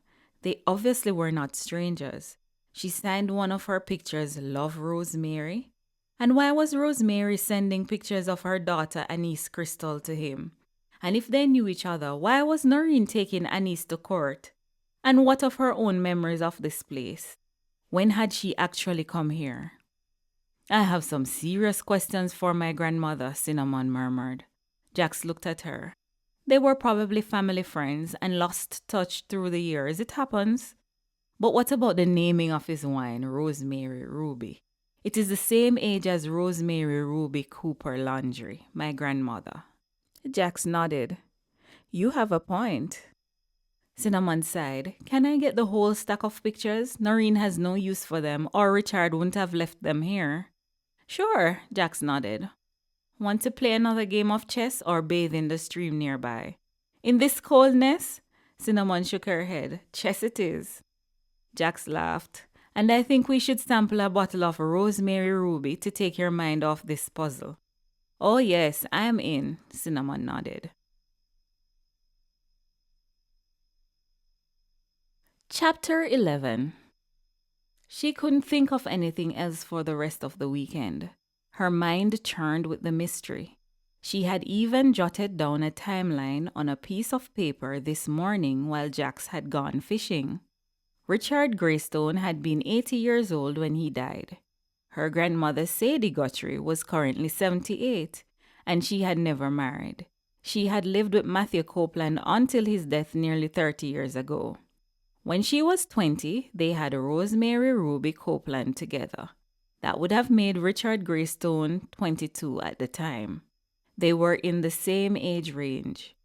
They obviously were not strangers. She signed one of her pictures, Love Rosemary. And why was Rosemary sending pictures of her daughter Anise Crystal to him? And if they knew each other, why was Noreen taking Anise to court? And what of her own memories of this place? When had she actually come here? I have some serious questions for my grandmother, Cinnamon murmured. Jax looked at her. They were probably family friends and lost touch through the years. It happens. But what about the naming of his wine, Rosemary Ruby? It is the same age as Rosemary Ruby Cooper Laundry, my grandmother. Jax nodded. You have a point. Cinnamon sighed. Can I get the whole stack of pictures? Noreen has no use for them, or Richard wouldn't have left them here. Sure, Jax nodded. Want to play another game of chess or bathe in the stream nearby? In this coldness? Cinnamon shook her head. Chess it is. Jax laughed. And I think we should sample a bottle of Rosemary Ruby to take your mind off this puzzle. Oh yes, I am in, Cinnamon nodded. Chapter 11. She couldn't think of anything else for the rest of the weekend. Her mind churned with the mystery. She had even jotted down a timeline on a piece of paper this morning while Jax had gone fishing. Richard Greystone had been 80 years old when he died. Her grandmother Sadie Guthrie was currently 78, and she had never married. She had lived with Matthew Copeland until his death nearly 30 years ago. When she was 20, they had Rosemary Ruby Copeland together. That would have made Richard Greystone 22 at the time. They were in the same age range.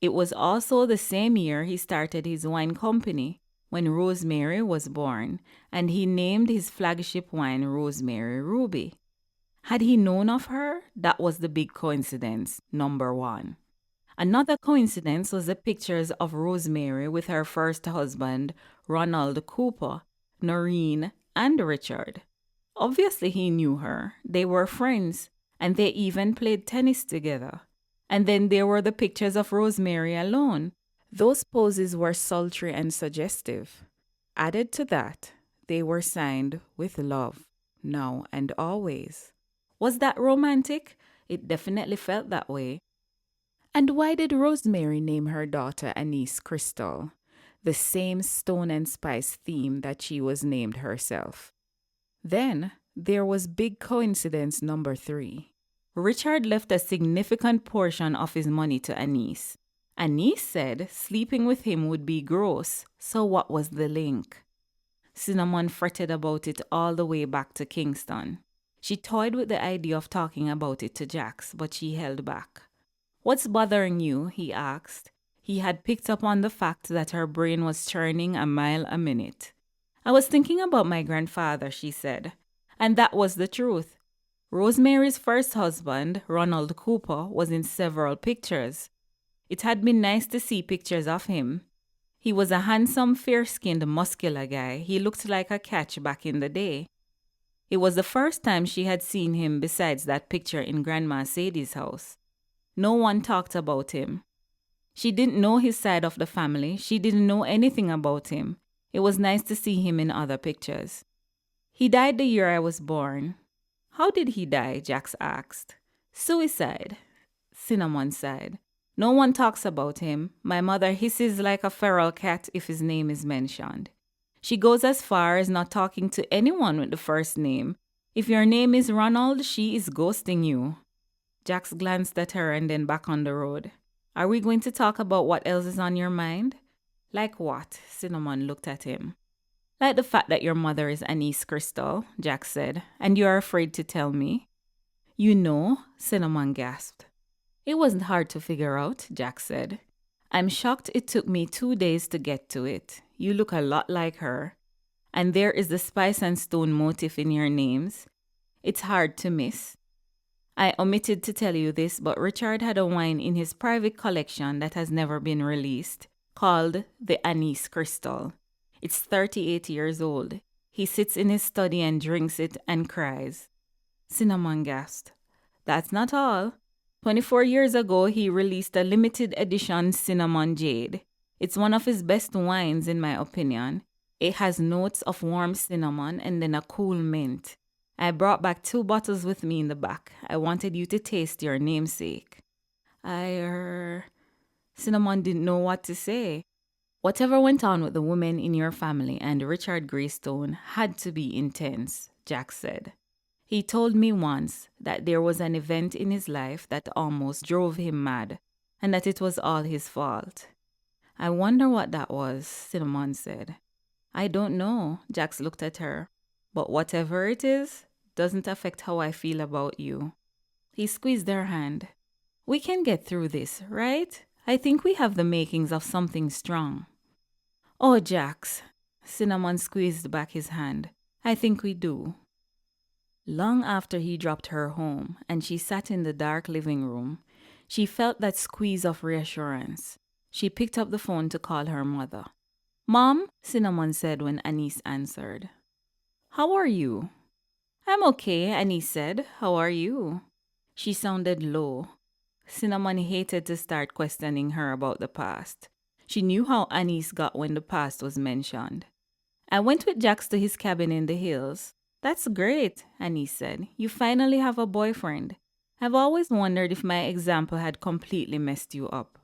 It was also the same year he started his wine company, when Rosemary was born, and he named his flagship wine Rosemary Ruby. Had he known of her? That was the big coincidence, number one. Another coincidence was the pictures of Rosemary with her first husband, Ronald Cooper, Noreen, and Richard. Obviously he knew her. They were friends, and they even played tennis together. And then there were the pictures of Rosemary alone. Those poses were sultry and suggestive. Added to that, they were signed with love, now and always. Was that romantic? It definitely felt that way. And why did Rosemary name her daughter Anise Crystal? The same stone and spice theme that she was named herself. Then there was big coincidence number 3. Richard left a significant portion of his money to Anise. Anise said sleeping with him would be gross, so what was the link? Cinnamon fretted about it all the way back to Kingston. She toyed with the idea of talking about it to Jax, but she held back. What's bothering you? He asked. He had picked up on the fact that her brain was churning a mile a minute. I was thinking about my grandfather, she said. And that was the truth. Rosemary's first husband, Ronald Cooper, was in several pictures. It had been nice to see pictures of him. He was a handsome, fair-skinned, muscular guy. He looked like a catch back in the day. It was the first time she had seen him besides that picture in Grandma Sadie's house. No one talked about him. She didn't know his side of the family. She didn't know anything about him. It was nice to see him in other pictures. He died the year I was born. How did he die? Jax asked. Suicide, Cinnamon sighed. No one talks about him. My mother hisses like a feral cat if his name is mentioned. She goes as far as not talking to anyone with the first name. If your name is Ronald, she is ghosting you. Jax glanced at her and then back on the road. Are we going to talk about what else is on your mind? Like what? Cinnamon looked at him. Like the fact that your mother is Anise Crystal, Jax said, and you are afraid to tell me. You know, Cinnamon gasped. It wasn't hard to figure out, Jax said. I'm shocked it took me 2 days to get to it. You look a lot like her. And there is the spice and stone motif in your names. It's hard to miss. I omitted to tell you this, but Richard had a wine in his private collection that has never been released, called the Anise Crystal. It's 38 years old. He sits in his study and drinks it and cries. Cinnamon gasped. That's not all. 24 years ago, he released a limited edition Cinnamon Jade. It's one of his best wines, in my opinion. It has notes of warm cinnamon and then a cool mint. I brought back 2 bottles with me in the back. I wanted you to taste your namesake. Cinnamon didn't know what to say. Whatever went on with the women in your family and Richard Greystone had to be intense, Jack said. He told me once that there was an event in his life that almost drove him mad, and that it was all his fault. I wonder what that was, Cinnamon said. I don't know, Jax looked at her. But whatever it is, doesn't affect how I feel about you. He squeezed her hand. We can get through this, right? I think we have the makings of something strong. Oh, Jax, Cinnamon squeezed back his hand. I think we do. Long after he dropped her home and she sat in the dark living room, she felt that squeeze of reassurance. She picked up the phone to call her mother. Mom, Cinnamon said when Anise answered. How are you? I'm okay, Anise said. How are you? She sounded low. Cinnamon hated to start questioning her about the past. She knew how Anise got when the past was mentioned. I went with Jax to his cabin in the hills. That's great, Anise said. You finally have a boyfriend. I've always wondered if my example had completely messed you up.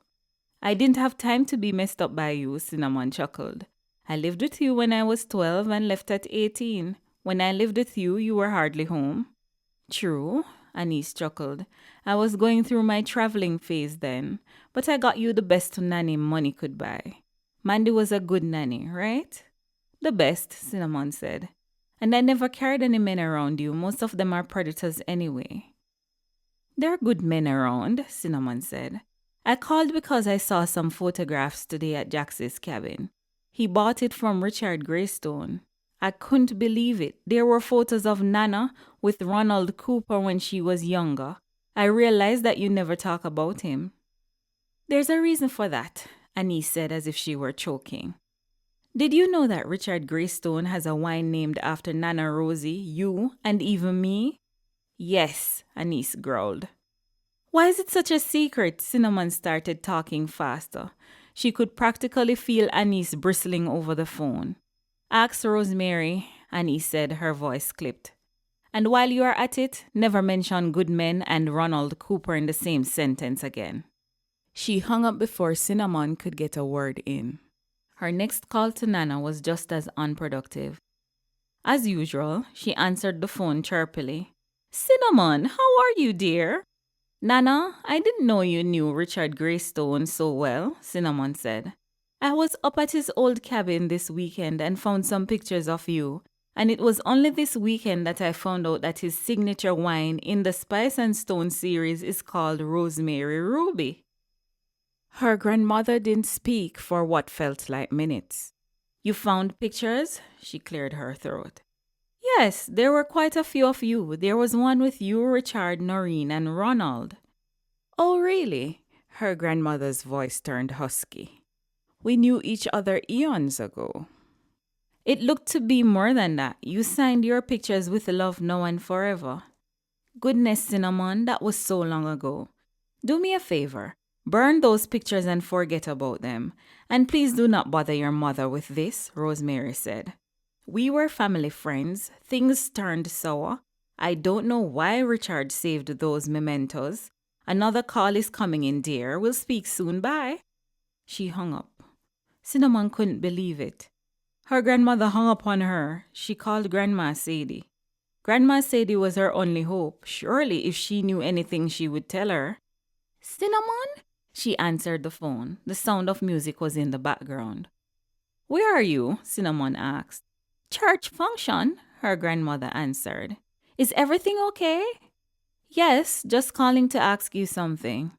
I didn't have time to be messed up by you, Cinnamon chuckled. I lived with you when I was 12 and left at 18. When I lived with you, you were hardly home. True, Anise chuckled. I was going through my traveling phase then, but I got you the best nanny money could buy. Mandy was a good nanny, right? The best, Cinnamon said. And I never carried any men around you. Most of them are predators anyway. There are good men around, Cinnamon said. I called because I saw some photographs today at Jax's cabin. He bought it from Richard Greystone. I couldn't believe it. There were photos of Nana with Ronald Cooper when she was younger. I realized that you never talk about him. There's a reason for that, Anise said as if she were choking. Did you know that Richard Greystone has a wine named after Nana Rosie, you, and even me? Yes, Anise growled. Why is it such a secret? Cinnamon started talking faster. She could practically feel Anise bristling over the phone. Ask Rosemary, Anise said, her voice clipped. And while you are at it, never mention good men and Ronald Cooper in the same sentence again. She hung up before Cinnamon could get a word in. Her next call to Nana was just as unproductive. As usual, she answered the phone chirpily. Cinnamon, how are you, dear? Nana, I didn't know you knew Richard Greystone so well, Cinnamon said. I was up at his old cabin this weekend and found some pictures of you, and it was only this weekend that I found out that his signature wine in the Spice and Stone series is called Rosemary Ruby. Her grandmother didn't speak for what felt like minutes. You found pictures? She cleared her throat. Yes, there were quite a few of you. There was one with you, Richard, Noreen, and Ronald. Oh, really? Her grandmother's voice turned husky. We knew each other eons ago. It looked to be more than that. You signed your pictures with love now and forever. Goodness, Cinnamon, that was so long ago. Do me a favor. Burn those pictures and forget about them. And please do not bother your mother with this, Rosemary said. We were family friends. Things turned sour. I don't know why Richard saved those mementos. Another call is coming in, dear. We'll speak soon. Bye. She hung up. Cinnamon couldn't believe it. Her grandmother hung up on her. She called Grandma Sadie. Grandma Sadie was her only hope. Surely if she knew anything, she would tell her. Cinnamon? She answered the phone. The sound of music was in the background. Where are you? Cinnamon asked. Church function, her grandmother answered. Is everything okay? Yes, just calling to ask you something.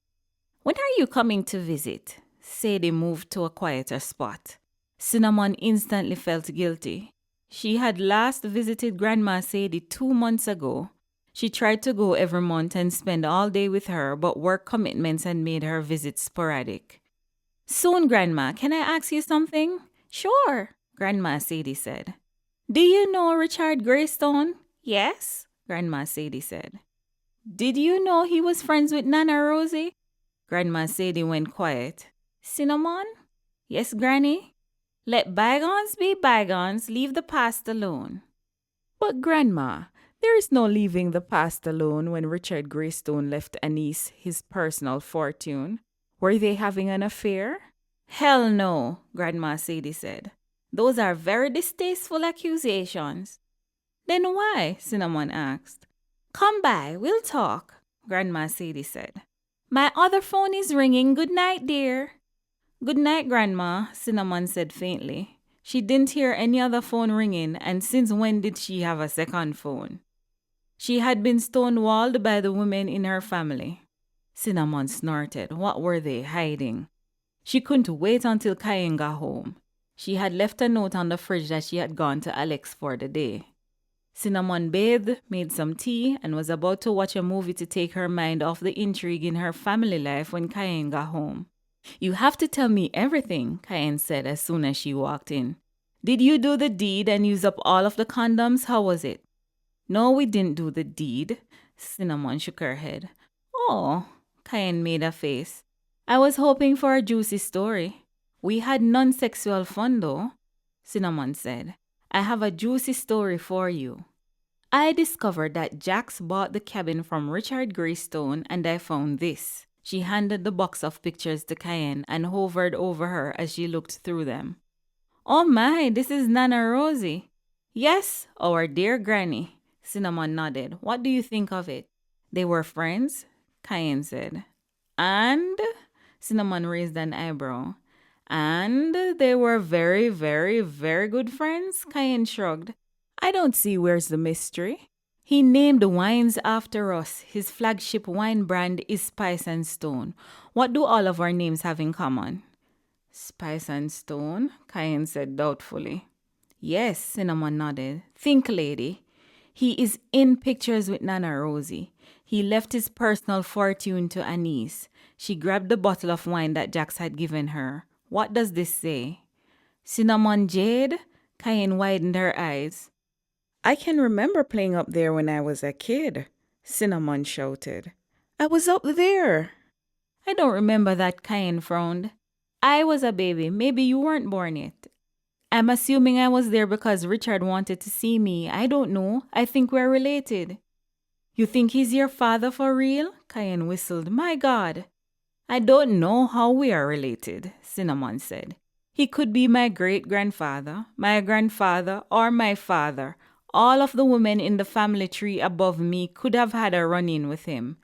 When are you coming to visit? Sadie moved to a quieter spot. Cinnamon instantly felt guilty. She had last visited Grandma Sadie 2 months ago. She tried to go every month and spend all day with her, but work commitments had made her visits sporadic. Soon, Grandma, can I ask you something? Sure, Grandma Sadie said. Do you know Richard Greystone? Yes, Grandma Sadie said. Did you know he was friends with Nana Rosie? Grandma Sadie went quiet. Cinnamon? Yes, Granny? Let bygones be bygones, leave the past alone. But Grandma, there is no leaving the past alone when Richard Greystone left Anise his personal fortune. Were they having an affair? Hell no, Grandma Sadie said. Those are very distasteful accusations. Then why? Cinnamon asked. Come by, we'll talk, Grandma Sadie said. My other phone is ringing. Good night, dear. Good night, Grandma, Cinnamon said faintly. She didn't hear any other phone ringing, and since when did she have a second phone? She had been stonewalled by the women in her family. Cinnamon snorted. What were they hiding? She couldn't wait until Cayenne got home. She had left a note on the fridge that she had gone to Alex for the day. Cinnamon bathed, made some tea, and was about to watch a movie to take her mind off the intrigue in her family life when Cayenne got home. You have to tell me everything, Cayenne said as soon as she walked in. Did you do the deed and use up all of the condoms? How was it? No, we didn't do the deed. Cinnamon shook her head. Oh, Cayenne made a face. I was hoping for a juicy story. We had non-sexual fun though, Cinnamon said. I have a juicy story for you. I discovered that Jax bought the cabin from Richard Greystone and I found this. She handed the box of pictures to Cayenne and hovered over her as she looked through them. Oh my, this is Nana Rosie. Yes, our dear Granny. Cinnamon nodded. What do you think of it? They were friends? Cayenne said. And? Cinnamon raised an eyebrow. And they were very, very, very good friends? Cayenne shrugged. I don't see where's the mystery. He named wines after us. His flagship wine brand is Spice and Stone. What do all of our names have in common? Spice and Stone, Cayenne said doubtfully. Yes, Cinnamon nodded. Think, lady. He is in pictures with Nana Rosie. He left his personal fortune to Anise. She grabbed the bottle of wine that Jax had given her. What does this say? Cinnamon Jade? Cayenne widened her eyes. I can remember playing up there when I was a kid, Cinnamon shouted. I was up there. I don't remember that, Cayenne frowned. I was a baby. Maybe you weren't born yet. I'm assuming I was there because Richard wanted to see me. I don't know. I think we're related. You think he's your father for real? Cayenne whistled. My God. I don't know how we are related, Cinnamon said. He could be my great-grandfather, my grandfather, or my father. All of the women in the family tree above me could have had a run-in with him.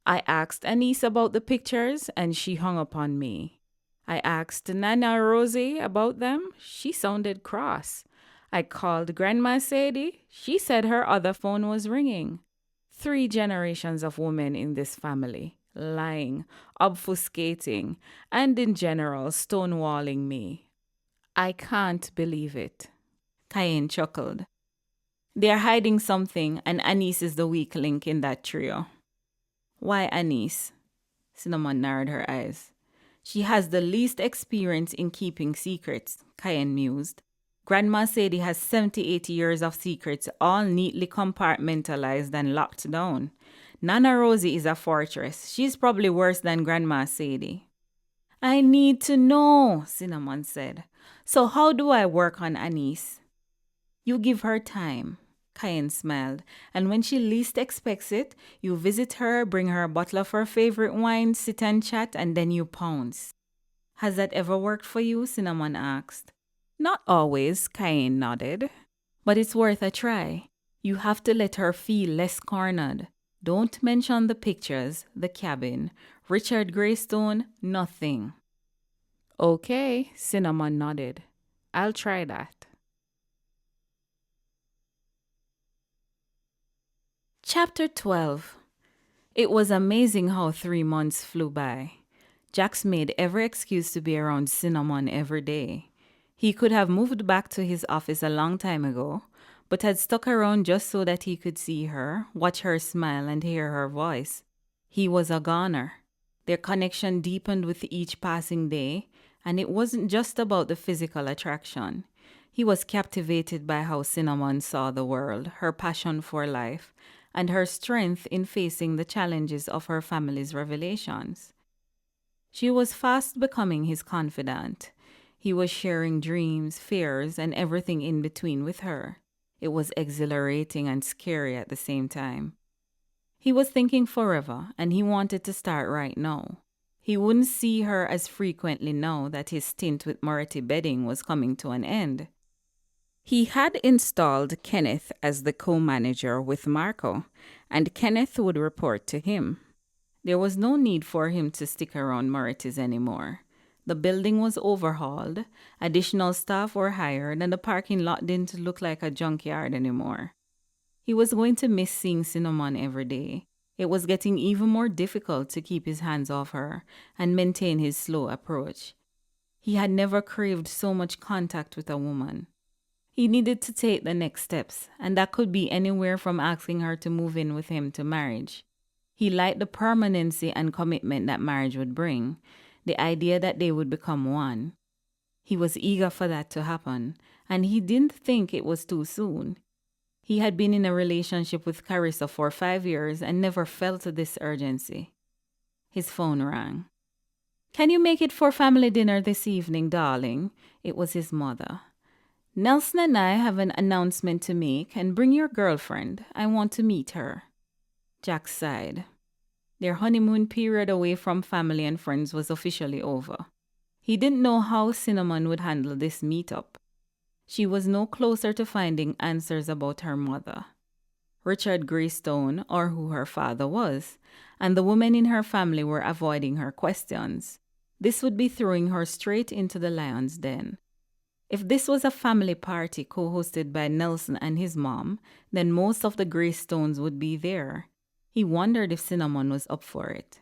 I asked Anise about the pictures, and she hung up on me. I asked Nana Rosie about them. She sounded cross. I called Grandma Sadie. She said her other phone was ringing. 3 generations of women in this family, lying, obfuscating, and in general stonewalling me. I can't believe it. Cayenne chuckled. They're hiding something, and Anise is the weak link in that trio. Why Anise? Cinnamon narrowed her eyes. She has the least experience in keeping secrets, Cayenne mused. Grandma Sadie has 70-80 years of secrets, all neatly compartmentalized and locked down. Nana Rosie is a fortress. She's probably worse than Grandma Sadie. I need to know, Cinnamon said. So how do I work on Anise? You give her time. Cayenne smiled, and when she least expects it, you visit her, bring her a bottle of her favorite wine, sit and chat, and then you pounce. Has that ever worked for you? Cinnamon asked. Not always, Cayenne nodded. But it's worth a try. You have to let her feel less cornered. Don't mention the pictures, the cabin, Richard Greystone, nothing. Okay, Cinnamon nodded. I'll try that. Chapter 12. It was amazing how 3 months flew by. Jax made every excuse to be around Cinnamon every day. He could have moved back to his office a long time ago, but had stuck around just so that he could see her, watch her smile, and hear her voice. He was a goner. Their connection deepened with each passing day, and it wasn't just about the physical attraction. He was captivated by how Cinnamon saw the world, her passion for life, and her strength in facing the challenges of her family's revelations. She was fast becoming his confidant. He was sharing dreams, fears, and everything in between with her. It was exhilarating and scary at the same time. He was thinking forever, and he wanted to start right now. He wouldn't see her as frequently now that his stint with Moretti Bedding was coming to an end. He had installed Kenneth as the co-manager with Marco, and Kenneth would report to him. There was no need for him to stick around Moretti's anymore. The building was overhauled, additional staff were hired, and the parking lot didn't look like a junkyard anymore. He was going to miss seeing Cinnamon every day. It was getting even more difficult to keep his hands off her and maintain his slow approach. He had never craved so much contact with a woman. He needed to take the next steps, and that could be anywhere from asking her to move in with him to marriage. He liked the permanency and commitment that marriage would bring, the idea that they would become one. He was eager for that to happen, and he didn't think it was too soon. He had been in a relationship with Carissa for 5 years and never felt this urgency. His phone rang. "Can you make it for family dinner this evening, darling?" It was his mother. "Nelson and I have an announcement to make, and bring your girlfriend. I want to meet her." Jack sighed. Their honeymoon period away from family and friends was officially over. He didn't know how Cinnamon would handle this meetup. She was no closer to finding answers about her mother, Richard Greystone, or who her father was, and the women in her family were avoiding her questions. This would be throwing her straight into the lion's den. If this was a family party co-hosted by Nelson and his mom, then most of the Greystones would be there. He wondered if Cinnamon was up for it.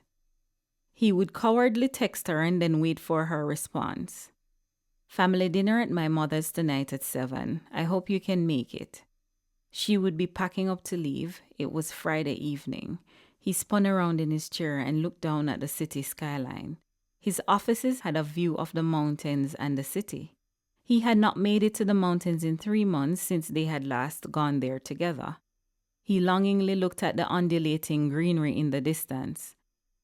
He would cowardly text her and then wait for her response. "Family dinner at my mother's tonight at 7. I hope you can make it." She would be packing up to leave. It was Friday evening. He spun around in his chair and looked down at the city skyline. His offices had a view of the mountains and the city. He had not made it to the mountains in 3 months since they had last gone there together. He longingly looked at the undulating greenery in the distance.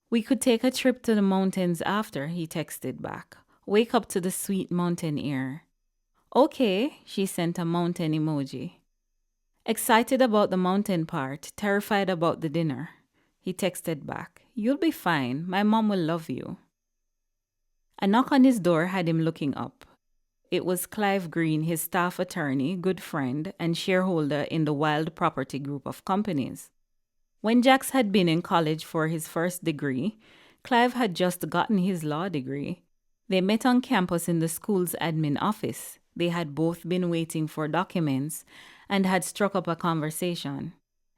"We could take a trip to the mountains after," he texted back. "Wake up to the sweet mountain air." "Okay," she sent a mountain emoji. Excited about the mountain part, terrified about the dinner. He texted back, "You'll be fine. My mom will love you." A knock on his door had him looking up. It was Clive Green, his staff attorney, good friend, and shareholder in the Wilde Property Group of companies. When Jax had been in college for his first degree, Clive had just gotten his law degree. They met on campus in the school's admin office. They had both been waiting for documents and had struck up a conversation.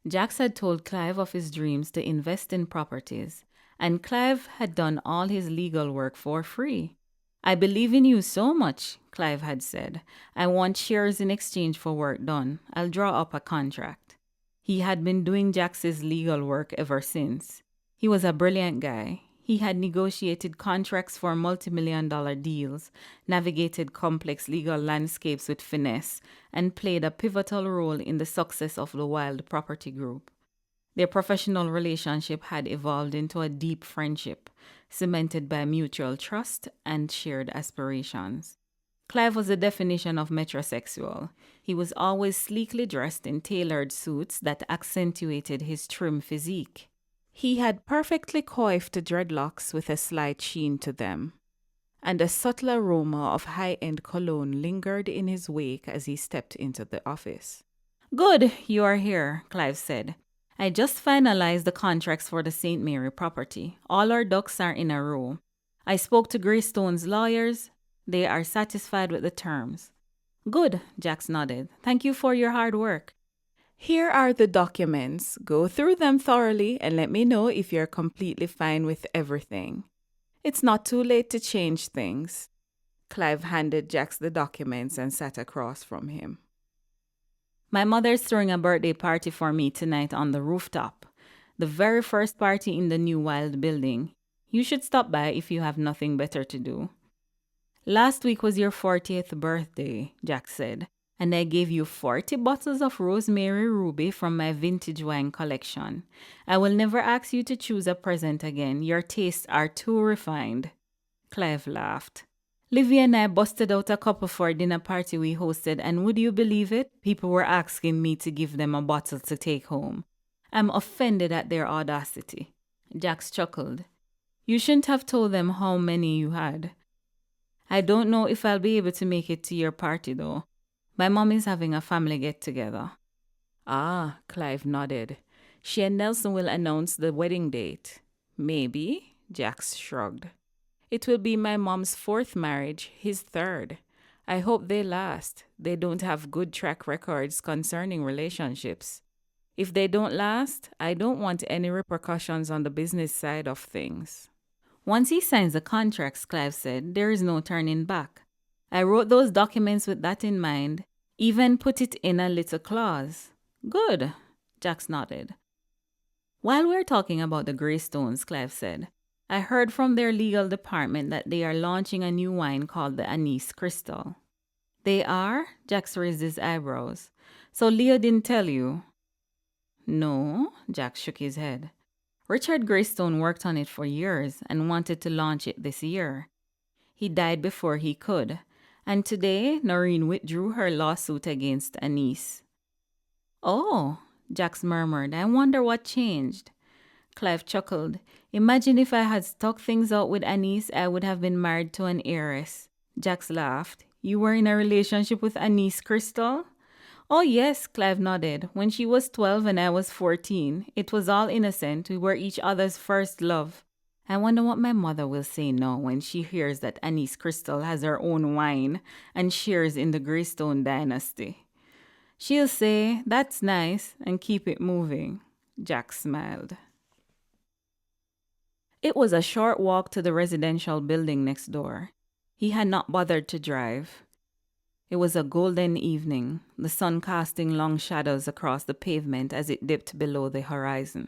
Jax had told Clive of his dreams to invest in properties, and Clive had done all his legal work for free. "I believe in you so much," Clive had said. "I want shares in exchange for work done. I'll draw up a contract." He had been doing Jax's legal work ever since. He was a brilliant guy. He had negotiated contracts for multi-million-dollar deals, navigated complex legal landscapes with finesse, and played a pivotal role in the success of the Wilde Property Group. Their professional relationship had evolved into a deep friendship, cemented by mutual trust and shared aspirations. Clive was the definition of metrosexual. He was always sleekly dressed in tailored suits that accentuated his trim physique. He had perfectly coiffed dreadlocks with a slight sheen to them, and a subtle aroma of high-end cologne lingered in his wake as he stepped into the office. "Good, you are here," Clive said. "I just finalized the contracts for the St. Mary property. All our ducks are in a row. I spoke to Greystone's lawyers. They are satisfied with the terms." "Good," Jax nodded. "Thank you for your hard work. Here are the documents. Go through them thoroughly and let me know if you're completely fine with everything. It's not too late to change things." Clive handed Jax the documents and sat across from him. "My mother's throwing a birthday party for me tonight on the rooftop. The very first party in the new Wilde building. You should stop by if you have nothing better to do." "Last week was your 40th birthday," Jax said, "and I gave you 40 bottles of Rosemary Ruby from my vintage wine collection. I will never ask you to choose a present again. Your tastes are too refined." Clive laughed. "Livy and I busted out a couple for a dinner party we hosted, and would you believe it? People were asking me to give them a bottle to take home. I'm offended at their audacity." Jax chuckled. "You shouldn't have told them how many you had." "I don't know if I'll be able to make it to your party, though. My mom is having a family get-together." "Ah," Clive nodded. "She and Nelson will announce the wedding date." "Maybe," Jax shrugged. "It will be my mom's 4th marriage, his 3rd. I hope they last. They don't have good track records concerning relationships. If they don't last, I don't want any repercussions on the business side of things." "Once he signs the contracts," Clive said, "there is no turning back. I wrote those documents with that in mind, even put it in a little clause." "Good," Jax nodded. "While we're talking about the Greystones," Clive said, "I heard from their legal department that they are launching a new wine called the Anise Crystal." "They are?" Jax raised his eyebrows. "So Leo didn't tell you?" "No," Jax shook his head. "Richard Greystone worked on it for years and wanted to launch it this year. He died before he could, and today Noreen withdrew her lawsuit against Anise." "Oh," Jax murmured. "I wonder what changed." Clive chuckled. "Imagine if I had stuck things out with Anise, I would have been married to an heiress." Jax laughed. "You were in a relationship with Anise Crystal?" "Oh yes," Clive nodded. "When she was 12 and I was 14. It was all innocent. We were each other's first love. I wonder what my mother will say now when she hears that Anise Crystal has her own wine and shares in the Greystone dynasty." "She'll say, 'That's nice,' and keep it moving." Jack smiled. It was a short walk to the residential building next door. He had not bothered to drive. It was a golden evening, the sun casting long shadows across the pavement as it dipped below the horizon.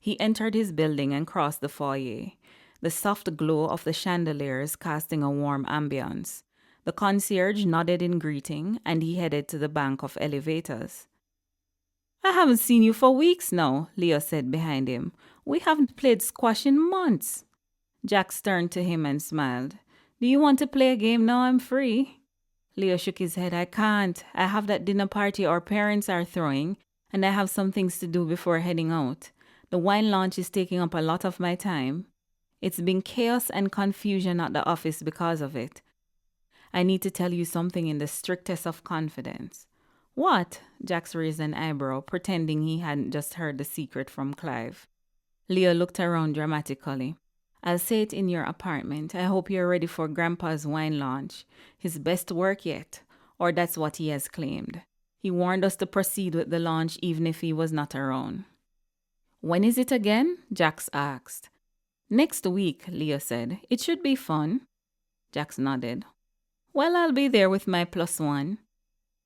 He entered his building and crossed the foyer, the soft glow of the chandeliers casting a warm ambience. The concierge nodded in greeting, and he headed to the bank of elevators. "I haven't seen you for weeks now," Leo said behind him. "We haven't played squash in months." Jack turned to him and smiled. "Do you want to play a game now I'm free?" Leo shook his head. "I can't. I have that dinner party our parents are throwing, and I have some things to do before heading out. The wine launch is taking up a lot of my time. It's been chaos and confusion at the office because of it. I need to tell you something in the strictest of confidence." "What?" Jax raised an eyebrow, pretending he hadn't just heard the secret from Clive. Leo looked around dramatically. "I'll say it in your apartment. I hope you're ready for Grandpa's wine launch. His best work yet, or that's what he has claimed. He warned us to proceed with the launch even if he was not around." "When is it again?" Jax asked. "Next week," Leo said. "It should be fun." Jax nodded. "Well, I'll be there with my +1.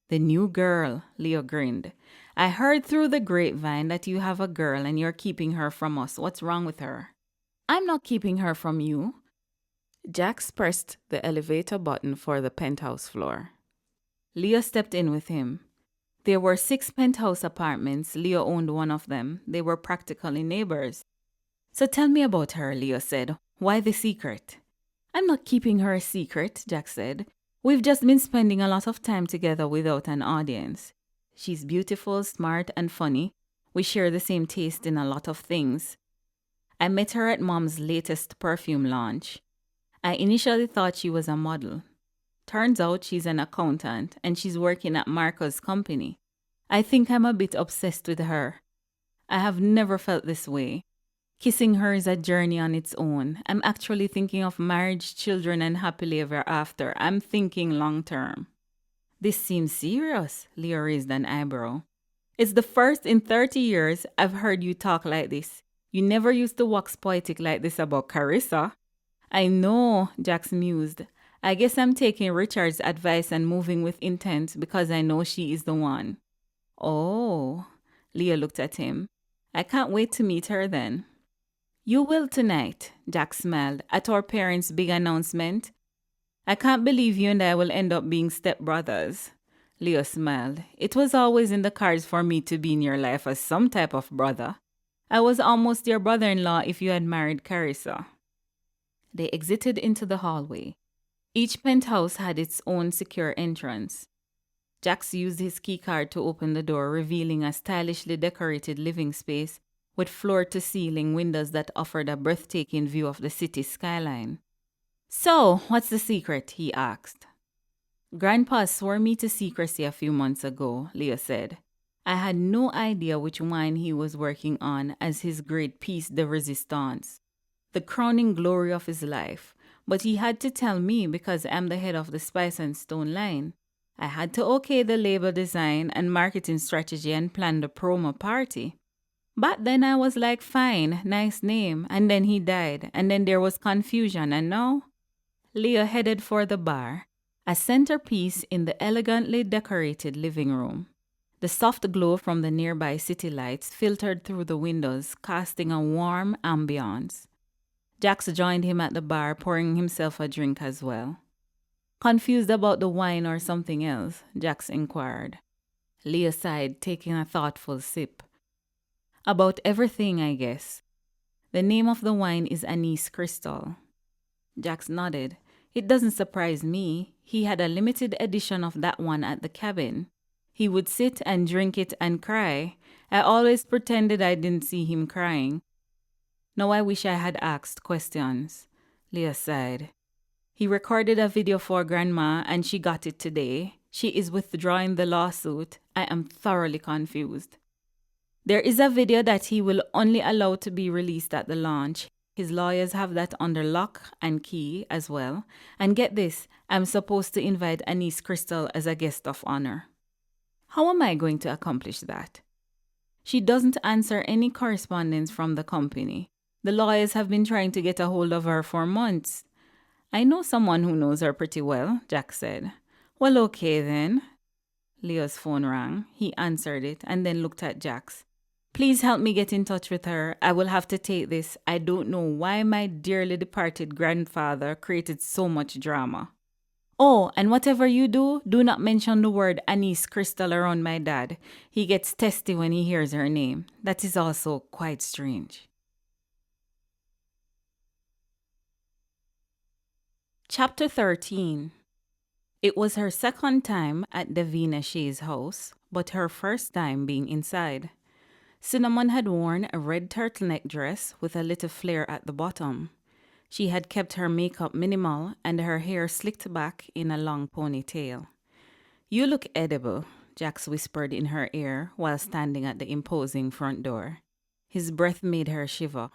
"The new girl," Leo grinned. "I heard through the grapevine that you have a girl and you're keeping her from us. What's wrong with her?" "I'm not keeping her from you." Jax pressed the elevator button for the penthouse floor. Leo stepped in with him. There were 6 penthouse apartments. Leo owned one of them. They were practically neighbors. So tell me about her, Leo said. Why the secret? I'm not keeping her a secret, Jack said. We've just been spending a lot of time together without an audience. She's beautiful, smart, and funny. We share the same taste in a lot of things. I met her at Mom's latest perfume launch. I initially thought she was a model. Turns out she's an accountant and she's working at Marco's company. I think I'm a bit obsessed with her. I have never felt this way. Kissing her is a journey on its own. I'm actually thinking of marriage, children, and happily ever after. I'm thinking long term. This seems serious, Leo raised an eyebrow. It's the first in 30 years I've heard you talk like this. You never used to wax poetic like this about Carissa. I know, Jax mused. I guess I'm taking Richard's advice and moving with intent because I know she is the one. Oh, Leo looked at him. I can't wait to meet her then. You will tonight, Jack smiled, at our parents' big announcement. I can't believe you and I will end up being stepbrothers. Leo smiled. It was always in the cards for me to be in your life as some type of brother. I was almost your brother-in-law if you had married Carissa. They exited into the hallway. Each penthouse had its own secure entrance. Jax used his keycard to open the door, revealing a stylishly decorated living space with floor-to-ceiling windows that offered a breathtaking view of the city skyline. So, what's the secret? He asked. Grandpa swore me to secrecy a few months ago, Leo said. I had no idea which wine he was working on as his great piece de resistance, the crowning glory of his life. But he had to tell me because I'm the head of the Spice and Stone line. I had to okay the label design and marketing strategy and plan the promo party. But then I was like, fine, nice name. And then he died. And then there was confusion. And now? Leo headed for the bar, a centerpiece in the elegantly decorated living room. The soft glow from the nearby city lights filtered through the windows, casting a warm ambiance. Jax joined him at the bar, pouring himself a drink as well. Confused about the wine or something else? Jax inquired. Leo sighed, taking a thoughtful sip. About everything, I guess. The name of the wine is Anise Crystal. Jax nodded. It doesn't surprise me. He had a limited edition of that one at the cabin. He would sit and drink it and cry. I always pretended I didn't see him crying. Now I wish I had asked questions. Leo sighed. He recorded a video for Grandma and she got it today. She is withdrawing the lawsuit. I am thoroughly confused. There is a video that he will only allow to be released at the launch. His lawyers have that under lock and key as well. And get this, I'm supposed to invite Anise Crystal as a guest of honor. How am I going to accomplish that? She doesn't answer any correspondence from the company. The lawyers have been trying to get a hold of her for months. I know someone who knows her pretty well, Jack said. Well, okay then. Leo's phone rang. He answered it and then looked at Jax. Please help me get in touch with her. I will have to take this. I don't know why my dearly departed grandfather created so much drama. Oh, and whatever you do, do not mention the word Anise Crystal around my dad. He gets testy when he hears her name. That is also quite strange. Chapter 13. It was her second time at Davina Shea's house, but her first time being inside. Cinnamon had worn a red turtleneck dress with a little flare at the bottom. She had kept her makeup minimal and her hair slicked back in a long ponytail. You look edible, Jax whispered in her ear while standing at the imposing front door. His breath made her shiver.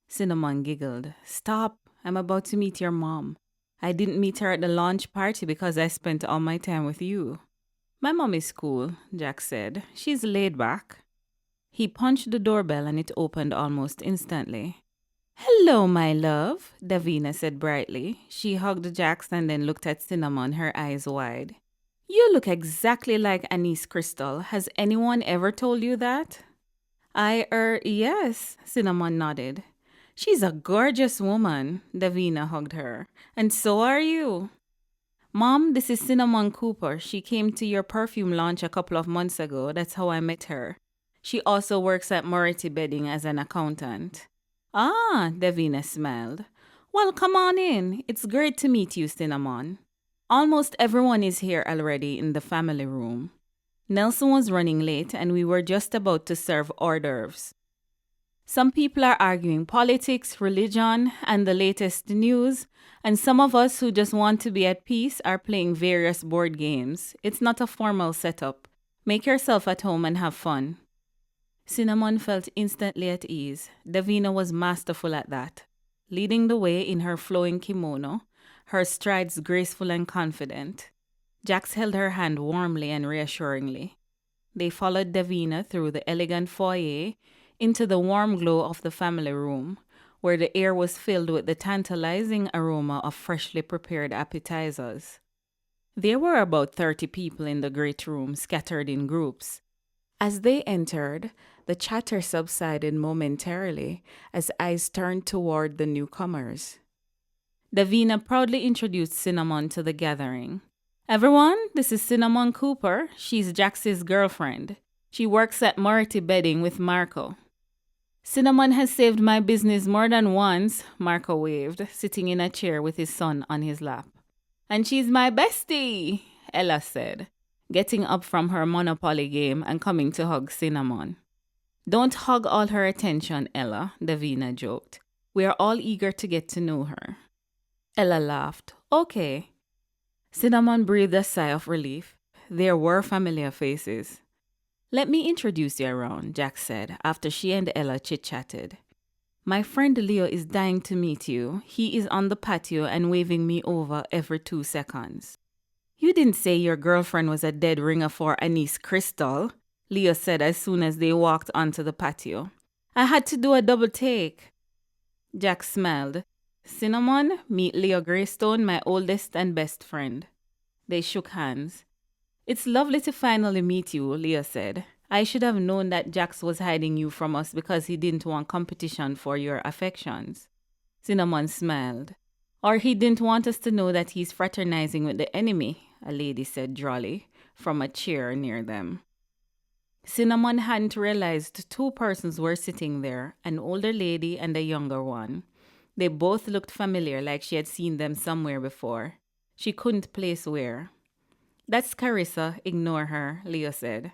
Cinnamon giggled. Stop, I'm about to meet your mom. I didn't meet her at the launch party because I spent all my time with you. My mom is cool, Jax said. She's laid back. He punched the doorbell and it opened almost instantly. Hello, my love, Davina said brightly. She hugged Jax and then looked at Cinnamon, her eyes wide. You look exactly like Anise Crystal. Has anyone ever told you that? Yes, Cinnamon nodded. She's a gorgeous woman, Davina hugged her. And so are you. Mom, this is Cinnamon Cooper. She came to your perfume launch a couple of months ago. That's how I met her. She also works at Moretti Bedding as an accountant. Ah, Davina smiled. Well, come on in. It's great to meet you, Cinnamon. Almost everyone is here already in the family room. Nelson was running late and we were just about to serve hors d'oeuvres. Some people are arguing politics, religion, and the latest news, and some of us who just want to be at peace are playing various board games. It's not a formal setup. Make yourself at home and have fun. Cinnamon felt instantly at ease. Davina was masterful at that. Leading the way in her flowing kimono, her strides graceful and confident. Jax held her hand warmly and reassuringly. They followed Davina through the elegant foyer into the warm glow of the family room, where the air was filled with the tantalizing aroma of freshly prepared appetizers. There were about 30 people in the great room, scattered in groups. As they entered, the chatter subsided momentarily as eyes turned toward the newcomers. Davina proudly introduced Cinnamon to the gathering. Everyone, this is Cinnamon Cooper. She's Jax's girlfriend. She works at Moretti Bedding with Marco. Cinnamon has saved my business more than once, Marco waved, sitting in a chair with his son on his lap. And she's my bestie, Ella said, getting up from her Monopoly game and coming to hug Cinnamon. Don't hog all her attention, Ella, Davina joked. We are all eager to get to know her. Ella laughed. Okay. Cinnamon breathed a sigh of relief. There were familiar faces. Let me introduce you around, Jax said, after she and Ella chit-chatted. My friend Leo is dying to meet you. He is on the patio and waving me over every 2 seconds. You didn't say your girlfriend was a dead ringer for Anise Crystal, Leo said as soon as they walked onto the patio. I had to do a double take. Jax smiled. Cinnamon, meet Leo Greystone, my oldest and best friend. They shook hands. It's lovely to finally meet you, Leo said. I should have known that Jax was hiding you from us because he didn't want competition for your affections. Cinnamon smiled. Or he didn't want us to know that he's fraternizing with the enemy, a lady said drolly, from a chair near them. Cinnamon hadn't realized 2 persons were sitting there, an older lady and a younger one. They both looked familiar, like she had seen them somewhere before. She couldn't place where. That's Carissa, ignore her, Leo said.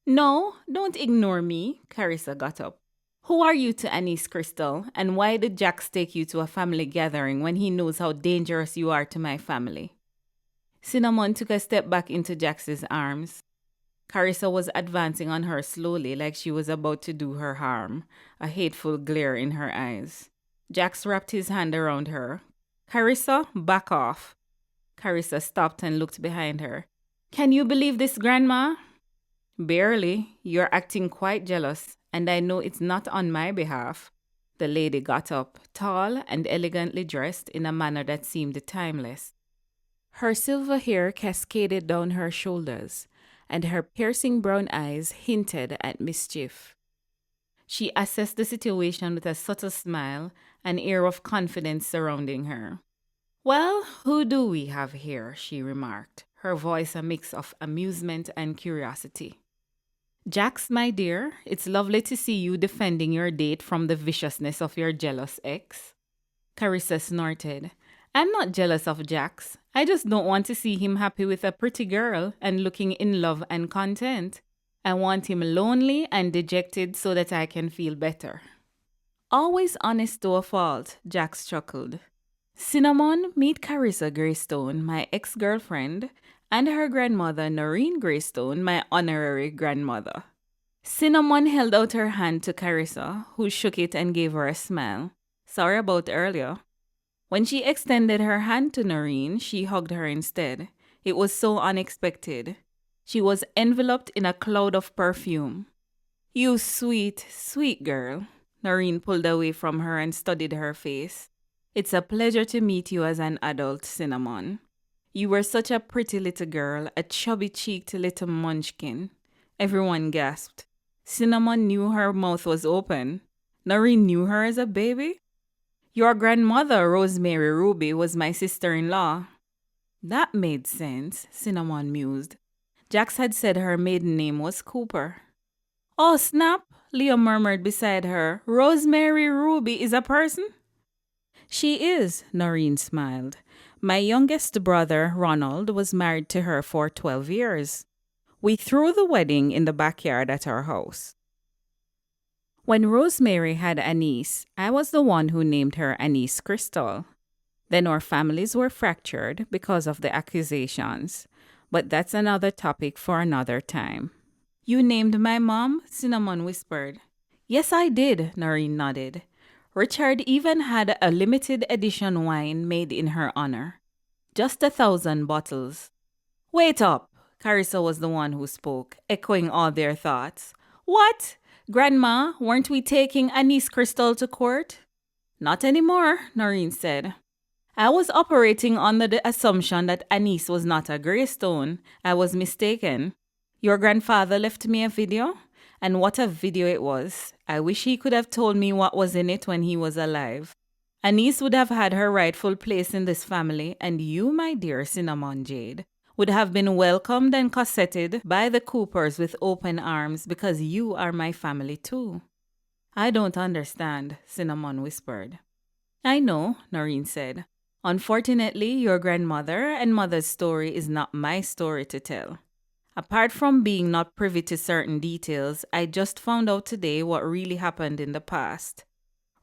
No, don't ignore me, Carissa got up. Who are you to Anise Crystal, and why did Jax take you to a family gathering when he knows how dangerous you are to my family? Cinnamon took a step back into Jax's arms. Carissa was advancing on her slowly like she was about to do her harm, a hateful glare in her eyes. Jax wrapped his hand around her. Carissa, back off. Carissa stopped and looked behind her. Can you believe this, Grandma? Barely. You're acting quite jealous, and I know it's not on my behalf. The lady got up, tall and elegantly dressed in a manner that seemed timeless. Her silver hair cascaded down her shoulders, and her piercing brown eyes hinted at mischief. She assessed the situation with a subtle smile, an air of confidence surrounding her. Well, who do we have here? She remarked, her voice a mix of amusement and curiosity. Jax, my dear, it's lovely to see you defending your date from the viciousness of your jealous ex. Carissa snorted. I'm not jealous of Jax. I just don't want to see him happy with a pretty girl and looking in love and content. I want him lonely and dejected so that I can feel better. Always honest to a fault, Jax chuckled. Cinnamon, meet Carissa Greystone, my ex-girlfriend, and her grandmother, Noreen Greystone, my honorary grandmother. Cinnamon held out her hand to Carissa, who shook it and gave her a smile. Sorry about earlier. When she extended her hand to Noreen, she hugged her instead. It was so unexpected. She was enveloped in a cloud of perfume. You sweet, sweet girl. Noreen pulled away from her and studied her face. It's a pleasure to meet you as an adult, Cinnamon. You were such a pretty little girl, a chubby-cheeked little munchkin. Everyone gasped. Cinnamon knew her mouth was open. Noreen knew her as a baby? Your grandmother, Rosemary Ruby, was my sister-in-law. That made sense, Cinnamon mused. Jax had said her maiden name was Cooper. Oh, snap, Leo murmured beside her. Rosemary Ruby is a person? She is, Noreen smiled. My youngest brother, Ronald, was married to her for 12 years. We threw the wedding in the backyard at our house. When Rosemary had Anise, I was the one who named her Anise Crystal. Then our families were fractured because of the accusations. But that's another topic for another time. You named my mom? Cinnamon whispered. Yes, I did, Noreen nodded. Richard even had a limited edition wine made in her honor. Just 1,000 bottles. Wait up! Carissa was the one who spoke, echoing all their thoughts. What? Grandma, weren't we taking Anise Crystal to court? Not anymore, Noreen said. I was operating under the assumption that Anise was not a Greystone. I was mistaken. Your grandfather left me a video? And what a video it was. I wish he could have told me what was in it when he was alive. Anise would have had her rightful place in this family, and you, my dear Cinnamon Jade, would have been welcomed and cosseted by the Coopers with open arms because you are my family too. I don't understand, Cinnamon whispered. I know, Noreen said. Unfortunately, your grandmother and mother's story is not my story to tell. Apart from being not privy to certain details, I just found out today what really happened in the past.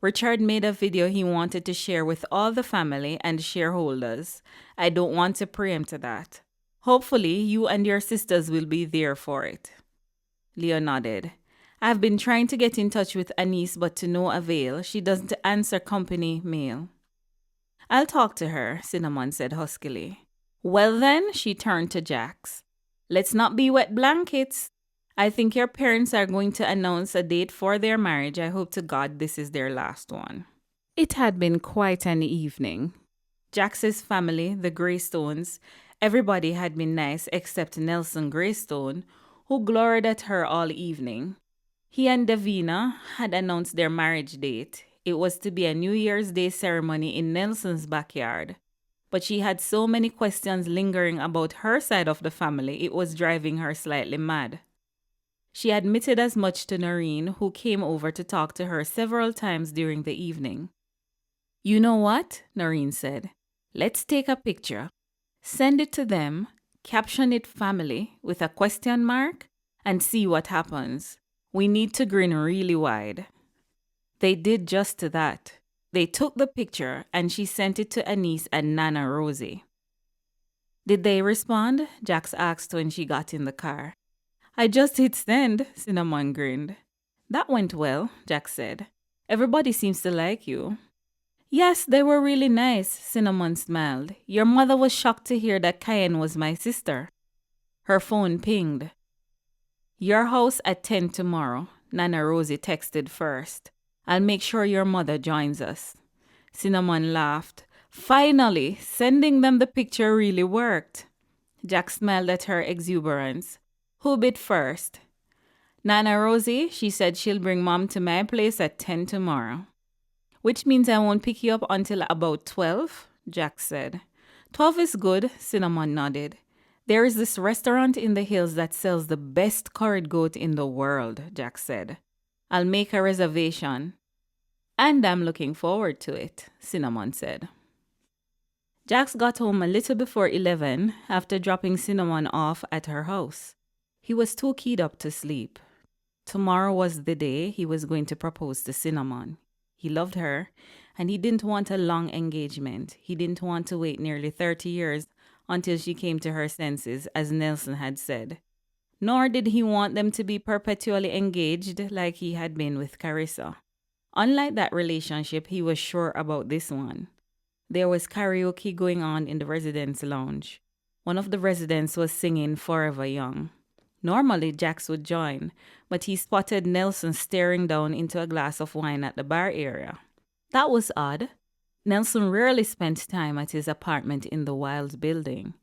Richard made a video he wanted to share with all the family and shareholders. I don't want to preempt that. Hopefully, you and your sisters will be there for it. Leo nodded. I've been trying to get in touch with Anise, but to no avail. She doesn't answer company mail. I'll talk to her, Cinnamon said huskily. Well then, she turned to Jax. Let's not be wet blankets. I think your parents are going to announce a date for their marriage. I hope to God this is their last one. It had been quite an evening. Jax's family, the Greystones, everybody had been nice except Nelson Greystone, who glowered at her all evening. He and Davina had announced their marriage date. It was to be a New Year's Day ceremony in Nelson's backyard. But she had so many questions lingering about her side of the family, it was driving her slightly mad. She admitted as much to Noreen, who came over to talk to her several times during the evening. You know what? Noreen said. Let's take a picture. Send it to them, caption it family with a question mark, and see what happens. We need to grin really wide. They did just that. They took the picture and she sent it to Anise and Nana Rosie. Did they respond? Jax asked when she got in the car. I just hit send, Cinnamon grinned. That went well, Jax said. Everybody seems to like you. Yes, they were really nice, Cinnamon smiled. Your mother was shocked to hear that Cayenne was my sister. Her phone pinged. Your house at 10 tomorrow, Nana Rosie texted first. I'll make sure your mother joins us. Cinnamon laughed. Finally, sending them the picture really worked. Jack smiled at her exuberance. Who bit first? Nana Rosie, she said she'll bring Mom to my place at 10 tomorrow. Which means I won't pick you up until about 12, Jack said. 12 is good, Cinnamon nodded. There is this restaurant in the hills that sells the best curried goat in the world, Jack said. I'll make a reservation. And I'm looking forward to it, Cinnamon said. Jax got home a little before 11 after dropping Cinnamon off at her house. He was too keyed up to sleep. Tomorrow was the day he was going to propose to Cinnamon. He loved her, and he didn't want a long engagement. He didn't want to wait nearly 30 years until she came to her senses, as Nelson had said. Nor did he want them to be perpetually engaged like he had been with Carissa. Unlike that relationship, he was sure about this one. There was karaoke going on in the residence lounge. One of the residents was singing Forever Young. Normally, Jax would join, but he spotted Nelson staring down into a glass of wine at the bar area. That was odd. Nelson rarely spent time at his apartment in the Wilde building.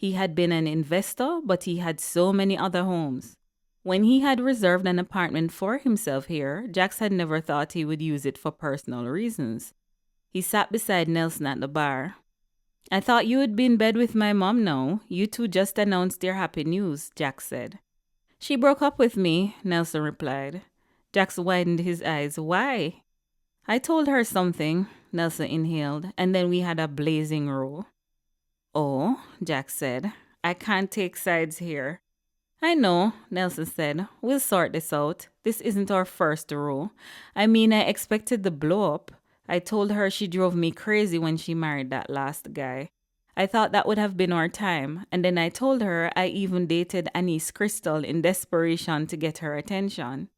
He had been an investor, but he had so many other homes. When he had reserved an apartment for himself here, Jax had never thought he would use it for personal reasons. He sat beside Nelson at the bar. I thought you would be in bed with my mom now. You two just announced your happy news, Jax said. She broke up with me, Nelson replied. Jax widened his eyes. Why? I told her something, Nelson inhaled, and then we had a blazing row. Oh, Jax said. I can't take sides here. I know, Nelson said. We'll sort this out. This isn't our first row. I mean, I expected the blow up. I told her she drove me crazy when she married that last guy. I thought that would have been our time, and then I told her I even dated Anise Crystal in desperation to get her attention.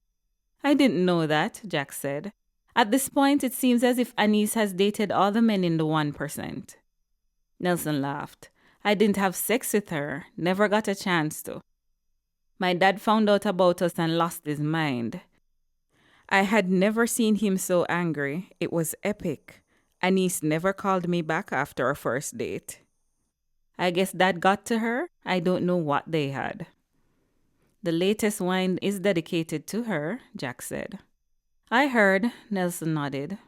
I didn't know that, Jack said. At this point, it seems as if Anise has dated all the men in the 1%. Nelson laughed. I didn't have sex with her, never got a chance to. My dad found out about us and lost his mind. I had never seen him so angry. It was epic. Anise never called me back after our first date. I guess that got to her. I don't know what they had. The latest wine is dedicated to her, Jack said. I heard, Nelson nodded.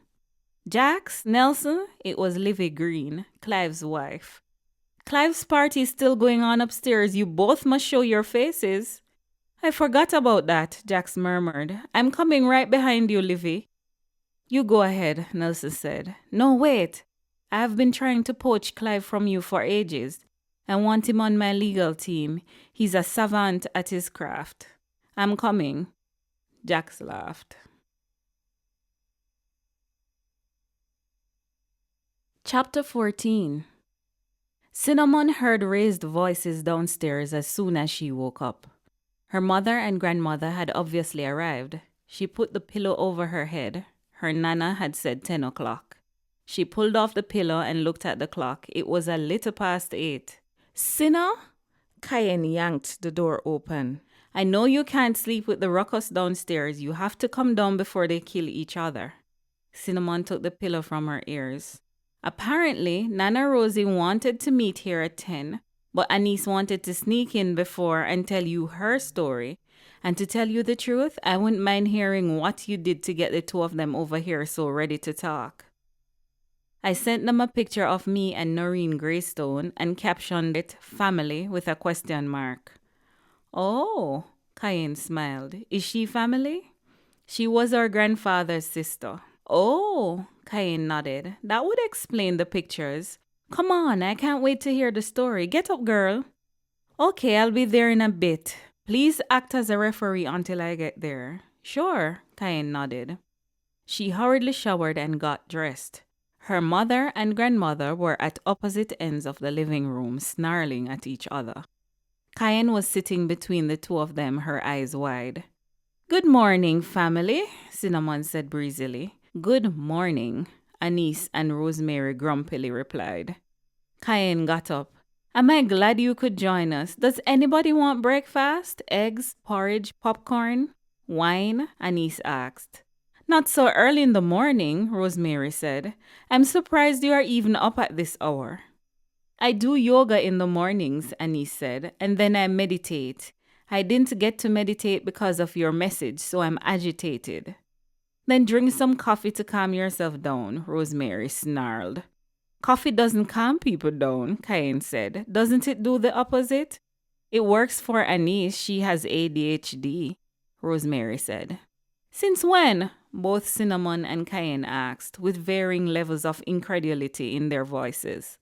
Jax, Nelson, it was Livy Green, Clive's wife. Clive's party is still going on upstairs. You both must show your faces. I forgot about that, Jax murmured. I'm coming right behind you, Livy. You go ahead, Nelson said. No, wait. I've been trying to poach Clive from you for ages. I want him on my legal team. He's a savant at his craft. I'm coming. Jax laughed. Chapter 14. Cinnamon heard raised voices downstairs as soon as she woke up. Her mother and grandmother had obviously arrived. She put the pillow over her head. Her nana had said 10 o'clock. She pulled off the pillow and looked at the clock. It was a little past 8. Cinna? Cayenne yanked the door open. I know you can't sleep with the ruckus downstairs. You have to come down before they kill each other. Cinnamon took the pillow from her ears. Apparently, Nana Rosie wanted to meet here at 10, but Anise wanted to sneak in before and tell you her story. And to tell you the truth, I wouldn't mind hearing what you did to get the two of them over here so ready to talk. I sent them a picture of me and Noreen Greystone and captioned it family with a question mark. Oh, Cayenne smiled. Is she family? She was our grandfather's sister. Oh, Cayenne nodded. That would explain the pictures. Come on, I can't wait to hear the story. Get up, girl. Okay, I'll be there in a bit. Please act as a referee until I get there. Sure, Cayenne nodded. She hurriedly showered and got dressed. Her mother and grandmother were at opposite ends of the living room, snarling at each other. Cayenne was sitting between the two of them, her eyes wide. Good morning, family, Cinnamon said breezily. Good morning, Anise and Rosemary grumpily replied. Cayenne got up. Am I glad you could join us? Does anybody want breakfast? Eggs, porridge, popcorn? Wine? Anise asked. Not so early in the morning, Rosemary said. I'm surprised you are even up at this hour. I do yoga in the mornings, Anise said, and then I meditate. I didn't get to meditate because of your message, so I'm agitated. Then drink some coffee to calm yourself down, Rosemary snarled. Coffee doesn't calm people down, Cayenne said. Doesn't it do the opposite? It works for Anise. She has ADHD, Rosemary said. Since when? Both Cinnamon and Cayenne asked, with varying levels of incredulity in their voices.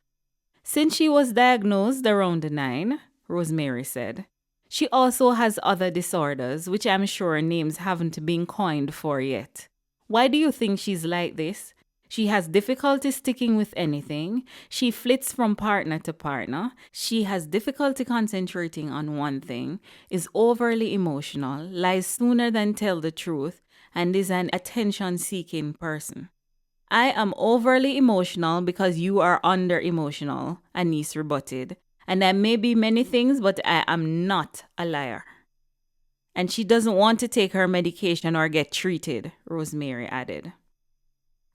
Since she was diagnosed around 9, Rosemary said. She also has other disorders, which I'm sure names haven't been coined for yet. Why do you think she's like this? She has difficulty sticking with anything. She flits from partner to partner. She has difficulty concentrating on one thing, is overly emotional, lies sooner than tell the truth, and is an attention-seeking person. I am overly emotional because you are under-emotional, Anise rebutted. And I may be many things, but I am not a liar. And she doesn't want to take her medication or get treated, Rosemary added.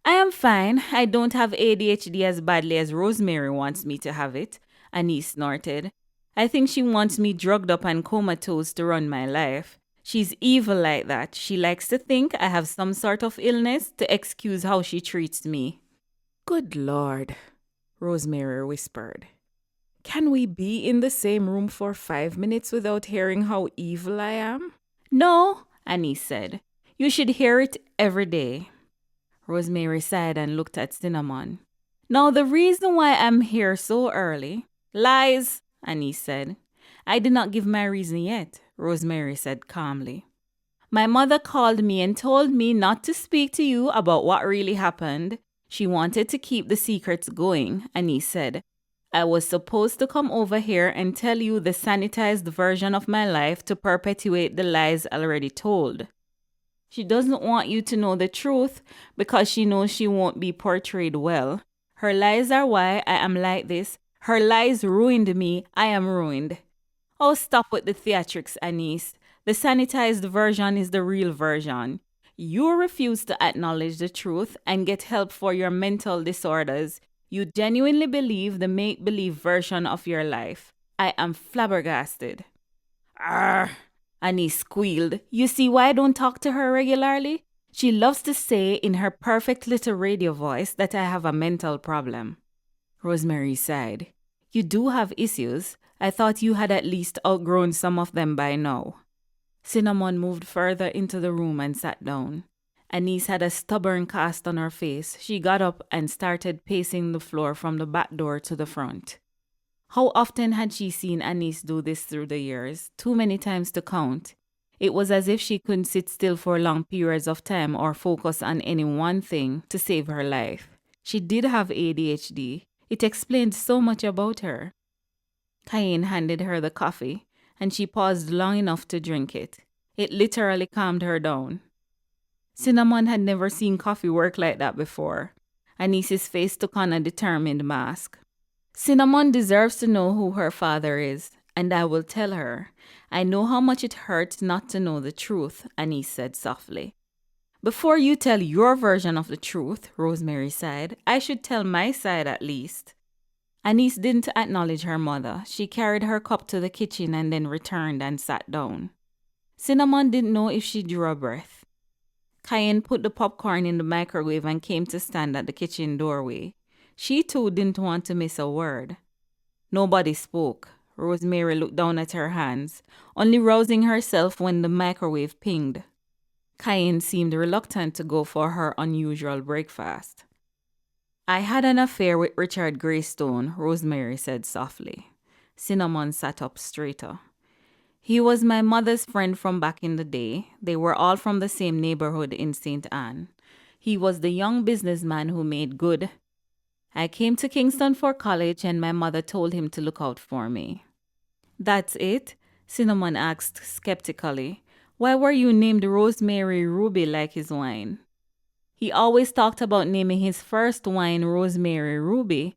I am fine. I don't have ADHD as badly as Rosemary wants me to have it, Anise snorted. I think she wants me drugged up and comatose to run my life. She's evil like that. She likes to think I have some sort of illness to excuse how she treats me. Good Lord, Rosemary whispered. Can we be in the same room for 5 minutes without hearing how evil I am? No, Anise said. You should hear it every day. Rosemary sighed and looked at Cinnamon. Now the reason why I'm here so early... Lies, Anise said. I did not give my reason yet, Rosemary said calmly. My mother called me and told me not to speak to you about what really happened. She wanted to keep the secrets going, Anise said. I was supposed to come over here and tell you the sanitized version of my life to perpetuate the lies already told. She doesn't want you to know the truth because she knows she won't be portrayed well. Her lies are why I am like this. Her lies ruined me. I am ruined. Oh, stop with the theatrics, Anise. The sanitized version is the real version. You refuse to acknowledge the truth and get help for your mental disorders. You genuinely believe the make-believe version of your life. I am flabbergasted. Arr! Anise squealed. You see why I don't talk to her regularly? She loves to say in her perfect little radio voice that I have a mental problem. Rosemary sighed. You do have issues. I thought you had at least outgrown some of them by now. Cinnamon moved further into the room and sat down. Anise had a stubborn cast on her face. She got up and started pacing the floor from the back door to the front. How often had she seen Anise do this through the years? Too many times to count. It was as if she couldn't sit still for long periods of time or focus on any one thing to save her life. She did have ADHD. It explained so much about her. Cayenne handed her the coffee, and she paused long enough to drink it. It literally calmed her down. Cinnamon had never seen coffee work like that before. Anise's face took on a determined mask. Cinnamon deserves to know who her father is, and I will tell her. I know how much it hurts not to know the truth, Anise said softly. Before you tell your version of the truth, Rosemary sighed, I should tell my side at least. Anise didn't acknowledge her mother. She carried her cup to the kitchen and then returned and sat down. Cinnamon didn't know if she drew a breath. Cayenne put the popcorn in the microwave and came to stand at the kitchen doorway. She too didn't want to miss a word. Nobody spoke. Rosemary looked down at her hands, only rousing herself when the microwave pinged. Cayenne seemed reluctant to go for her unusual breakfast. I had an affair with Richard Greystone, Rosemary said softly. Cinnamon sat up straighter. He was my mother's friend from back in the day. They were all from the same neighborhood in St. Anne. He was the young businessman who made good. I came to Kingston for college and my mother told him to look out for me. That's it? Cinnamon asked skeptically. Why were you named Rosemary Ruby like his wine? He always talked about naming his first wine Rosemary Ruby.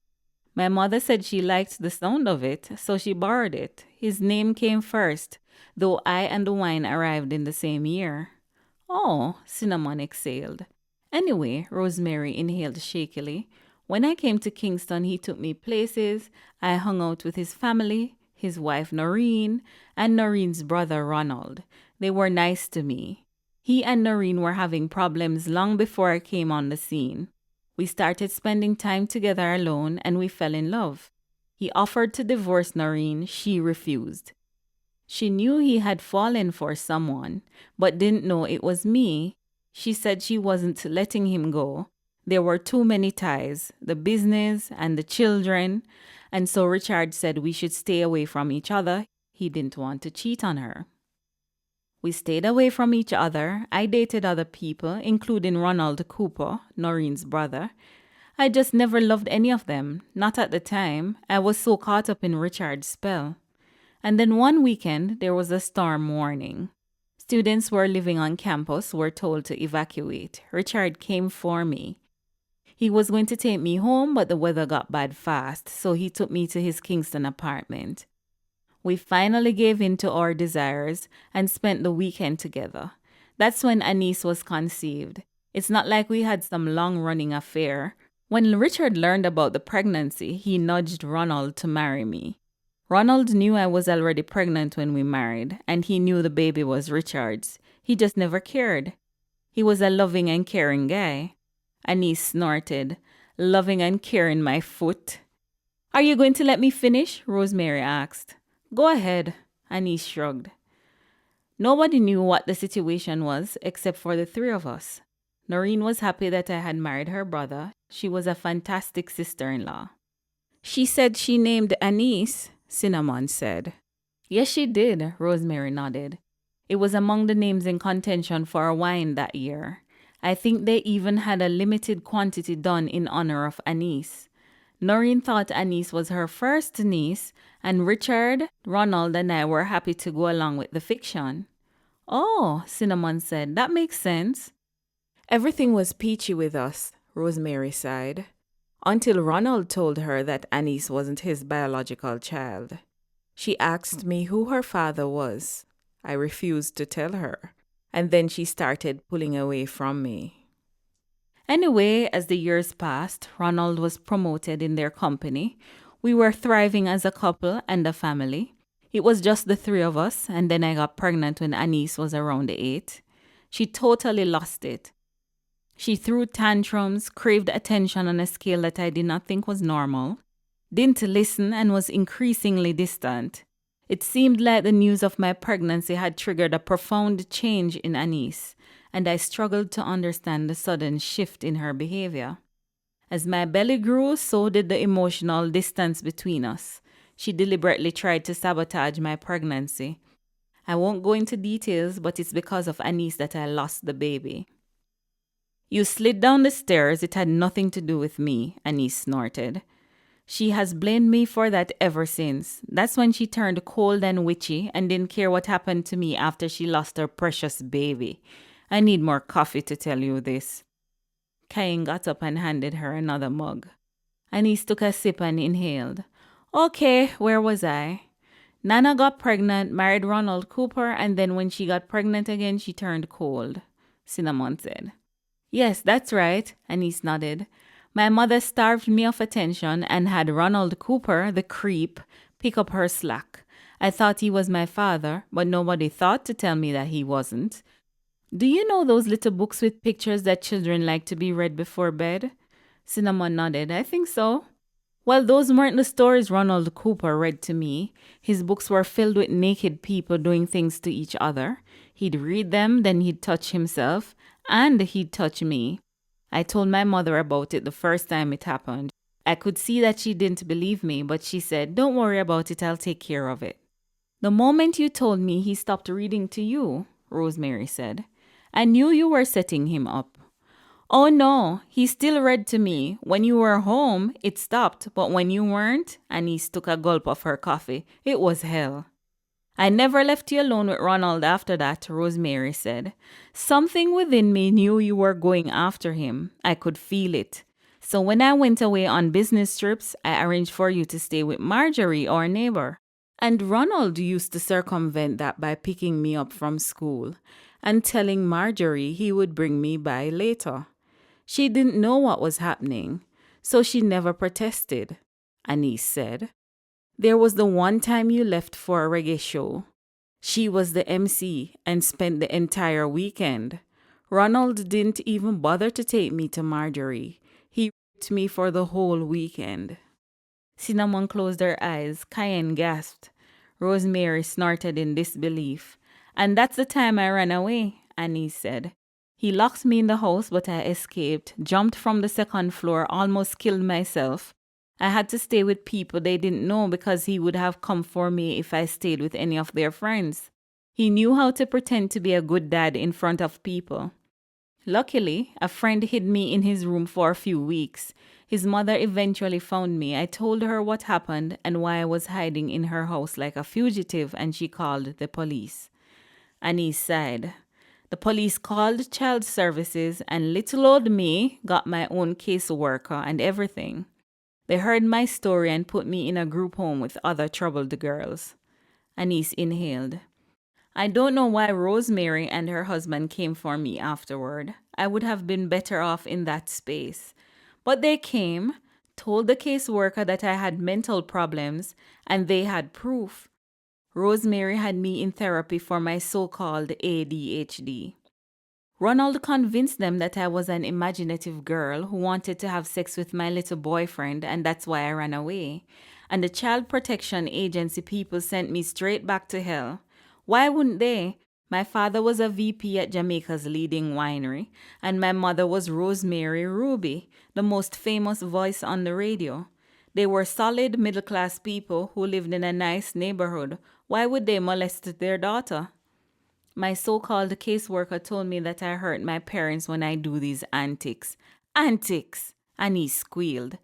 My mother said she liked the sound of it, so she borrowed it. His name came first, though I and the wine arrived in the same year. Oh, Cinnamon exhaled. Anyway, Rosemary inhaled shakily. When I came to Kingston, he took me places. I hung out with his family, his wife Noreen, and Noreen's brother Ronald. They were nice to me. He and Noreen were having problems long before I came on the scene. We started spending time together alone and we fell in love. He offered to divorce Noreen. She refused. She knew he had fallen for someone, but didn't know it was me. She said she wasn't letting him go. There were too many ties, the business and the children, and so Richard said we should stay away from each other. He didn't want to cheat on her. We stayed away from each other. I dated other people, including Ronald Cooper, Noreen's brother. I just never loved any of them, not at the time. I was so caught up in Richard's spell. And then one weekend, there was a storm warning. Students who were living on campus were told to evacuate. Richard came for me. He was going to take me home, but the weather got bad fast, so he took me to his Kingston apartment. We finally gave in to our desires and spent the weekend together. That's when Anise was conceived. It's not like we had some long-running affair. When Richard learned about the pregnancy, he nudged Ronald to marry me. Ronald knew I was already pregnant when we married, and he knew the baby was Richard's. He just never cared. He was a loving and caring guy. Anise snorted. Loving and caring, my foot. Are you going to let me finish? Rosemary asked. Go ahead, Anise shrugged. Nobody knew what the situation was except for the three of us. Noreen was happy that I had married her brother. She was a fantastic sister-in-law. She said she named Anise, Cinnamon said. Yes, she did, Rosemary nodded. It was among the names in contention for a wine that year. I think they even had a limited quantity done in honor of Anise. Noreen thought Anise was her first niece, and Richard, Ronald, and I were happy to go along with the fiction. Oh, Cinnamon said, that makes sense. Everything was peachy with us, Rosemary sighed, until Ronald told her that Anise wasn't his biological child. She asked me who her father was. I refused to tell her, and then she started pulling away from me. Anyway, as the years passed, Ronald was promoted in their company. We were thriving as a couple and a family. It was just the three of us, and then I got pregnant when Anise was around 8. She totally lost it. She threw tantrums, craved attention on a scale that I did not think was normal, didn't listen, and was increasingly distant. It seemed like the news of my pregnancy had triggered a profound change in Anise, and I struggled to understand the sudden shift in her behavior. As my belly grew, so did the emotional distance between us. She deliberately tried to sabotage my pregnancy. I won't go into details, but it's because of Anise that I lost the baby. You slid down the stairs. It had nothing to do with me, Anise snorted. She has blamed me for that ever since. That's when she turned cold and witchy and didn't care what happened to me after she lost her precious baby. I need more coffee to tell you this. Cain got up and handed her another mug. Anise took a sip and inhaled. Okay, where was I? Nana got pregnant, married Ronald Cooper, and then when she got pregnant again, she turned cold, Cinnamon said. Yes, that's right, Anise nodded. My mother starved me of attention and had Ronald Cooper, the creep, pick up her slack. I thought he was my father, but nobody thought to tell me that he wasn't. Do you know those little books with pictures that children like to be read before bed? Cinnamon nodded. I think so. Well, those weren't the stories Ronald Cooper read to me. His books were filled with naked people doing things to each other. He'd read them, then he'd touch himself, and he'd touch me. I told my mother about it the first time it happened. I could see that she didn't believe me, but she said, don't worry about it, I'll take care of it. The moment you told me he stopped reading to you, Rosemary said, I knew you were setting him up. Oh no, he still read to me. When you were home, it stopped, but when you weren't, Anise took a gulp of her coffee. It was hell. I never left you alone with Ronald after that, Rosemary said. Something within me knew you were going after him. I could feel it. So when I went away on business trips, I arranged for you to stay with Marjorie, our neighbor. And Ronald used to circumvent that by picking me up from school and telling Marjorie he would bring me by later. She didn't know what was happening, so she never protested, Anise said. There was the one time you left for a reggae show. She was the MC and spent the entire weekend. Ronald didn't even bother to take me to Marjorie. He raped me for the whole weekend. Cinnamon closed her eyes. Cayenne gasped. Rosemary snorted in disbelief. And that's the time I ran away, Anise said. He locked me in the house, but I escaped, jumped from the second floor, almost killed myself. I had to stay with people they didn't know because he would have come for me if I stayed with any of their friends. He knew how to pretend to be a good dad in front of people. Luckily, a friend hid me in his room for a few weeks. His mother eventually found me. I told her what happened and why I was hiding in her house like a fugitive, and she called the police. Anise sighed. The police called child services, and little old me got my own caseworker and everything. They heard my story and put me in a group home with other troubled girls. Anise inhaled. I don't know why Rosemary and her husband came for me afterward. I would have been better off in that space. But they came, told the caseworker that I had mental problems, and they had proof. Rosemary had me in therapy for my so-called ADHD. Ronald convinced them that I was an imaginative girl who wanted to have sex with my little boyfriend, and that's why I ran away. And the Child Protection Agency people sent me straight back to hell. Why wouldn't they? My father was a VP at Jamaica's leading winery, and my mother was Rosemary Ruby, the most famous voice on the radio. They were solid middle-class people who lived in a nice neighborhood. Why would they molest their daughter? My so-called caseworker told me that I hurt my parents when I do these antics. Antics! Anise squealed.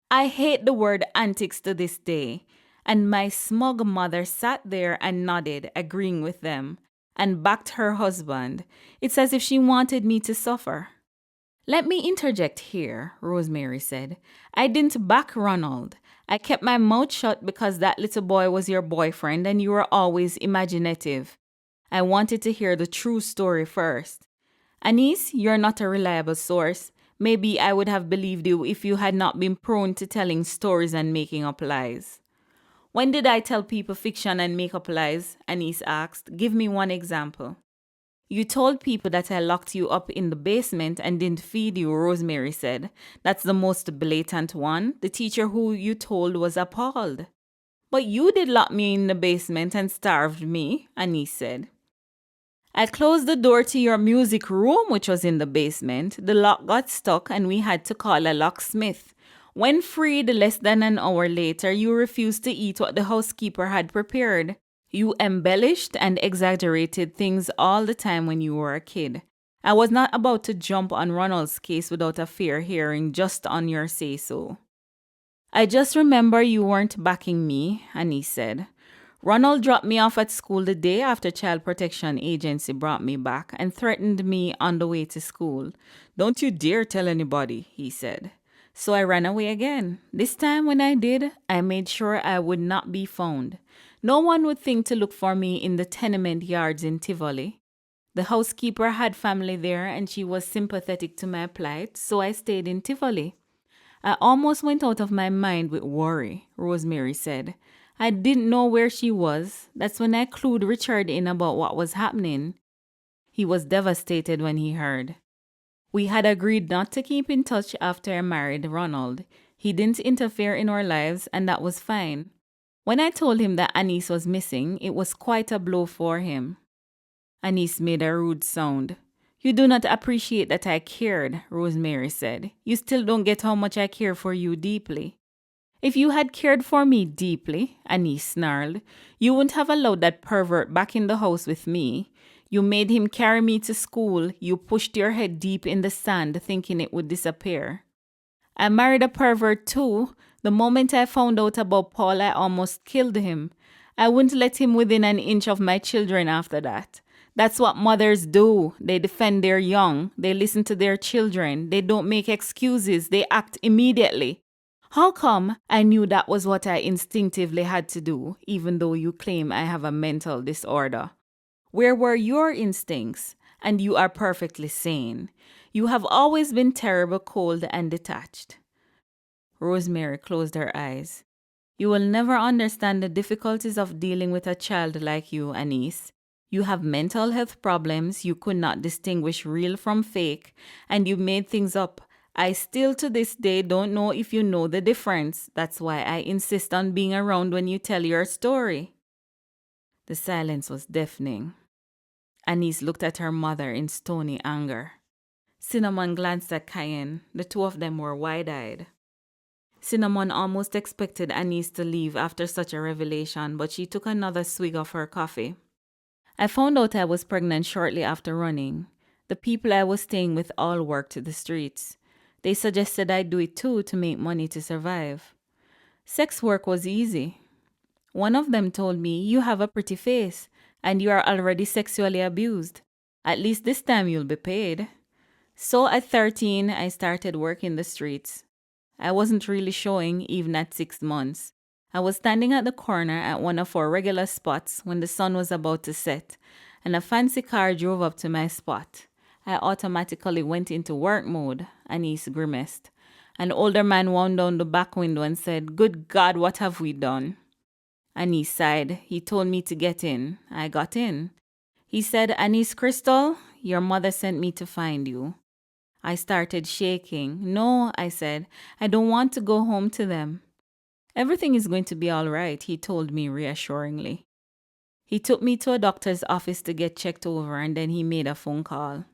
I hate the word antics to this day. And my smug mother sat there and nodded, agreeing with them, and backed her husband. It's as if she wanted me to suffer. Let me interject here, Rosemary said. I didn't back Ronald. I kept my mouth shut because that little boy was your boyfriend and you were always imaginative. I wanted to hear the true story first. Anise, you're not a reliable source. Maybe I would have believed you if you had not been prone to telling stories and making up lies. When did I tell people fiction and make up lies? Anise asked. Give me one example. You told people that I locked you up in the basement and didn't feed you, Rosemary said. That's the most blatant one. The teacher who you told was appalled. But you did lock me in the basement and starved me, Anise said. I closed the door to your music room, which was in the basement. The lock got stuck and we had to call a locksmith. When freed less than an hour later, you refused to eat what the housekeeper had prepared. You embellished and exaggerated things all the time when you were a kid. I was not about to jump on Ronald's case without a fair hearing just on your say-so. I just remember you weren't backing me, Anise said. Ronald dropped me off at school the day after Child Protection Agency brought me back and threatened me on the way to school. Don't you dare tell anybody, he said. So I ran away again. This time when I did, I made sure I would not be found. No one would think to look for me in the tenement yards in Tivoli. The housekeeper had family there and she was sympathetic to my plight, so I stayed in Tivoli. I almost went out of my mind with worry, Rosemary said. I didn't know where she was. That's when I clued Richard in about what was happening. He was devastated when he heard. We had agreed not to keep in touch after I married Ronald. He didn't interfere in our lives, and that was fine. When I told him that Anise was missing, it was quite a blow for him. Anise made a rude sound. You do not appreciate that I cared, Rosemary said. You still don't get how much I care for you deeply. If you had cared for me deeply, Anise snarled, you wouldn't have allowed that pervert back in the house with me. You made him carry me to school. You pushed your head deep in the sand thinking it would disappear. I married a pervert too. The moment I found out about Paul, I almost killed him. I wouldn't let him within an inch of my children after that. That's what mothers do. They defend their young. They listen to their children. They don't make excuses. They act immediately. How come I knew that was what I instinctively had to do, even though you claim I have a mental disorder? Where were your instincts? And you are perfectly sane. You have always been terrible, cold, and detached. Rosemary closed her eyes. You will never understand the difficulties of dealing with a child like you, Anise. You have mental health problems, you could not distinguish real from fake, and you made things up. I still to this day don't know if you know the difference. That's why I insist on being around when you tell your story. The silence was deafening. Anise looked at her mother in stony anger. Cinnamon glanced at Cayenne. The two of them were wide-eyed. Cinnamon almost expected Anise to leave after such a revelation, but she took another swig of her coffee. I found out I was pregnant shortly after running. The people I was staying with all worked the streets. They suggested I do it too to make money to survive. Sex work was easy. One of them told me, you have a pretty face, and you are already sexually abused. At least this time you'll be paid. So at 13, I started working the streets. I wasn't really showing even at 6 months. I was standing at the corner at one of our regular spots when the sun was about to set, and a fancy car drove up to my spot. I automatically went into work mode, Anise grimaced. An older man wound down the back window and said, Good God, what have we done? Anise sighed. He told me to get in. I got in. He said, Anise Crystal, Your mother sent me to find you." I started shaking. "No," I said. "I don't want to go home to them." "Everything is going to be all right," he told me reassuringly. He took me to a doctor's office to get checked over, and then he made a phone call.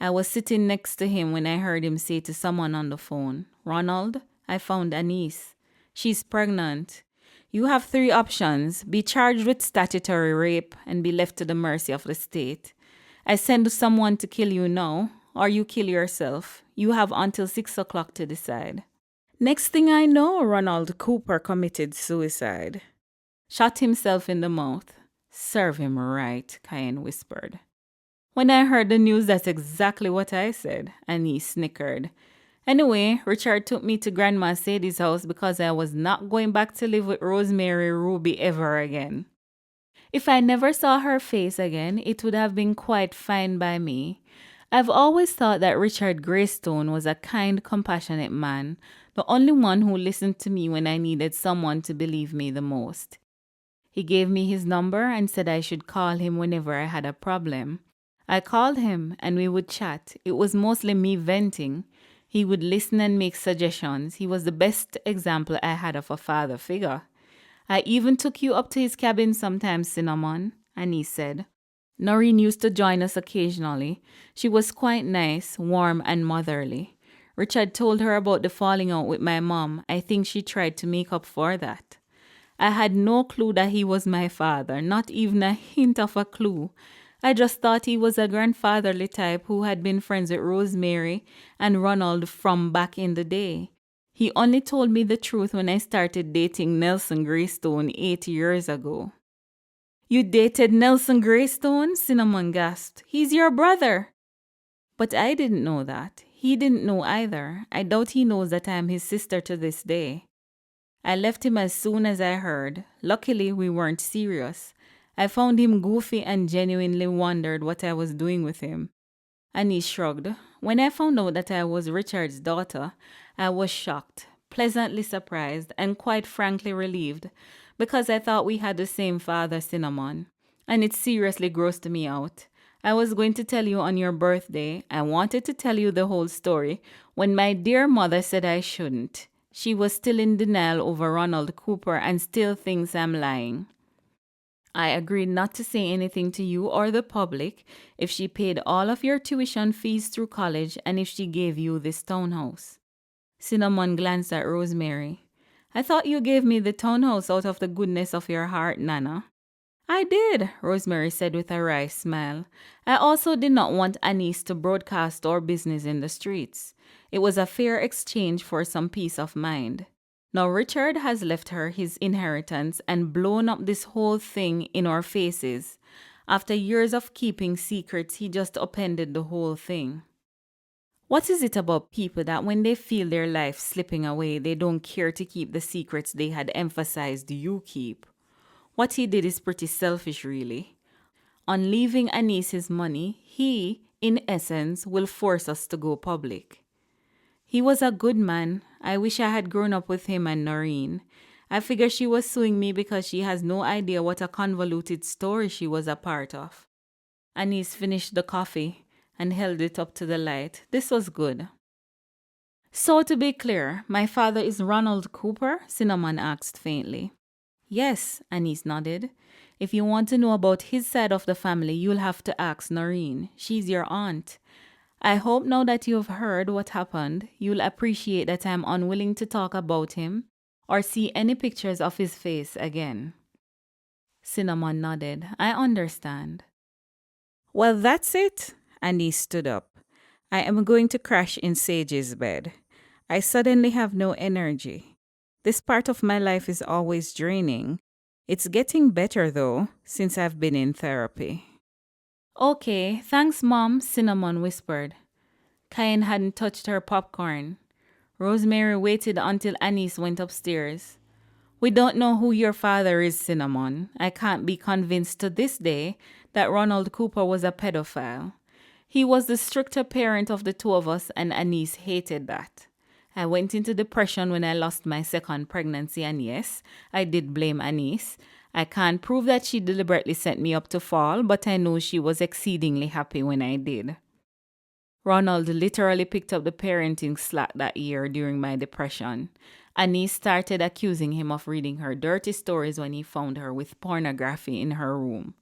I was sitting next to him when I heard him say to someone on the phone, "Ronald, I found Anise. She's pregnant. You have 3 options: be charged with statutory rape and be left to the mercy of the state. I send someone to kill you now, or you kill yourself. You have until 6 o'clock to decide." Next thing I know, Ronald Cooper committed suicide. Shot himself in the mouth. "Serve him right," Cayenne whispered. "When I heard the news, that's exactly what I said," Annie snickered. "Anyway, Richard took me to Grandma Sadie's house because I was not going back to live with Rosemary Ruby ever again. If I never saw her face again, it would have been quite fine by me. I've always thought that Richard Greystone was a kind, compassionate man, the only one who listened to me when I needed someone to believe me the most. He gave me his number and said I should call him whenever I had a problem. I called him and we would chat. It was mostly me venting. He would listen and make suggestions. He was the best example I had of a father figure. I even took you up to his cabin sometimes, Cinnamon," Anise said. "Noreen used to join us occasionally. She was quite nice, warm and motherly. Richard told her about the falling out with my mom. I think she tried to make up for that. I had no clue that he was my father, not even a hint of a clue. I just thought he was a grandfatherly type who had been friends with Rosemary and Ronald from back in the day. He only told me the truth when I started dating Nelson Greystone 8 years ago." "You dated Nelson Greystone?" Cinnamon gasped. "He's your brother." "But I didn't know that. He didn't know either. I doubt he knows that I'm his sister to this day. I left him as soon as I heard. Luckily, we weren't serious. I found him goofy and genuinely wondered what I was doing with him." Annie shrugged. "When I found out that I was Richard's daughter, I was shocked, pleasantly surprised, and quite frankly relieved, because I thought we had the same father, Cinnamon. And it seriously grossed me out. I was going to tell you on your birthday. I wanted to tell you the whole story when my dear mother said I shouldn't. She was still in denial over Ronald Cooper and still thinks I'm lying. I agreed not to say anything to you or the public if she paid all of your tuition fees through college and if she gave you this townhouse." Cinnamon glanced at Rosemary. "I thought you gave me the townhouse out of the goodness of your heart, Nana." "I did," Rosemary said with a wry smile. "I also did not want Anise to broadcast our business in the streets. It was a fair exchange for some peace of mind. Now Richard has left her his inheritance and blown up this whole thing in our faces. After years of keeping secrets, he just upended the whole thing. What is it about people that when they feel their life slipping away, they don't care to keep the secrets they had emphasized you keep? What he did is pretty selfish, really. On leaving Anise his money, he, in essence, will force us to go public. He was a good man. I wish I had grown up with him and Noreen. I figure she was suing me because she has no idea what a convoluted story she was a part of." Anise finished the coffee and held it up to the light. This was good. "So to be clear, my father is Ronald Cooper?" Cinnamon asked faintly. "Yes," Anise nodded. "If you want to know about his side of the family, you'll have to ask Noreen. She's your aunt. I hope now that you've heard what happened, you'll appreciate that I'm unwilling to talk about him or see any pictures of his face again." Cinnamon nodded. "I understand." "Well, that's it." Annie stood up. "I am going to crash in Sage's bed. I suddenly have no energy. This part of my life is always draining. It's getting better, though, since I've been in therapy." "Okay, thanks, Mom," Cinnamon whispered. Cayenne hadn't touched her popcorn. Rosemary waited until Anise went upstairs. "We don't know who your father is, Cinnamon. I can't be convinced to this day that Ronald Cooper was a pedophile. He was the stricter parent of the two of us, and Anise hated that. I went into depression when I lost my second pregnancy, and yes, I did blame Anise. I can't prove that she deliberately set me up to fall, but I know she was exceedingly happy when I did. Ronald literally picked up the parenting slack that year during my depression. Anise started accusing him of reading her dirty stories when he found her with pornography in her room.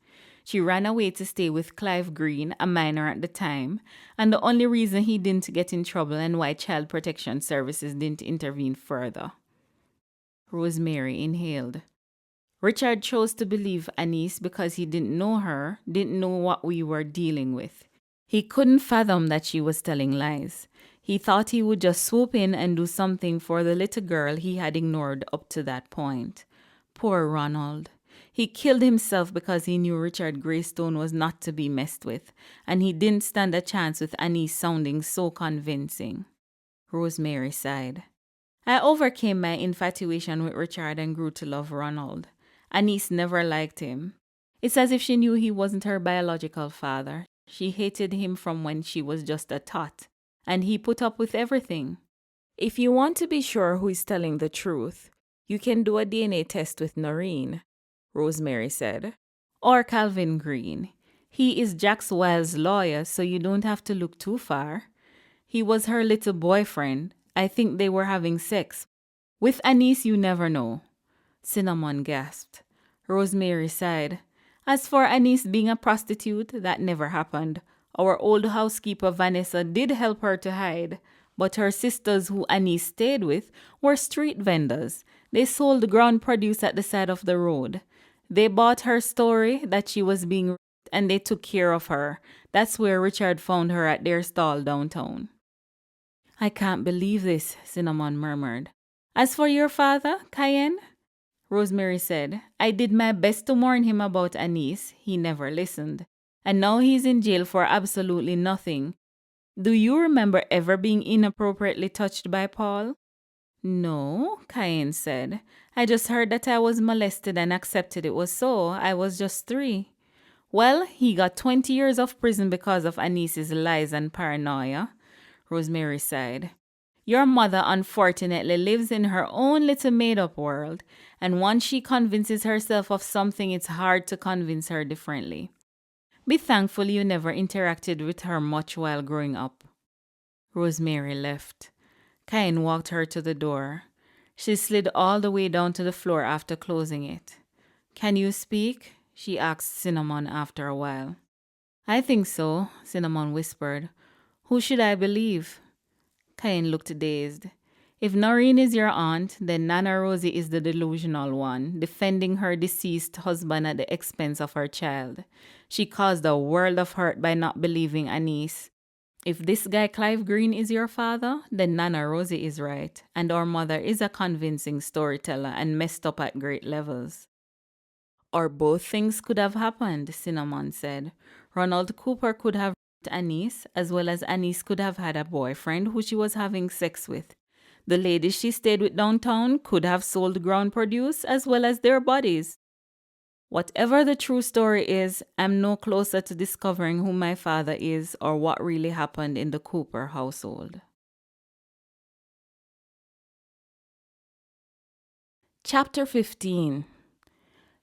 She ran away to stay with Clive Green, a minor at the time, and the only reason he didn't get in trouble and why Child Protection Services didn't intervene further. Rosemary inhaled. Richard chose to believe Anise because he didn't know her, didn't know what we were dealing with. He couldn't fathom that she was telling lies. He thought he would just swoop in and do something for the little girl he had ignored up to that point. Poor Ronald. He killed himself because he knew Richard Greystone was not to be messed with, and he didn't stand a chance with Anise sounding so convincing. Rosemary sighed. I overcame my infatuation with Richard and grew to love Ronald. Anise never liked him. It's as if she knew he wasn't her biological father. She hated him from when she was just a tot, and he put up with everything. If you want to be sure who is telling the truth, you can do a DNA test with Noreen, Rosemary said. Or Calvin Green. He is Jaxon Wilde's lawyer, so you don't have to look too far. He was her little boyfriend. I think they were having sex. With Anise, you never know. Cinnamon gasped. Rosemary sighed. As for Anise being a prostitute, that never happened. Our old housekeeper Vanessa did help her to hide, but her sisters who Anise stayed with were street vendors. They sold ground produce at the side of the road. They bought her story that she was being raped and they took care of her. That's where Richard found her at their stall downtown. I can't believe this, Cinnamon murmured. As for your father, Cayenne? Rosemary said, I did my best to warn him about Anise. He never listened. And now he's in jail for absolutely nothing. Do you remember ever being inappropriately touched by Paul? No, Cayenne said. I just heard that I was molested and accepted it was so. I was just 3. Well, he got 20 years of prison because of Anise's lies and paranoia. Rosemary sighed. Your mother unfortunately lives in her own little made-up world, and once she convinces herself of something, it's hard to convince her differently. Be thankful you never interacted with her much while growing up. Rosemary left. Cayenne walked her to the door. She slid all the way down to the floor after closing it. Can you speak? She asked Cinnamon after a while. I think so, Cinnamon whispered. Who should I believe? Cayenne looked dazed. If Noreen is your aunt, then Nana Rosie is the delusional one, defending her deceased husband at the expense of her child. She caused a world of hurt by not believing Anise. If this guy Clive Green is your father, then Nana Rosie is right, and our mother is a convincing storyteller and messed up at great levels. Or both things could have happened, Cinnamon said. Ronald Cooper could have raped Anise, as well as Anise could have had a boyfriend who she was having sex with. The ladies she stayed with downtown could have sold ground produce as well as their bodies. Whatever the true story is, I'm no closer to discovering who my father is or what really happened in the Cooper household. Chapter 15.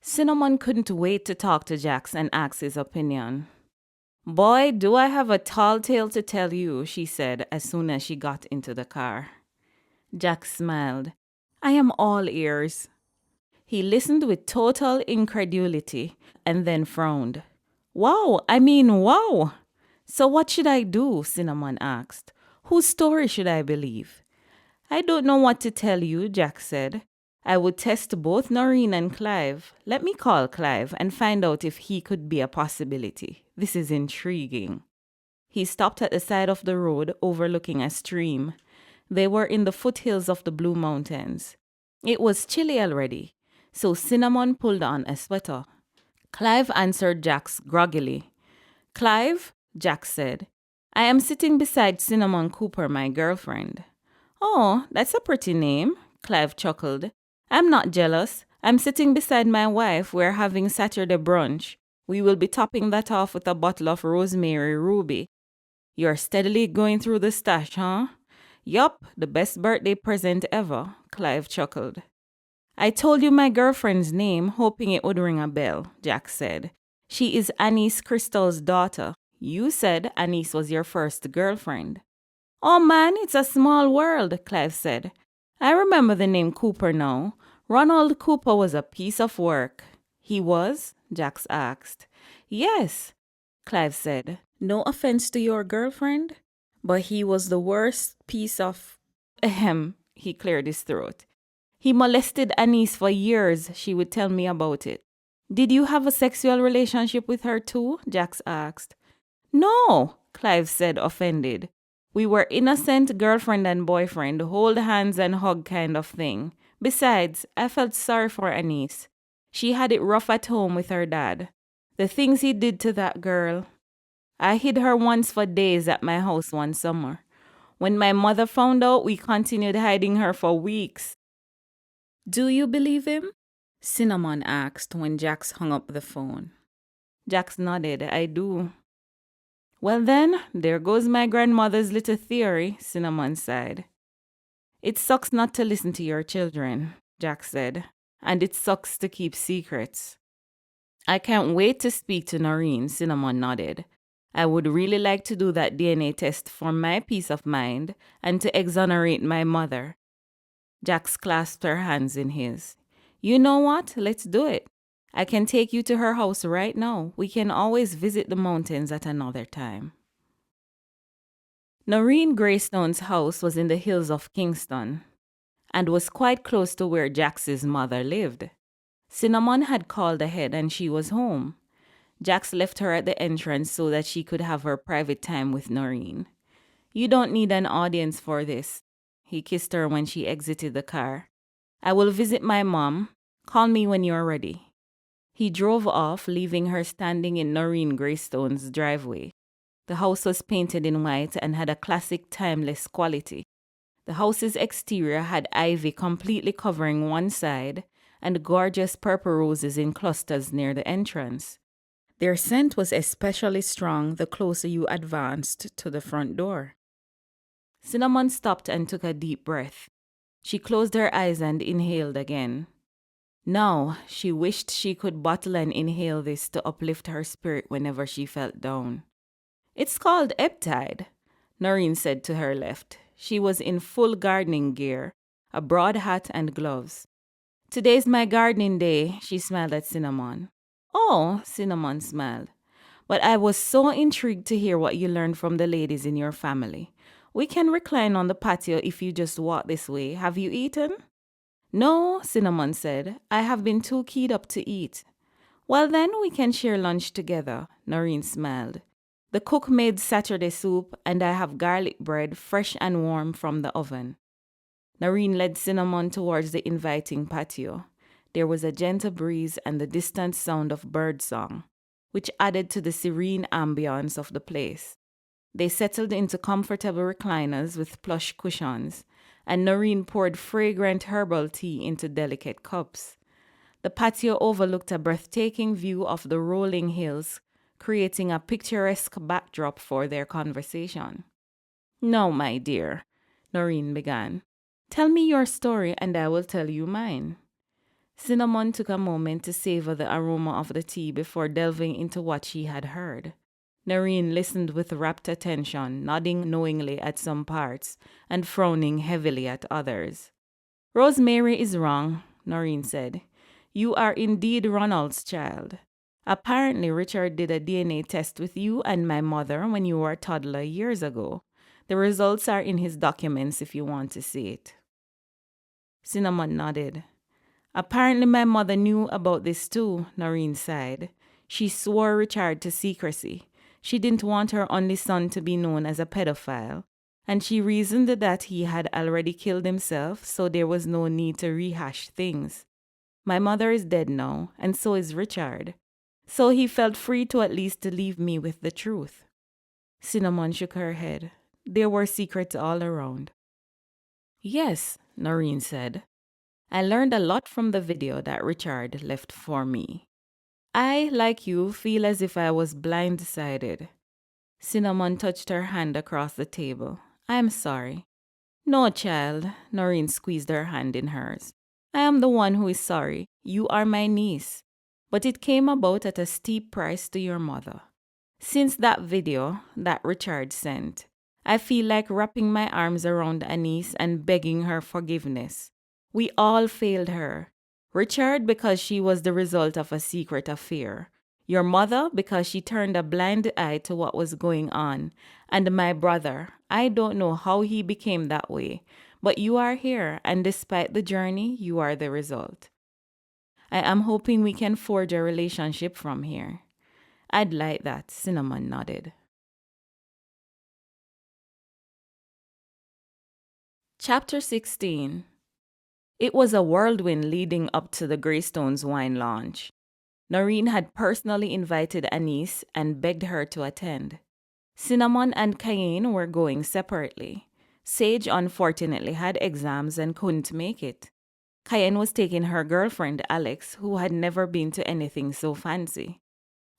Cinnamon couldn't wait to talk to Jax and ask his opinion. Boy, do I have a tall tale to tell you, she said as soon as she got into the car. Jax smiled. I am all ears. He listened with total incredulity and then frowned. Wow! So what should I do? Cinnamon asked. Whose story should I believe? I don't know what to tell you, Jax said. I would test both Noreen and Clive. Let me call Clive and find out if he could be a possibility. This is intriguing. He stopped at the side of the road overlooking a stream. They were in the foothills of the Blue Mountains. It was chilly already, so Cinnamon pulled on a sweater. Clive answered Jax groggily. Clive, Jax said, I am sitting beside Cinnamon Cooper, my girlfriend. Oh, that's a pretty name, Clive chuckled. I'm not jealous. I'm sitting beside my wife. We're having Saturday brunch. We will be topping that off with a bottle of Rosemary Ruby. You're steadily going through the stash, huh? Yup, the best birthday present ever, Clive chuckled. I told you my girlfriend's name, hoping it would ring a bell, Jax said. She is Anise Crystal's daughter. You said Anise was your first girlfriend. Oh man, it's a small world, Clive said. I remember the name Cooper now. Ronald Cooper was a piece of work. He was? Jax asked. Yes, Clive said. No offense to your girlfriend, but he was the worst piece of... Ahem, he cleared his throat. He molested Anise for years, she would tell me about it. Did you have a sexual relationship with her too? Jax asked. No, Clive said, offended. We were innocent girlfriend and boyfriend, hold hands and hug kind of thing. Besides, I felt sorry for Anise. She had it rough at home with her dad. The things he did to that girl. I hid her once for days at my house one summer. When my mother found out, we continued hiding her for weeks. Do you believe him? Cinnamon asked when Jax hung up the phone. Jax nodded. I do. Well then, there goes my grandmother's little theory, Cinnamon sighed. It sucks not to listen to your children, Jax said, and it sucks to keep secrets. I can't wait to speak to Noreen, Cinnamon nodded. I would really like to do that DNA test for my peace of mind and to exonerate my mother. Jax clasped her hands in his. You know what? Let's do it. I can take you to her house right now. We can always visit the mountains at another time. Noreen Greystone's house was in the hills of Kingston and was quite close to where Jax's mother lived. Cinnamon had called ahead and she was home. Jax left her at the entrance so that she could have her private time with Noreen. You don't need an audience for this. He kissed her when she exited the car. I will visit my mom. Call me when you're ready. He drove off, leaving her standing in Noreen Greystone's driveway. The house was painted in white and had a classic timeless quality. The house's exterior had ivy completely covering one side and gorgeous purple roses in clusters near the entrance. Their scent was especially strong the closer you advanced to the front door. Cinnamon stopped and took a deep breath. She closed her eyes and inhaled again. Now, she wished she could bottle and inhale this to uplift her spirit whenever she felt down. It's called ebb tide, Noreen said to her left. She was in full gardening gear, a broad hat and gloves. Today's my gardening day, she smiled at Cinnamon. Oh, Cinnamon smiled. But I was so intrigued to hear what you learned from the ladies in your family. We can recline on the patio if you just walk this way. Have you eaten? No, Cinnamon said. I have been too keyed up to eat. Well then, we can share lunch together, Noreen smiled. The cook made Saturday soup and I have garlic bread fresh and warm from the oven. Noreen led Cinnamon towards the inviting patio. There was a gentle breeze and the distant sound of birdsong, which added to the serene ambience of the place. They settled into comfortable recliners with plush cushions, and Noreen poured fragrant herbal tea into delicate cups. The patio overlooked a breathtaking view of the rolling hills, creating a picturesque backdrop for their conversation. Now, my dear, Noreen began, tell me your story and I will tell you mine. Cinnamon took a moment to savor the aroma of the tea before delving into what she had heard. Noreen listened with rapt attention, nodding knowingly at some parts and frowning heavily at others. Rosemary is wrong, Noreen said. You are indeed Ronald's child. Apparently, Richard did a DNA test with you and my mother when you were a toddler years ago. The results are in his documents if you want to see it. Cinnamon nodded. Apparently, my mother knew about this too, Noreen sighed. She swore Richard to secrecy. She didn't want her only son to be known as a pedophile, and she reasoned that he had already killed himself, so there was no need to rehash things. My mother is dead now, and so is Richard. So he felt free to at least leave me with the truth. Cinnamon shook her head. There were secrets all around. Yes, Noreen said. I learned a lot from the video that Richard left for me. I, like you, feel as if I was blindsided. Cinnamon touched her hand across the table. I'm sorry. No, child, Noreen squeezed her hand in hers. I am the one who is sorry. You are my niece. But it came about at a steep price to your mother. Since that video that Richard sent, I feel like wrapping my arms around Anise and begging her forgiveness. We all failed her. Richard because she was the result of a secret affair. Your mother because she turned a blind eye to what was going on. And my brother, I don't know how he became that way. But you are here, and despite the journey, you are the result. I am hoping we can forge a relationship from here. I'd like that, Cinnamon nodded. Chapter 16. It was a whirlwind leading up to the Greystones' wine launch. Noreen had personally invited Anise and begged her to attend. Cinnamon and Cayenne were going separately. Sage unfortunately had exams and couldn't make it. Cayenne was taking her girlfriend Alex, who had never been to anything so fancy.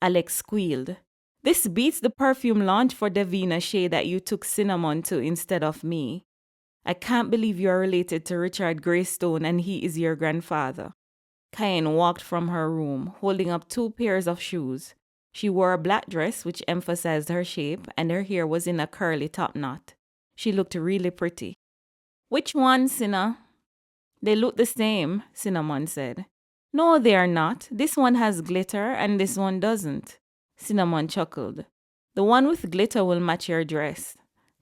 Alex squealed, "This beats the perfume launch for Davina Shea that you took Cinnamon to instead of me. I can't believe you are related to Richard Greystone and he is your grandfather." Cayenne walked from her room, holding up 2 pairs of shoes. She wore a black dress which emphasized her shape, and her hair was in a curly top knot. She looked really pretty. "Which one, Cinna?" "They look the same," Cinnamon said. "No, they are not. This one has glitter and this one doesn't." Cinnamon chuckled. "The one with glitter will match your dress."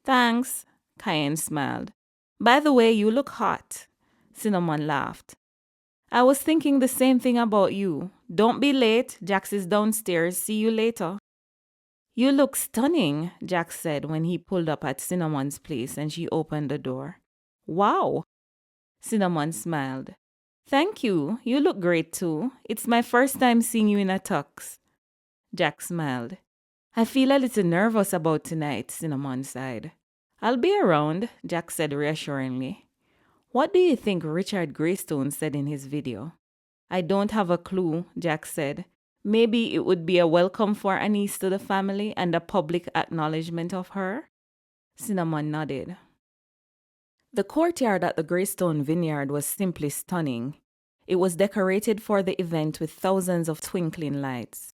"Thanks," Cayenne smiled. "By the way, you look hot." Cinnamon laughed. "I was thinking the same thing about you. Don't be late. Jax is downstairs. See you later." "You look stunning," Jax said when he pulled up at Cinnamon's place and she opened the door. "Wow." Cinnamon smiled. "Thank you. You look great too. It's my first time seeing you in a tux." Jax smiled. "I feel a little nervous about tonight," Cinnamon sighed. "I'll be around," Jax said reassuringly. "What do you think Richard Greystone said in his video?" "I don't have a clue," Jax said. "Maybe it would be a welcome for Anise to the family and a public acknowledgement of her?" Cinnamon nodded. The courtyard at the Greystone Vineyard was simply stunning. It was decorated for the event with thousands of twinkling lights.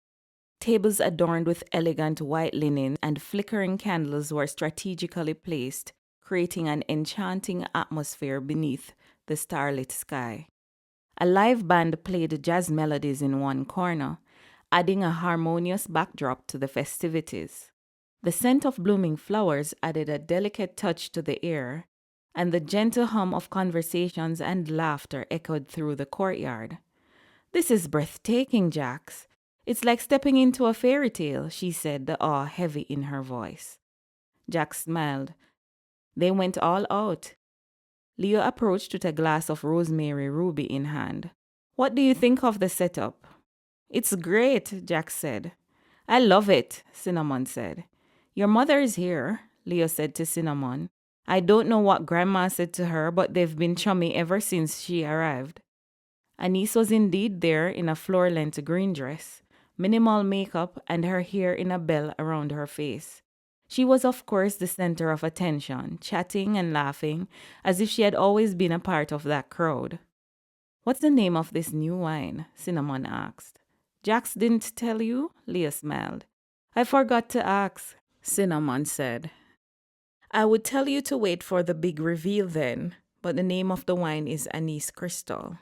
Tables adorned with elegant white linen and flickering candles were strategically placed, creating an enchanting atmosphere beneath the starlit sky. A live band played jazz melodies in one corner, adding a harmonious backdrop to the festivities. The scent of blooming flowers added a delicate touch to the air, and the gentle hum of conversations and laughter echoed through the courtyard. "This is breathtaking, Jax. It's like stepping into a fairy tale," she said, the awe heavy in her voice. Jax smiled. They went all out. Leo approached with a glass of rosemary ruby in hand. "What do you think of the setup?" "It's great," Jax said. "I love it," Cinnamon said. "Your mother is here," Leo said to Cinnamon. "I don't know what Grandma said to her, but they've been chummy ever since she arrived." Anise was indeed there in a floor-length green dress, minimal makeup, and her hair in a bell around her face. She was, of course, the center of attention, chatting and laughing, as if she had always been a part of that crowd. "What's the name of this new wine?" Cinnamon asked. "Jax didn't tell you?" Leo smiled. "I forgot to ask," Cinnamon said. "I would tell you to wait for the big reveal then, but the name of the wine is Anise Crystal.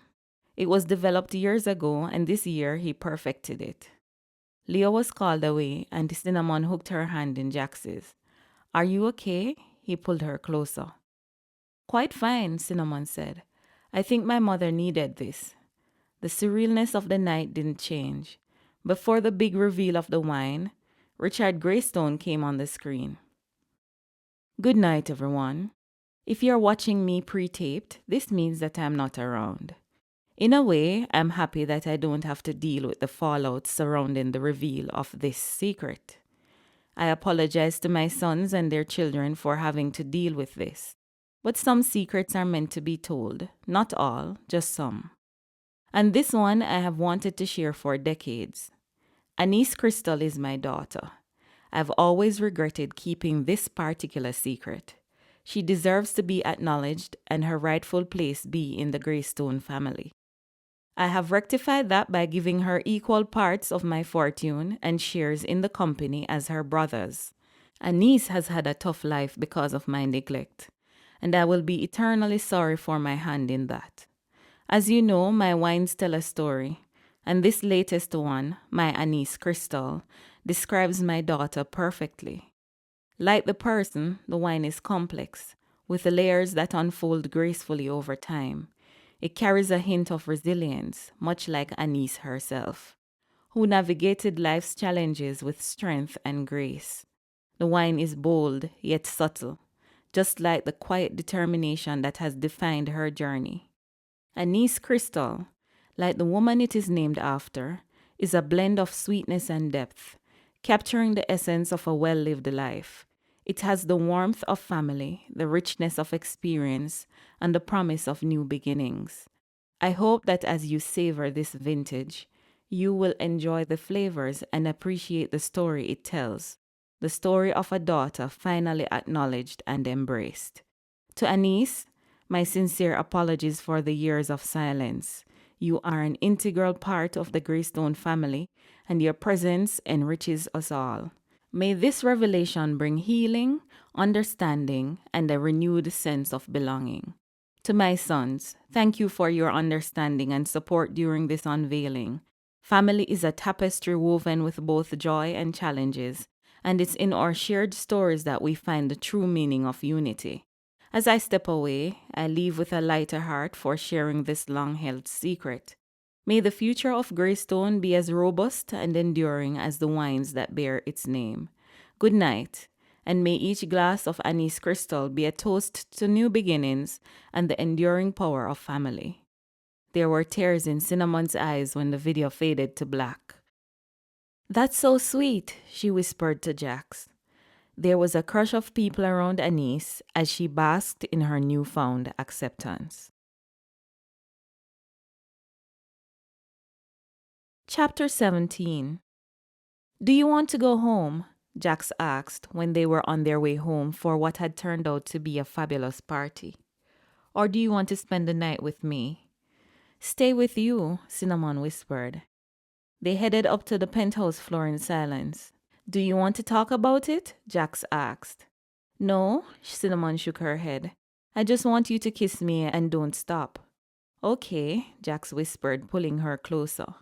It was developed years ago, and this year he perfected it." Leo was called away, and Cinnamon hooked her hand in Jax's. "Are you okay?" He pulled her closer. "Quite fine," Cinnamon said. "I think my mother needed this." The surrealness of the night didn't change. Before the big reveal of the wine, Richard Greystone came on the screen. "Good night, everyone. If you're watching me pre-taped, this means that I'm not around. In a way, I'm happy that I don't have to deal with the fallout surrounding the reveal of this secret. I apologize to my sons and their children for having to deal with this. But some secrets are meant to be told. Not all, just some. And this one I have wanted to share for decades. Anise Crystal is my daughter. I've always regretted keeping this particular secret. She deserves to be acknowledged and her rightful place be in the Greystone family. I have rectified that by giving her equal parts of my fortune and shares in the company as her brothers. Anise has had a tough life because of my neglect, and I will be eternally sorry for my hand in that. As you know, my wines tell a story, and this latest one, my Anise Crystal, describes my daughter perfectly. Like the person, the wine is complex, with layers that unfold gracefully over time. It carries a hint of resilience, much like Anise herself, who navigated life's challenges with strength and grace. The wine is bold yet subtle, just like the quiet determination that has defined her journey. Anise Crystal, like the woman it is named after, is a blend of sweetness and depth, capturing the essence of a well-lived life. It has the warmth of family, the richness of experience, and the promise of new beginnings. I hope that as you savor this vintage, you will enjoy the flavors and appreciate the story it tells, the story of a daughter finally acknowledged and embraced. To Anise, my sincere apologies for the years of silence. You are an integral part of the Greystone family, and your presence enriches us all. May this revelation bring healing, understanding, and a renewed sense of belonging. To my sons, thank you for your understanding and support during this unveiling. Family is a tapestry woven with both joy and challenges, and it's in our shared stories that we find the true meaning of unity. As I step away, I leave with a lighter heart for sharing this long-held secret. May the future of Greystone be as robust and enduring as the wines that bear its name. Good night, and may each glass of Anise Crystal be a toast to new beginnings and the enduring power of family. There were tears in Cinnamon's eyes when the video faded to black. "That's so sweet," she whispered to Jax. There was a crush of people around Anise as she basked in her newfound acceptance. Chapter 17. "Do you want to go home?" Jax asked when they were on their way home for what had turned out to be a fabulous party. "Or do you want to spend the night with me?" "Stay with you," Cinnamon whispered. They headed up to the penthouse floor in silence. "Do you want to talk about it?" Jax asked. "No," Cinnamon shook her head. "I just want you to kiss me and don't stop." "Okay," Jax whispered, pulling her closer.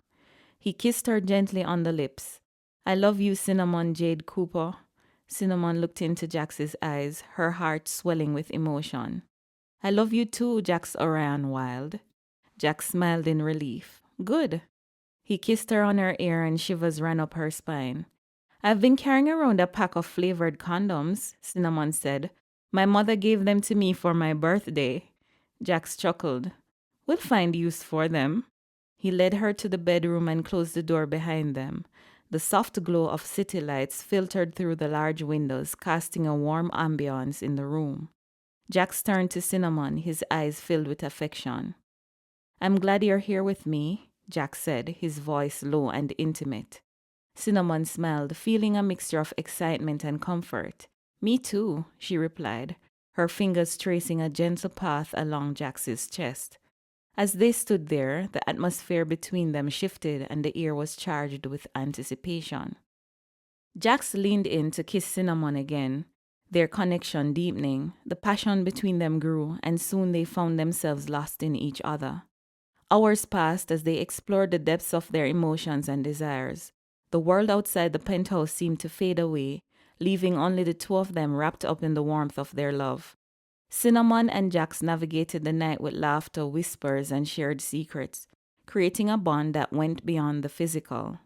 He kissed her gently on the lips. "I love you, Cinnamon Jade Cooper." Cinnamon looked into Jax's eyes, her heart swelling with emotion. "I love you too, Jax Orion Wilde." Jax smiled in relief. "Good." He kissed her on her ear and shivers ran up her spine. "I've been carrying around a pack of flavored condoms," Cinnamon said. "My mother gave them to me for my birthday." Jax chuckled. "We'll find use for them." He led her to the bedroom and closed the door behind them. The soft glow of city lights filtered through the large windows, casting a warm ambiance in the room. Jax turned to Cinnamon, his eyes filled with affection. "I'm glad you're here with me," Jax said, his voice low and intimate. Cinnamon smiled, feeling a mixture of excitement and comfort. "Me too," she replied, her fingers tracing a gentle path along Jax's chest. As they stood there, the atmosphere between them shifted and the air was charged with anticipation. Jax leaned in to kiss Cinnamon again, their connection deepening. The passion between them grew, and soon they found themselves lost in each other. Hours passed as they explored the depths of their emotions and desires. The world outside the penthouse seemed to fade away, leaving only the two of them wrapped up in the warmth of their love. Cinnamon and Jax navigated the night with laughter, whispers, and shared secrets, creating a bond that went beyond the physical.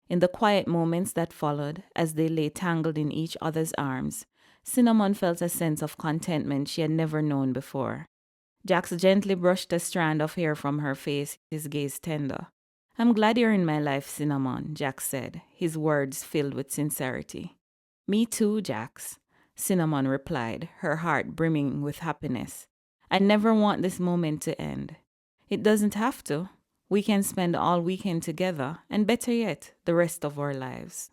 In the quiet moments that followed, as they lay tangled in each other's arms, Cinnamon felt a sense of contentment she had never known before. Jax gently brushed a strand of hair from her face, his gaze tender. "I'm glad you're in my life, Cinnamon," Jax said, his words filled with sincerity. "Me too, Jax," Cinnamon replied, her heart brimming with happiness. "I never want this moment to end." "It doesn't have to. We can spend all weekend together, and better yet, the rest of our lives."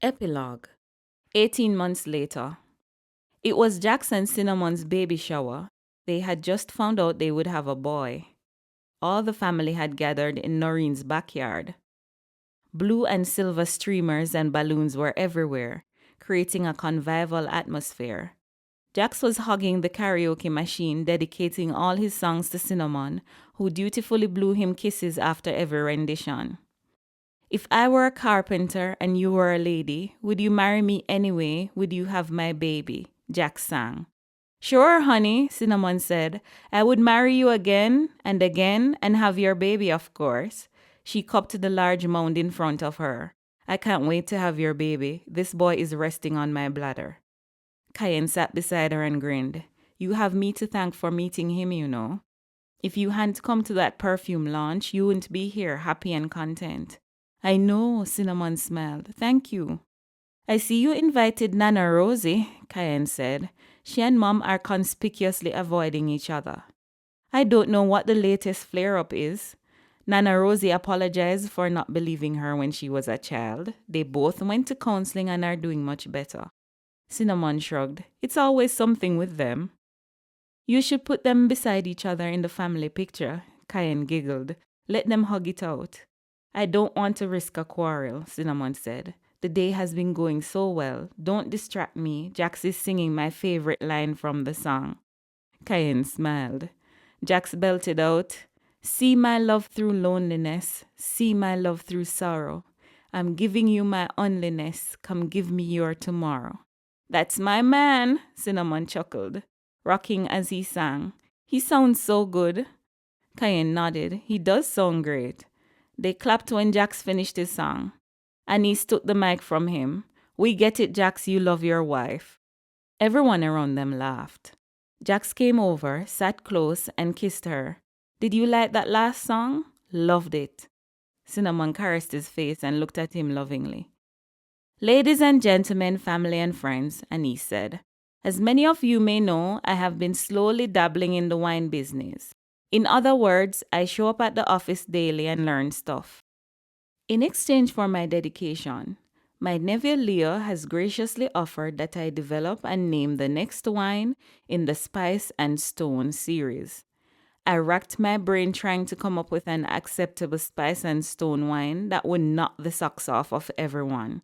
Epilogue. 18 months later. It was Jaxon Cinnamon's baby shower. They had just found out they would have a boy. All the family had gathered in Noreen's backyard. Blue and silver streamers and balloons were everywhere, creating a convivial atmosphere. Jax was hugging the karaoke machine, dedicating all his songs to Cinnamon, who dutifully blew him kisses after every rendition. If I were a carpenter and you were a lady, would you marry me anyway? Would you have my baby? Jax sang. Sure, honey, Cinnamon said. I would marry you again and have your baby, of course. She cupped the large mound in front of her. I can't wait to have your baby. This boy is resting on my bladder. Cayenne sat beside her and grinned. You have me to thank for meeting him, you know. If you hadn't come to that perfume launch, you wouldn't be here happy and content. I know, Cinnamon smiled. Thank you. I see you invited Nana Rosie, Cayenne said. She and Mom are conspicuously avoiding each other. I don't know what the latest flare-up is. Nana Rosie apologized for not believing her when she was a child. They both went to counseling and are doing much better. Cinnamon shrugged. It's always something with them. You should put them beside each other in the family picture, Cayenne giggled. Let them hug it out. I don't want to risk a quarrel, Cinnamon said. The day has been going so well. Don't distract me. Jax is singing my favorite line from the song. Cayenne smiled. Jax belted out, see my love through loneliness. See my love through sorrow. I'm giving you my onlyness. Come give me your tomorrow. That's my man, Cinnamon chuckled, rocking as he sang. He sounds so good. Cayenne nodded. He does sound great. They clapped when Jax finished his song. Anise took the mic from him. We get it, Jax, you love your wife. Everyone around them laughed. Jax came over, sat close, and kissed her. Did you like that last song? Loved it. Cinnamon caressed his face and looked at him lovingly. Ladies and gentlemen, family and friends, Anise said. As many of you may know, I have been slowly dabbling in the wine business. In other words, I show up at the office daily and learn stuff. In exchange for my dedication, my nephew Leo has graciously offered that I develop and name the next wine in the Spice and Stone series. I racked my brain trying to come up with an acceptable Spice and Stone wine that would knock the socks off of everyone.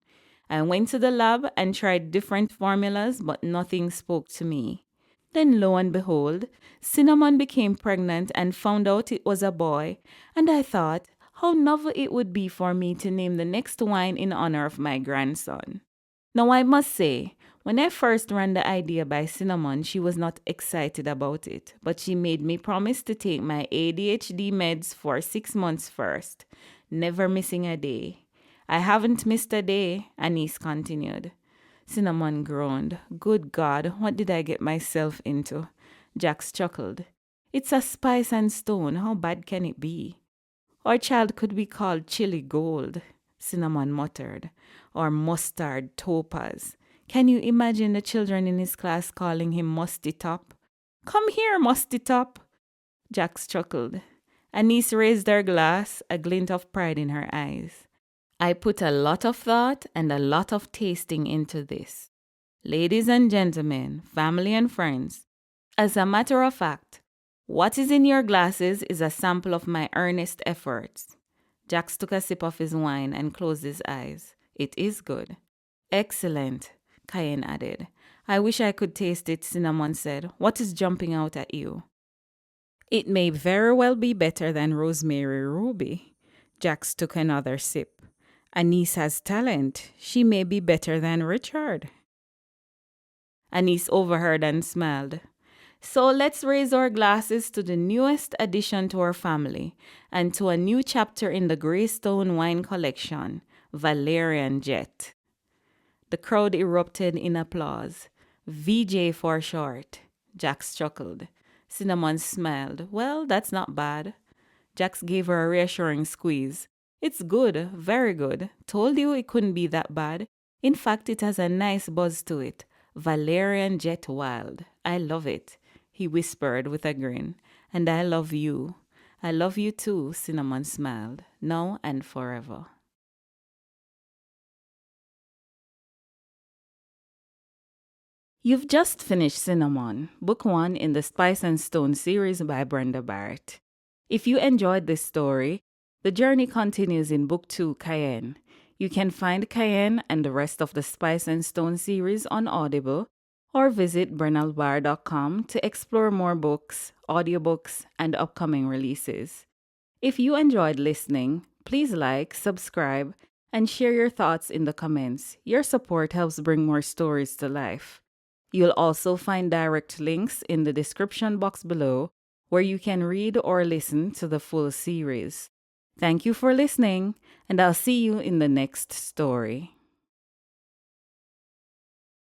I went to the lab and tried different formulas, but nothing spoke to me. Then lo and behold, Cinnamon became pregnant and found out it was a boy, and I thought, how novel it would be for me to name the next wine in honor of my grandson. Now I must say, when I first ran the idea by Cinnamon, she was not excited about it, but she made me promise to take my ADHD meds for 6 months first, never missing a day. I haven't missed a day, Anise continued. Cinnamon groaned. Good God, what did I get myself into? Jax chuckled. It's a Spice and Stone. How bad can it be? Our child could be called Chili Gold, Cinnamon muttered, or Mustard Topaz. Can you imagine the children in his class calling him Musty Top? Come here, Musty Top. Jax chuckled. Anise raised her glass, a glint of pride in her eyes. I put a lot of thought and a lot of tasting into this. Ladies and gentlemen, family and friends, as a matter of fact, what is in your glasses is a sample of my earnest efforts. Jax took a sip of his wine and closed his eyes. It is good. Excellent, Cayenne added. I wish I could taste it, Cinnamon said. What is jumping out at you? It may very well be better than Rosemary Ruby. Jax took another sip. Anise has talent. She may be better than Richard. Anise overheard and smiled. So let's raise our glasses to the newest addition to our family and to a new chapter in the Greystone wine collection, Valerian Jet. The crowd erupted in applause. VJ for short. Jax chuckled. Cinnamon smiled. Well, that's not bad. Jax gave her a reassuring squeeze. It's good, very good. Told you it couldn't be that bad. In fact, it has a nice buzz to it. Valerian Jet Wilde. I love it, he whispered with a grin. And I love you. I love you too, Cinnamon smiled. Now and forever. You've just finished Cinnamon, Book 1 in the Spice and Stone series by Brenda Barrett. If you enjoyed this story, the journey continues in Book 2, Cayenne. You can find Cayenne and the rest of the Spice and Stone series on Audible or visit brennalbar.com to explore more books, audiobooks, and upcoming releases. If you enjoyed listening, please like, subscribe, and share your thoughts in the comments. Your support helps bring more stories to life. You'll also find direct links in the description box below where you can read or listen to the full series. Thank you for listening, and I'll see you in the next story.